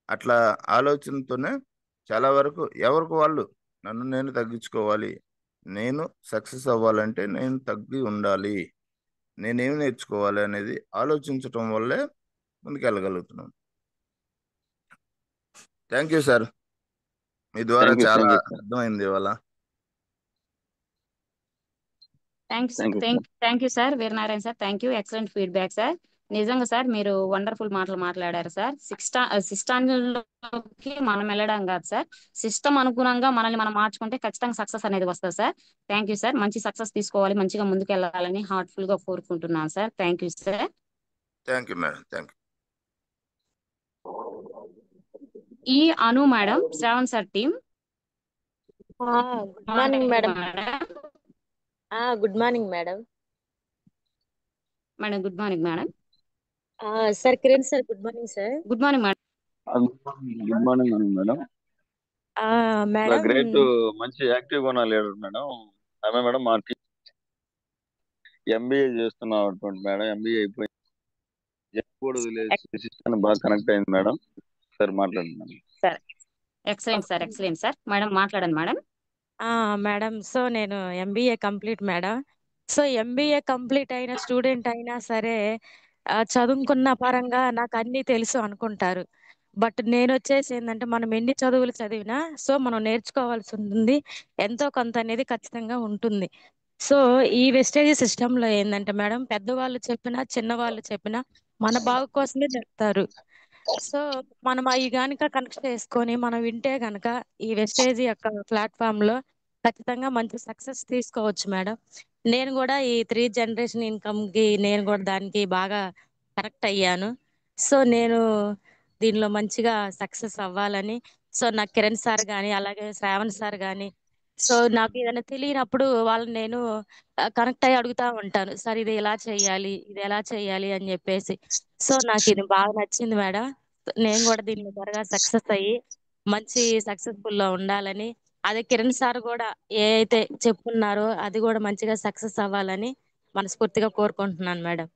అట్లా ఆలోచనతోనే చాలా వరకు ఎవరికి వాళ్ళు నన్ను నేను తగ్గించుకోవాలి, నేను సక్సెస్ అవ్వాలంటే నేను తగ్గి ఉండాలి, నేనేమి నేర్చుకోవాలి అనేది ఆలోచించటం వల్లే ముందుకెళ్ళగలుగుతున్నాం. Thank you sir. మీ ద్వారా చాలా అర్థమైంది ఇవాళ. Thank you sir Veeranarayana sir. Thank you. Excellent feedback sir. నిజంగా సార్ మీరు వండర్ఫుల్ మాటలు మాట్లాడారు సార్. సిస్టాన్లోకి మనం వెళ్ళడం కాదు సార్, సిస్టమ్ అనుగుణంగా మనల్ని మనం మార్చుకుంటే ఖచ్చితంగా సక్సెస్ అనేది వస్తుంది సార్. Thank you sir. మంచి సక్సెస్ తీసుకోవాలి, మంచిగా ముందుకు వెళ్ళాలని హార్ట్ఫుల్ గా కోరుకుంటున్నాను sir. Thank you sir. Thank you madam. Thank you. ఈ Anu madam, Shravan sir team. Good morning madam. Good morning madam. Madam good morning madam. Sir Kiran sir good morning sir. Good morning madam. Good morning madam. Madam great, మంచి active గా ఉన్న leader madam. ఆమె madam మా MBA చేస్తున్నటువంటి madam. MBA అయిపోయి బాగా connect అయింది madam. Sir మాట్లాడండి sir. Excellent sir. Excellent sir. Madam మాట్లాడండి మేడం. మేడం సో నేను MBA complete madam. So MBA complete అయిన స్టూడెంట్ అయినా సరే చదువుకున్న పరంగా నాకు అన్ని తెలుసు అనుకుంటారు. బట్ నేను వచ్చేసి ఏంటంటే మనం ఎన్ని చదువులు చదివినా సో మనం నేర్చుకోవాల్సి ఉంటుంది, ఎంతో కొంత అనేది ఖచ్చితంగా ఉంటుంది. సో ఈ వెస్టేజ్ సిస్టంలో ఏంటంటే మేడం పెద్దవాళ్ళు చెప్పినా చిన్నవాళ్ళు చెప్పినా మన బాగు కోసమే చెప్తారు. సో మనం అవి గనుక కనెక్ట్ చేసుకొని మనం వింటే గనక ఈ వెస్టేజ్ యొక్క ప్లాట్ఫామ్ లో ఖచ్చితంగా మంచి సక్సెస్ తీసుకోవచ్చు మేడం. నేను కూడా ఈ 3 జనరేషన్ ఇన్కమ్ కి నేను కూడా దానికి బాగా కనెక్ట్ అయ్యాను. సో నేను దీనిలో మంచిగా సక్సెస్ అవ్వాలని సో నాకు కిరణ్ సార్ కానీ అలాగే శ్రావణ్ సార్ కానీ సో నాకు ఏదైనా తెలియనప్పుడు వాళ్ళని నేను కనెక్ట్ అయ్యి అడుగుతా ఉంటాను, సార్ ఇది ఎలా చేయాలి, ఇది ఎలా చేయాలి అని చెప్పేసి. సో నాకు ఇది బాగా నచ్చింది మేడం. నేను కూడా దీన్ని త్వరగా సక్సెస్ అయ్యి మంచి సక్సెస్ఫుల్ లో ఉండాలని, అదే కిరణ్ సార్ కూడా ఏ అయితే చెప్పున్నారో అది కూడా మంచిగా సక్సెస్ అవ్వాలని మనస్ఫూర్తిగా కోరుకుంటున్నాను మేడం.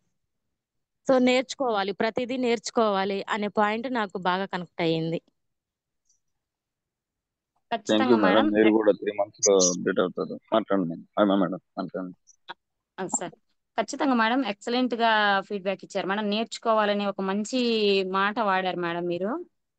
సో నేర్చుకోవాలి, ప్రతిదీ నేర్చుకోవాలి అనే పాయింట్ నాకు బాగా కనెక్ట్ అయ్యింది. థ్యాంక్ యూ ఖచ్చితంగా మేడం. మేడం. మీరు కూడా 3 months లో అప్డేట్ అవుతారు. మాట్లాడండి మేడం, మాట్లాడండి. సార్ ఖచ్చితంగా మేడం, ఎక్సలెంట్ గా ఫీడ్బ్యాక్ ఇచ్చారు మేడం. నేర్చుకోవాలని ఒక మంచి మాట వాడారు మేడం మీరు.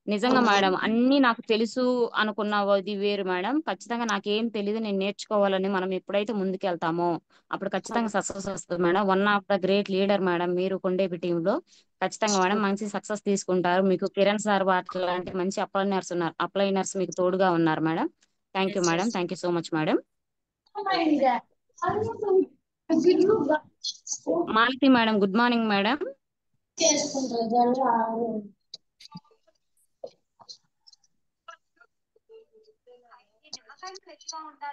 నిజంగా మేడం, అన్ని నాకు తెలుసు అనుకున్నది వేరు మేడం. ఖచ్చితంగా నాకేం తెలియదు, నేను నేర్చుకోవాలని మనం ఎప్పుడైతే ముందుకెళ్తామో అప్పుడు ఖచ్చితంగా సక్సెస్ వస్తుంది madam. One of the great leader madam మీరు కొండేపి టీంలో. ఖచ్చితంగా మేడం మంచి సక్సెస్ తీసుకుంటారు. మీకు కిరణ్ సార్ లాంటి మంచి అప్లైనర్స్ ఉన్నారు, అప్లైనర్స్ మీకు తోడుగా ఉన్నారు madam. Thank you madam, thank you so much madam. Malathi madam, good morning madam.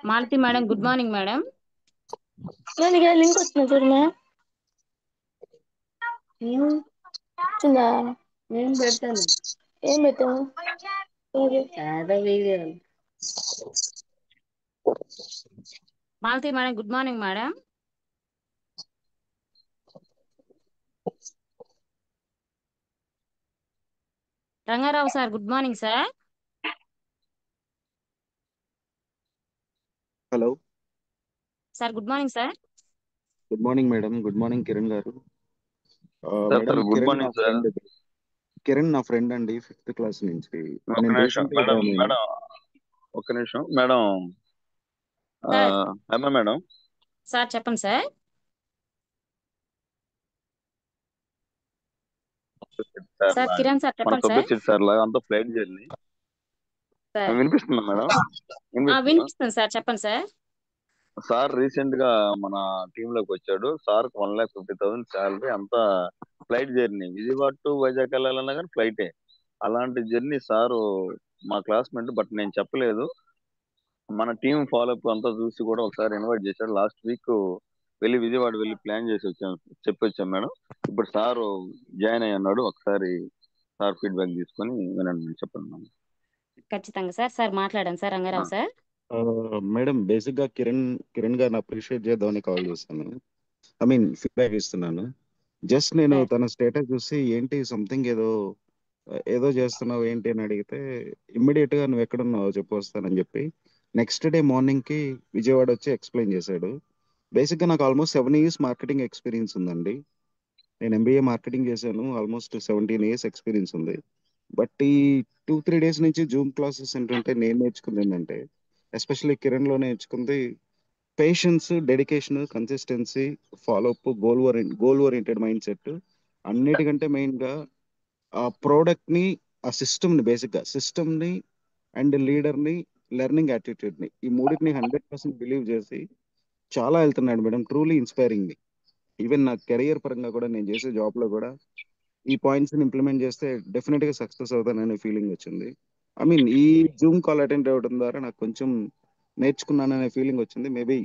Malathi madam, good morning madam. Link వచ్చిందా చూడమే వచ్చిందా? ఏం పెట్టాను, ఏం పెట్టావు? Malathi madam, good morning madam. Rangarao sir, good morning sir. Hello sir good morning sir. Good morning madam. Good morning Kiran గారు. Madam good Kiran నా morning sir. Friend, Kiran నా ఫ్రెండ్ అండి, 5th క్లాస్ నుంచి. ఒక నేను నిమిషం రీసెంట్ గా మేడం, జాయిన్ అయ్యాను. ఒక్క నిమిషం మేడం. సార్ మేడం సార్ చెప్పండి సార్. సార్ కిరణ్ సార్ మన చెప్పండి సార్. తొక్కచిట్ సార్ లాగా అంతా ఫ్లైట్ జర్నీ. సార్ వినిపిస్తుందా మేడం? వినిపిస్తుంది సార్, చెప్పండి సార్. సార్ రీసెంట్ గా మన టీమ్ లోకి వచ్చాడు. సార్ 1,50,000 శాలరీ, అంతా flight journey. Vijayawada to Vizag వెళ్ళాలన్నా కానీ ఫ్లైటే. అలాంటి జర్నీ సారు మా క్లాస్మేట్, బట్ నేను చెప్పలేదు. మన టీం ఫాలోఅప్ అంతా చూసి కూడా ఒకసారి ఇన్వైట్ చేశాడు. లాస్ట్ వీక్ వెళ్ళి విజయవాడ వెళ్ళి ప్లాన్ చేసి వచ్చాం, చెప్పొచ్చాం మేడం. ఇప్పుడు సారు జాయిన్ అయ్యి ఉన్నాడు. ఒకసారి సార్ ఫీడ్బ్యాక్ తీసుకొని వినండి, చెప్పండి మేడం. ఖచ్చితంగా సార్. సార్ మాట్లాడండి sir, Rangarao sir. Madam basic గా కిరణ్ గారిని అప్రిషియేట్ చేద్దామని కాల్ చేస్తాను. ఐ మీన్ ఫీడ్బ్యాక్ ఇస్తున్నాను. జస్ట్ నేను సార్ తన స్టేటస్ చూసి ఏంటి సంథింగ్ ఏదో చేస్తున్నావు ఏంటి అని అడిగితే, ఇమ్మీడియట్ గా నువ్వు ఎక్కడున్నావు చెప్పు వస్తానని చెప్పి నెక్స్ట్ డే మార్నింగ్ కి విజయవాడ వచ్చి ఎక్స్ప్లెయిన్ చేశాడు. బేసిక్ గా నాకు ఆల్మోస్ట్ 7 years మార్కెటింగ్ ఎక్స్పీరియన్స్ ఉందండి. నేను MBA మార్కెటింగ్ చేశాను, ఆల్మోస్ట్ 17 years ఎక్స్పీరియన్స్ ఉంది. బట్ ఈ 2-3 days నుంచి జూమ్ క్లాసెస్ ఏంటంటే నేను నేర్చుకుంది ఏంటంటే, ఎస్పెషల్లీ కిరణ్ లో నేర్చుకుంది patience, dedication, consistency, follow up, goal oriented mind set. అన్నిటికంటే మెయిన్ గా ఆ ప్రోడక్ట్ ని, ఆ సిస్టమ్ ని, బేసిక్ గా సిస్టమ్ ని అండ్ లీడర్ ని, లెర్నింగ్ యాటిట్యూడ్ ని, ఈ మూడింటిని 100% బిలీవ్ చేసి చాలా వెళ్తున్నాడు మేడం. ట్రూలీ ఇన్స్పైరింగ్ మీ. ఈవెన్ నా కెరియర్ పరంగా కూడా నేను చేసే జాబ్ లో కూడా ఈ పాయింట్స్ ని ఇంప్లిమెంట్ చేస్తే డెఫినెట్ గా సక్సెస్ అవుతాననే ఫీలింగ్ వచ్చింది. ఐ మీన్ ఈ జూమ్ కాల్ అటెండ్ అవ్వడం ద్వారా నాకు కొంచెం నేర్చుకున్నాననే ఫీలింగ్ వచ్చింది maybe.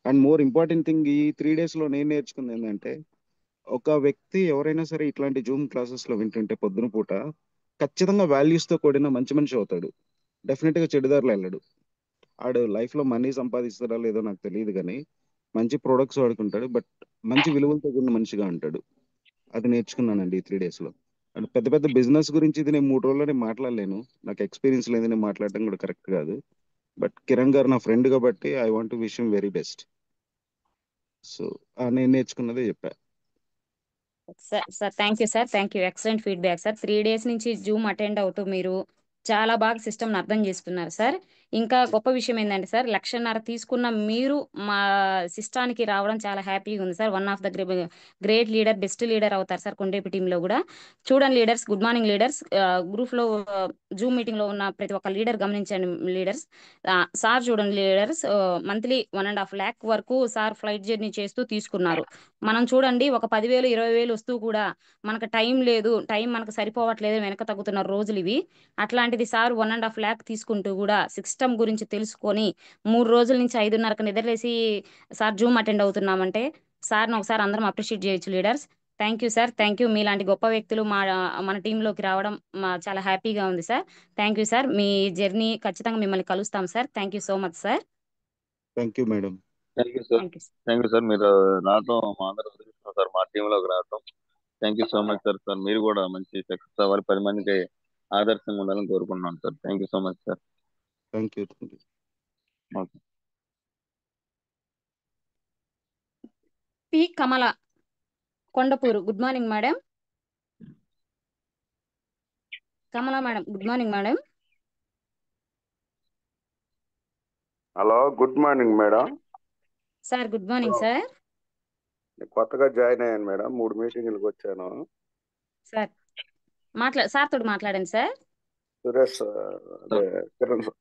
And more important thing, ఈ 3 days లో నేను నేర్చుకుంది ఏంటంటే, ఒక వ్యక్తి ఎవరైనా సరే ఇట్లాంటి జూమ్ క్లాసెస్ లో వింటుంటే పొద్దున పూట ఖచ్చితంగా వాల్యూస్ తో కూడిన మంచి మనిషి అవుతాడు. డెఫినెట్ గా చెడుదారులు వెళ్ళడు. ఆడు లైఫ్ లో మనీ సంపాదిస్తాడా లేదో నాకు తెలియదు కానీ మంచి ప్రొడక్ట్స్ వాడుకుంటాడు, బట్ మంచి విలువలతో కూడిన మనిషిగా ఉంటాడు. అది నేర్చుకున్నానండి ఈ 3 days లో. అండ్ పెద్ద పెద్ద బిజినెస్ గురించి ఇది నేను 3 రోజుల్లో నేను మాట్లాడలేను, నాకు ఎక్స్పీరియన్స్ లేదు, నేను మాట్లాడటం కూడా కరెక్ట్ కాదు. బట్ కిరణ్ గారు నా ఫ్రెండ్ కాబట్టి I want wish him very best. So నేను నేర్చుకున్నదే చెప్పా. Sir thank you sir, thank you. Excellent feedback sir. 3 days నుంచి జూమ్ అటెండ్ అవుతూ మీరు చాలా బాగా సిస్టమ్ని అర్థం చేసుకున్నారు సార్. ఇంకా గొప్ప విషయం ఏంటంటే సార్, 1,50,000 తీసుకున్న మీరు మా సిస్టానికి రావడం చాలా హ్యాపీగా ఉంది sir. One of the great leader, best leader అవుతారు సార్ కొండేపి టీంలో కూడా. చూడండి లీడర్స్, గుడ్ మార్నింగ్ లీడర్స్. గ్రూప్లో జూమ్ మీటింగ్లో ఉన్న ప్రతి ఒక్క లీడర్ గమనించండి లీడర్స్. సార్ చూడండి లీడర్స్, మంత్లీ 1.5 lakh వరకు సార్ ఫ్లైట్ జర్నీ చేస్తూ తీసుకున్నారు. మనం చూడండి ఒక 10,000, 20,000 వస్తూ కూడా మనకు టైం లేదు, టైం మనకు సరిపోవట్లేదు, వెనక తగ్గుతున్న రోజులు ఇవి. అట్లాంటిది సార్ 1.5 lakh తీసుకుంటూ కూడా 60 సిస్టమ్ గురించి తెలుసుకొని 3 రోజుల నుంచి 5:30కి నిద్రలేసి సార్ జూమ్ అటెండ్ అవుతున్నామంటే సార్ని ఒకసారి అందరం అప్రిషియేట్ చేయొచ్చు leaders. Thank you sir, thank you. మీలాంటి గొప్ప వ్యక్తులు మన టీంలోకి రావడం చాలా హ్యాపీగా ఉంది sir. Thank you sir. Me journey ఖచ్చితంగా మిమ్మల్ని కలుస్తాం sir. Thank you so much sir. Thank you madam. Thank you sir. Thank you. Thank you sir. మీరు రావటం మా అందరూ అదృష్టం సార్, మా టీంలోకి రావటం. Thank you so much sir. Sir మీరు కూడా మంచి సక్సెస్ అవ్వాలి, 10 మందికి ఆదర్శంగా ఉండాలని కోరుకుంటున్నాను sir. Thank you so much sir. Thank you. Okay. P Kamala Kondapuru. Good morning madam. Kamala madam, good morning madam. Hello, good morning madam. Sir good morning sir. కొత్తగా join అయ్యాను మేడం, 3 మీటింగ్లకు వచ్చాను. సార్ సార్ తోటి మాట్లాడండి సార్. సురేష్ అదే Kiran sir.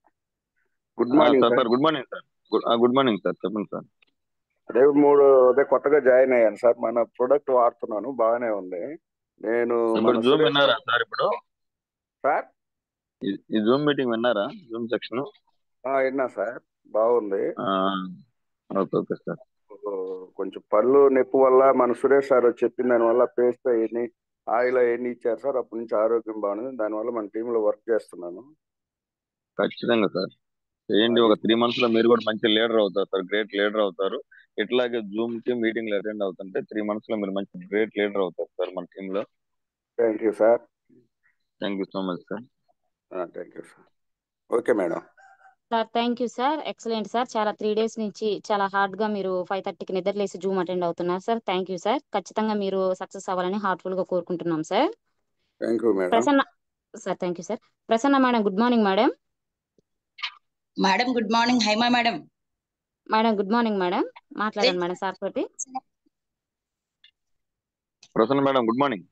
Good morning sir. Good morning sir. Good morning sir. చెప్పండి sir. అదే కొత్తగా జాయిన్ అయ్యాను సార్. మన ప్రొడక్ట్ వాడుతున్నాను, బాగానే ఉంది. నేను జూమ్ విన్నారా సార్? ఇప్పుడు సార్ ఈ జూమ్ మీటింగ్ విన్నారా? జూమ్ సెక్షన్ విన్నా సార్, బాగుంది. Okay okay sir. కొంచెం పళ్ళు నొప్పి వల్ల మన సురేష్ సార్ చెప్పిన దాని వల్ల పేస్ట్ అవన్నీ ఆయిల్ అవన్నీ ఇచ్చారు సార్. అప్పటి నుంచి ఆరోగ్యం బాగుంది. దానివల్ల మన టీంలో వర్క్ చేస్తున్నాను. ఖచ్చితంగా సార్ చేయండి. ఒక 3 months లో మీరు కూడా మంచి లీడర్ అవుతారు సార్, గ్రేట్ లీడర్ అవుతారు. ఇట్లాగే జూమ్ కి మీటింగ్లు అటెండ్ అవుతుంటే 3 months లో మీరు మంచి గ్రేట్ లీడర్ అవుతారు సార్ మన టీంలో. Thank you sir. Thank you so much sir. Thank you sir. Okay madam. Sir thank you sir. Excellent sir. చాలా 3 days నుంచి చాలా హార్డ్ గా మీరు 5:30కి నిద్రలేసి జూమ్ అటెండ్ అవుతున్నారు సార్. Thank you sir. ఖచ్చితంగా మీరు సక్సెస్ అవ్వాలని హార్ట్ఫుల్ గా కోరుకుంటున్నాం sir. Thank you madam. Prasanna sir, thank you sir. Prasanna madam, good morning madam. Madam good morning. Haima madam. Madam good morning madam. మాట్లాడండి మేడం సార్ తోటి. Prasanna madam good morning.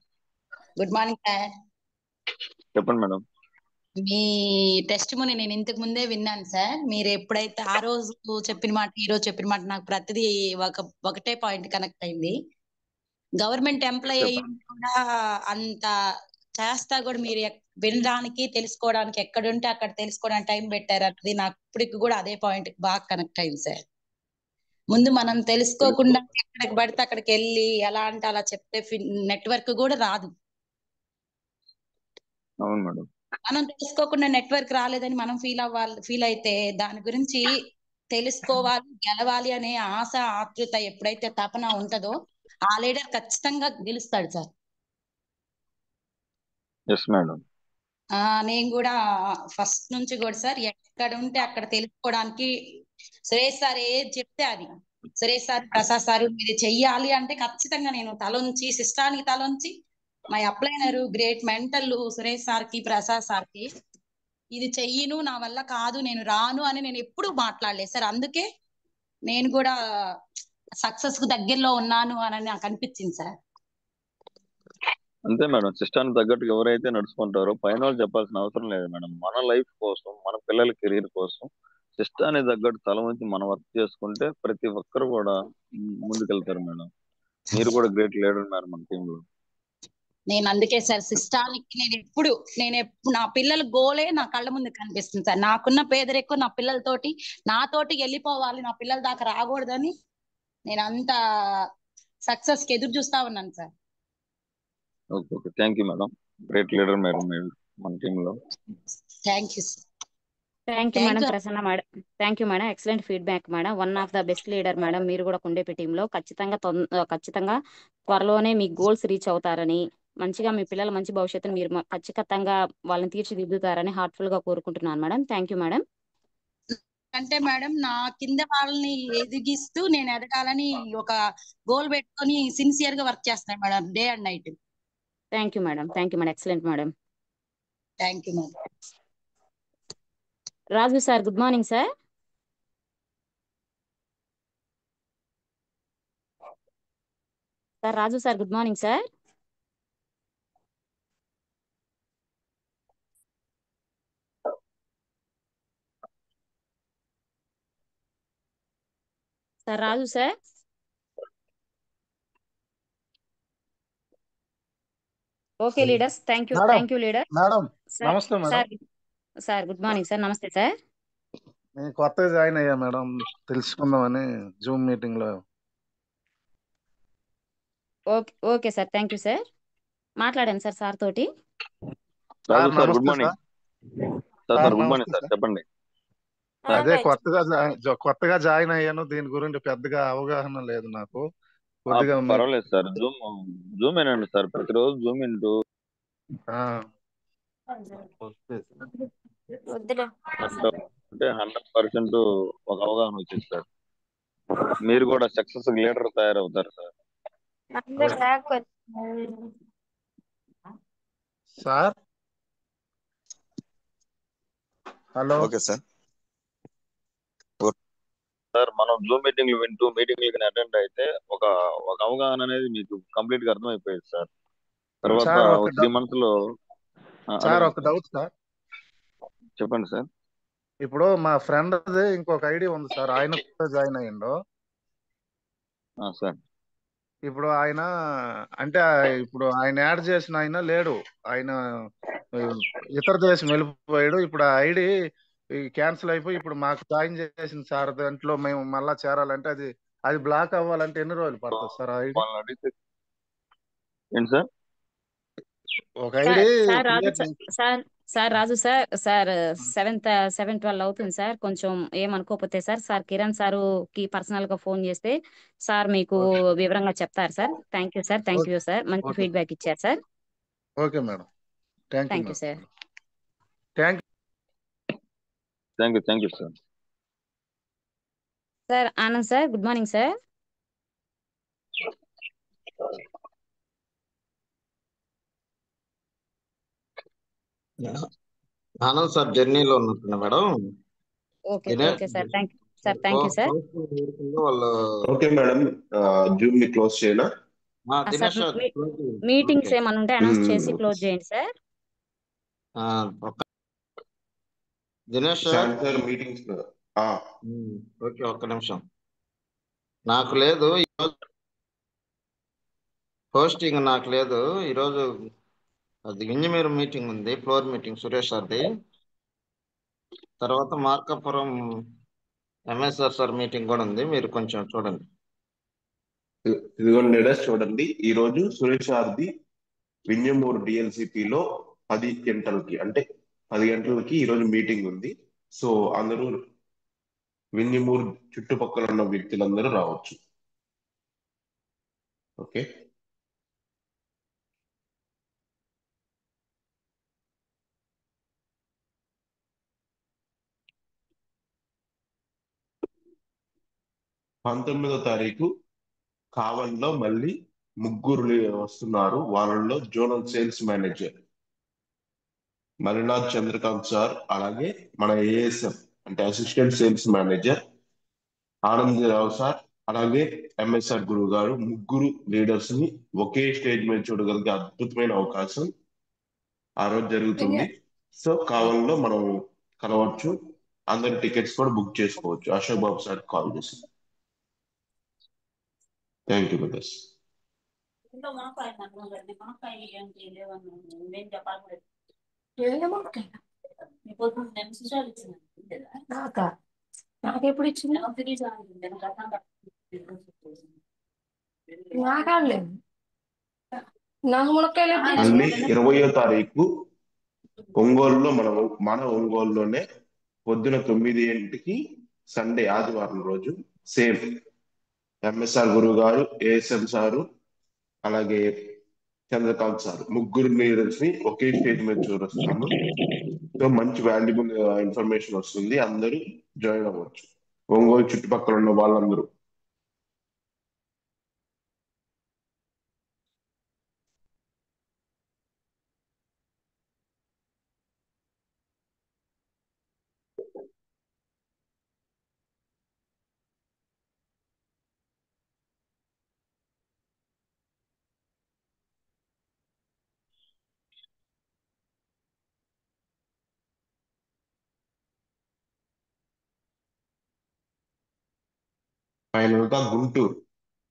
Good morning sir. చెప్పండి madam. మీ test money నేను ఇంతకు ముందే విన్నాను sir. మీరు ఎప్పుడైతే ఆ రోజు చెప్పిన మాట ఈ రోజు చెప్పిన మాట నాకు ప్రతిదీ ఒకటే పాయింట్ కనెక్ట్ అయింది. గవర్నమెంట్ ఎంప్లాయీ అయ్యి కూడా అంత చేస్తా కూడా మీరు వినడానికి తెలుసుకోవడానికి ఎక్కడుంటే అక్కడ తెలుసుకోవడానికి టైం పెట్టారు అన్నది నాకు ఇప్పటికి కూడా అదే పాయింట్ బాగా కనెక్ట్ అయింది సార్. ముందు మనం తెలుసుకోకుండా ఎక్కడికి పడితే అక్కడికి వెళ్ళి ఎలా అంటే అలా చెప్తే నెట్వర్క్ కూడా రాదు. అవును మేడం. మనం తెలుసుకోకుండా నెట్వర్క్ రాలేదని మనం ఫీల్ అయితే దాని గురించి తెలుసుకోవాలి, గెలవాలి అనే ఆశ ఆతృత ఎప్పుడైతే తపన ఉంటుందో ఆ లీడర్ ఖచ్చితంగా గెలుస్తాడు సార్. Yes madam. నేను కూడా ఫస్ట్ నుంచి కూడా సార్ ఎక్కడ ఉంటే అక్కడ తెలుసుకోవడానికి సురేష్ సార్ ఏది చెప్తే అది, సురేష్ సార్ ప్రసాద్ సార్ ఇది చెయ్యాలి అంటే ఖచ్చితంగా నేను తలొంచి సిస్టానికి తలొంచి మా అప్లైనరు గ్రేట్ మెంటల్ సురేష్ సార్కి ప్రసాద్ సార్కి ఇది చెయ్యను, నా వల్ల కాదు, నేను రాను అని నేను ఎప్పుడు మాట్లాడలేదు సార్. అందుకే నేను కూడా సక్సెస్ కు దగ్గరలో ఉన్నాను అని నాకు అనిపించింది సార్. అంతే మేడం. సిస్టానికి తగ్గట్టుగా ఎవరైతే నడుచుకుంటారో పైన వాళ్ళు చెప్పాల్సిన అవసరం లేదు మేడం. మన లైఫ్ కోసం, మన పిల్లల కెరీర్ కోసం సిస్టానికి తగ్గట్టు తల వంచి మనం వర్క్ చేసుకుంటే ప్రతి ఒక్కరు కూడా ముందుకెళ్తారు మేడం. మీరు కూడా గ్రేట్ లీడర్ ఉన్నారు మన టీంలో. నేను అందుకే సార్ సిస్టానికి నేను ఎప్పుడు నా పిల్లల గోలే నా కళ్ళ ముందు కనిపిస్తుంది సార్. నాకున్న పేదరికం నా పిల్లలతోటి నాతోటి వెళ్ళిపోవాలి, నా పిల్లల దాకా రాకూడదని నేను అంత సక్సెస్ కి ఎదురు చూస్తా ఉన్నాను sir. Okay okay. Thank you madam. Great leader madam మన టీంలో. Thank you sir. Thank you madam. Prasanna madam, thank you madam. Excellent feedback madam. 1 of the best leader madam. మీరు కూడా కుండేపి టీంలో ఖచ్చితంగా త్వరలోనే మీ గోల్స్ రీచ్ అవుతారని, మంచిగా మీ పిల్లల మంచి భవిష్యత్తును మీరు ఖచ్చితంగా వాళ్ళని తీర్చిదిద్దుతారని హార్ట్ఫుల్ గా కోరుకుంటున్నాను మేడం. Thank you madam. అంటే మేడం నా కింద వాళ్ళని ఎదిగిస్తూ నేను ఎదగాలని ఒక గోల్ పెట్టుకొని సిన్సియర్ గా వర్క్ చేస్తాను madam, day and night. Thank you madam. Thank you madam. Excellent madam. Thank you madam. Raju sir, good morning sir. Sir Raju sir, good morning sir. Sir Raju sir. Okay leaders, thank you leader. Madam నమస్తే madam. Sir good morning sir. నమస్తే sir. నేను కొత్తగా join అయ్యా madam, తెలుసుకుందామని zoom meeting లో. Okay okay sir, thank you sir. మాట్లాడాను sir sir తోటి. Raju sir sir good నమస్తే మార్నింగ్. సార్. సార్ గుడ్ నమస్తే మార్నింగ్ సార్, సార్. చెప్పండి సార్. అదే కొత్తగా జాయిన్ అయ్యాను, దీని గురించి పెద్దగా అవగాహన లేదు నాకు. కొద్దిగా పర్వాలేదు సార్, జూమ్ ఏనండి సార్, ప్రతిరోజు జూమ్ ఇంటూ అంటే 100% ఒక అవగాహన వచ్చింది సార్. మీరు కూడా సక్సెస్ లీడర్ తయారవుతారు sir. Sir hello. Okay sir. Sir మనం జూమ్ మీటింగ్లు వింటూ మీటింగ్లకి అటెండ్ అయితే ఒక అవగాహన అనేది మీకు కంప్లీట్ గా అర్థమైపోయింది సార్. తర్వాత సార్ 3 months లో సార్ ఒక డౌట్ సార్. చెప్పండి సార్. ఇప్పుడు మా ఫ్రెండ్ ఇంకొక ఐడి ఉంది సార్, ఆయన జాయిన్ అయ్యిండు సార్. ఇప్పుడు ఆయన అంటే ఇప్పుడు ఆయన యాడ్ చేసిన ఆయన లేడు, ఆయన ఇతర దేశం వెళ్ళిపోయాడు. ఇప్పుడు ఆ ఐడి క్యాన్సిల్ అయిపోయి ఇప్పుడు మాకు జాయిన్ చేసిన సార్ దాంట్లో మేము మళ్ళా చేరాలంటే అది బ్లాక్ అవ్వాలంటే ఎన్ని రోజులు పడుతుంది సార్ ఆ ఐడి? ఏంటి సార్? ఒక ID sir Raju sir Raju sir 7:12 అవుతుంది సార్. కొంచెం ఏమనుకోకపోతే సార్ కిరణ్ సారు కి పర్సనల్ గా ఫోన్ చేస్తే సార్ మీకు వివరంగా చెప్తారు sir. Thank you sir, thank you sir, మంచి ఫీడ్బ్యాక్ ఇచ్చారు sir. Okay madam, thank you sir. Thank you sir. Sir Anand sir, good morning sir. Anand sir జర్నీలో ఉన్నట్టున్నా madam. Okay okay sir, thank you sir. వాళ్ళు okay madam, zoom ని close చేయనా? Dinesh meetings ఏమైనా ఉంటే announce చేసి క్లోజ్ చేయండి sir. Dinesh sir meetings okay, ఒక్క నిమిషం. నాకు లేదు పోస్టింగ్, నాకు లేదు ఈరోజు. అది ఇంజనీర్ మీటింగ్ ఉంది, ఫ్లోర్ మీటింగ్ సురేష్ సార్ది. తర్వాత మార్కాపురం ఎంఎస్ఆర్ సార్ మీటింగ్ కూడా ఉంది, మీరు కొంచెం చూడండి. ఇదిగోండి లేడర్స్ చూడండి, ఈ రోజు సురేష్ సార్ది వింజమూరు డిఎల్సిపిలో 10 గంటలకి అంటే 10 గంటలకి ఈ రోజు మీటింగ్ ఉంది. సో అందరూ వింజమూరు చుట్టుపక్కల ఉన్న వ్యక్తులందరూ రావచ్చు. ఓకే, పంతొమ్మిదో తారీఖు కావల్లో మళ్ళీ 3 వస్తున్నారు. వాళ్ళలో zonal sales manager Malinath Chandrakant sir, అలాగే మన ఏఎస్ఎం అంటే assistant sales manager Anandarao sir, అలాగే ఎంఎస్ఆర్ గురువు గారు. 3 లీడర్స్ ని ఒకే స్టేజ్ మీద చూడగలిగే అద్భుతమైన అవకాశం ఆ రోజు జరుగుతుంది. సో కావల్లో మనం కలవచ్చు, అందరి టికెట్స్ కూడా బుక్ చేసుకోవచ్చు. అశోక్ బాబు సార్ కాల్ చేసి. Thank you brothers. నాకెప్పుడు ఇచ్చింది? నాకాలేదు, నాకు మునక్కాయలు మళ్ళీ 20వ తారీఖు ఒంగోలులో మన ఒంగోలులోనే పొద్దున 9 గంటలకి సండే ఆదివారం రోజు సేమ్ ఎంఎస్ఆర్ గురువు గారు, ఏఎస్ఎం సారు, అలాగే చంద్రకాంత్ సార్ 3 లీడర్స్ ని ఒకే స్టేజ్ మీద చూస్తున్నాము. సో మంచి వాల్యుబుల్ ఇన్ఫర్మేషన్ వస్తుంది, అందరూ జాయిన్ అవ్వచ్చు, ఒంగోలు చుట్టుపక్కల ఉన్న వాళ్ళందరూ. ఫైనల్ గా గుంటూరు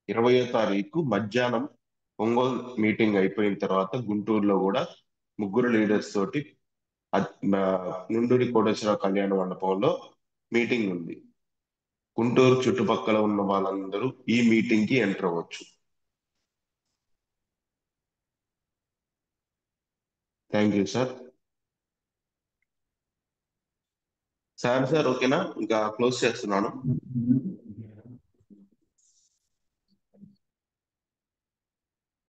20వ తారీఖు మధ్యాహ్నం ఒంగోలు మీటింగ్ అయిపోయిన తర్వాత గుంటూరులో కూడా 3 లీడర్స్ తోటి నుండూరి కోటేశ్వర కళ్యాణ మండపంలో మీటింగ్ ఉంది. గుంటూరు చుట్టుపక్కల ఉన్న వాళ్ళందరూ ఈ మీటింగ్ కి ఎంటర్ అవ్వచ్చు. Thank you sir. సార్ ఓకేనా? ఇంకా క్లోజ్ చేస్తున్నాను.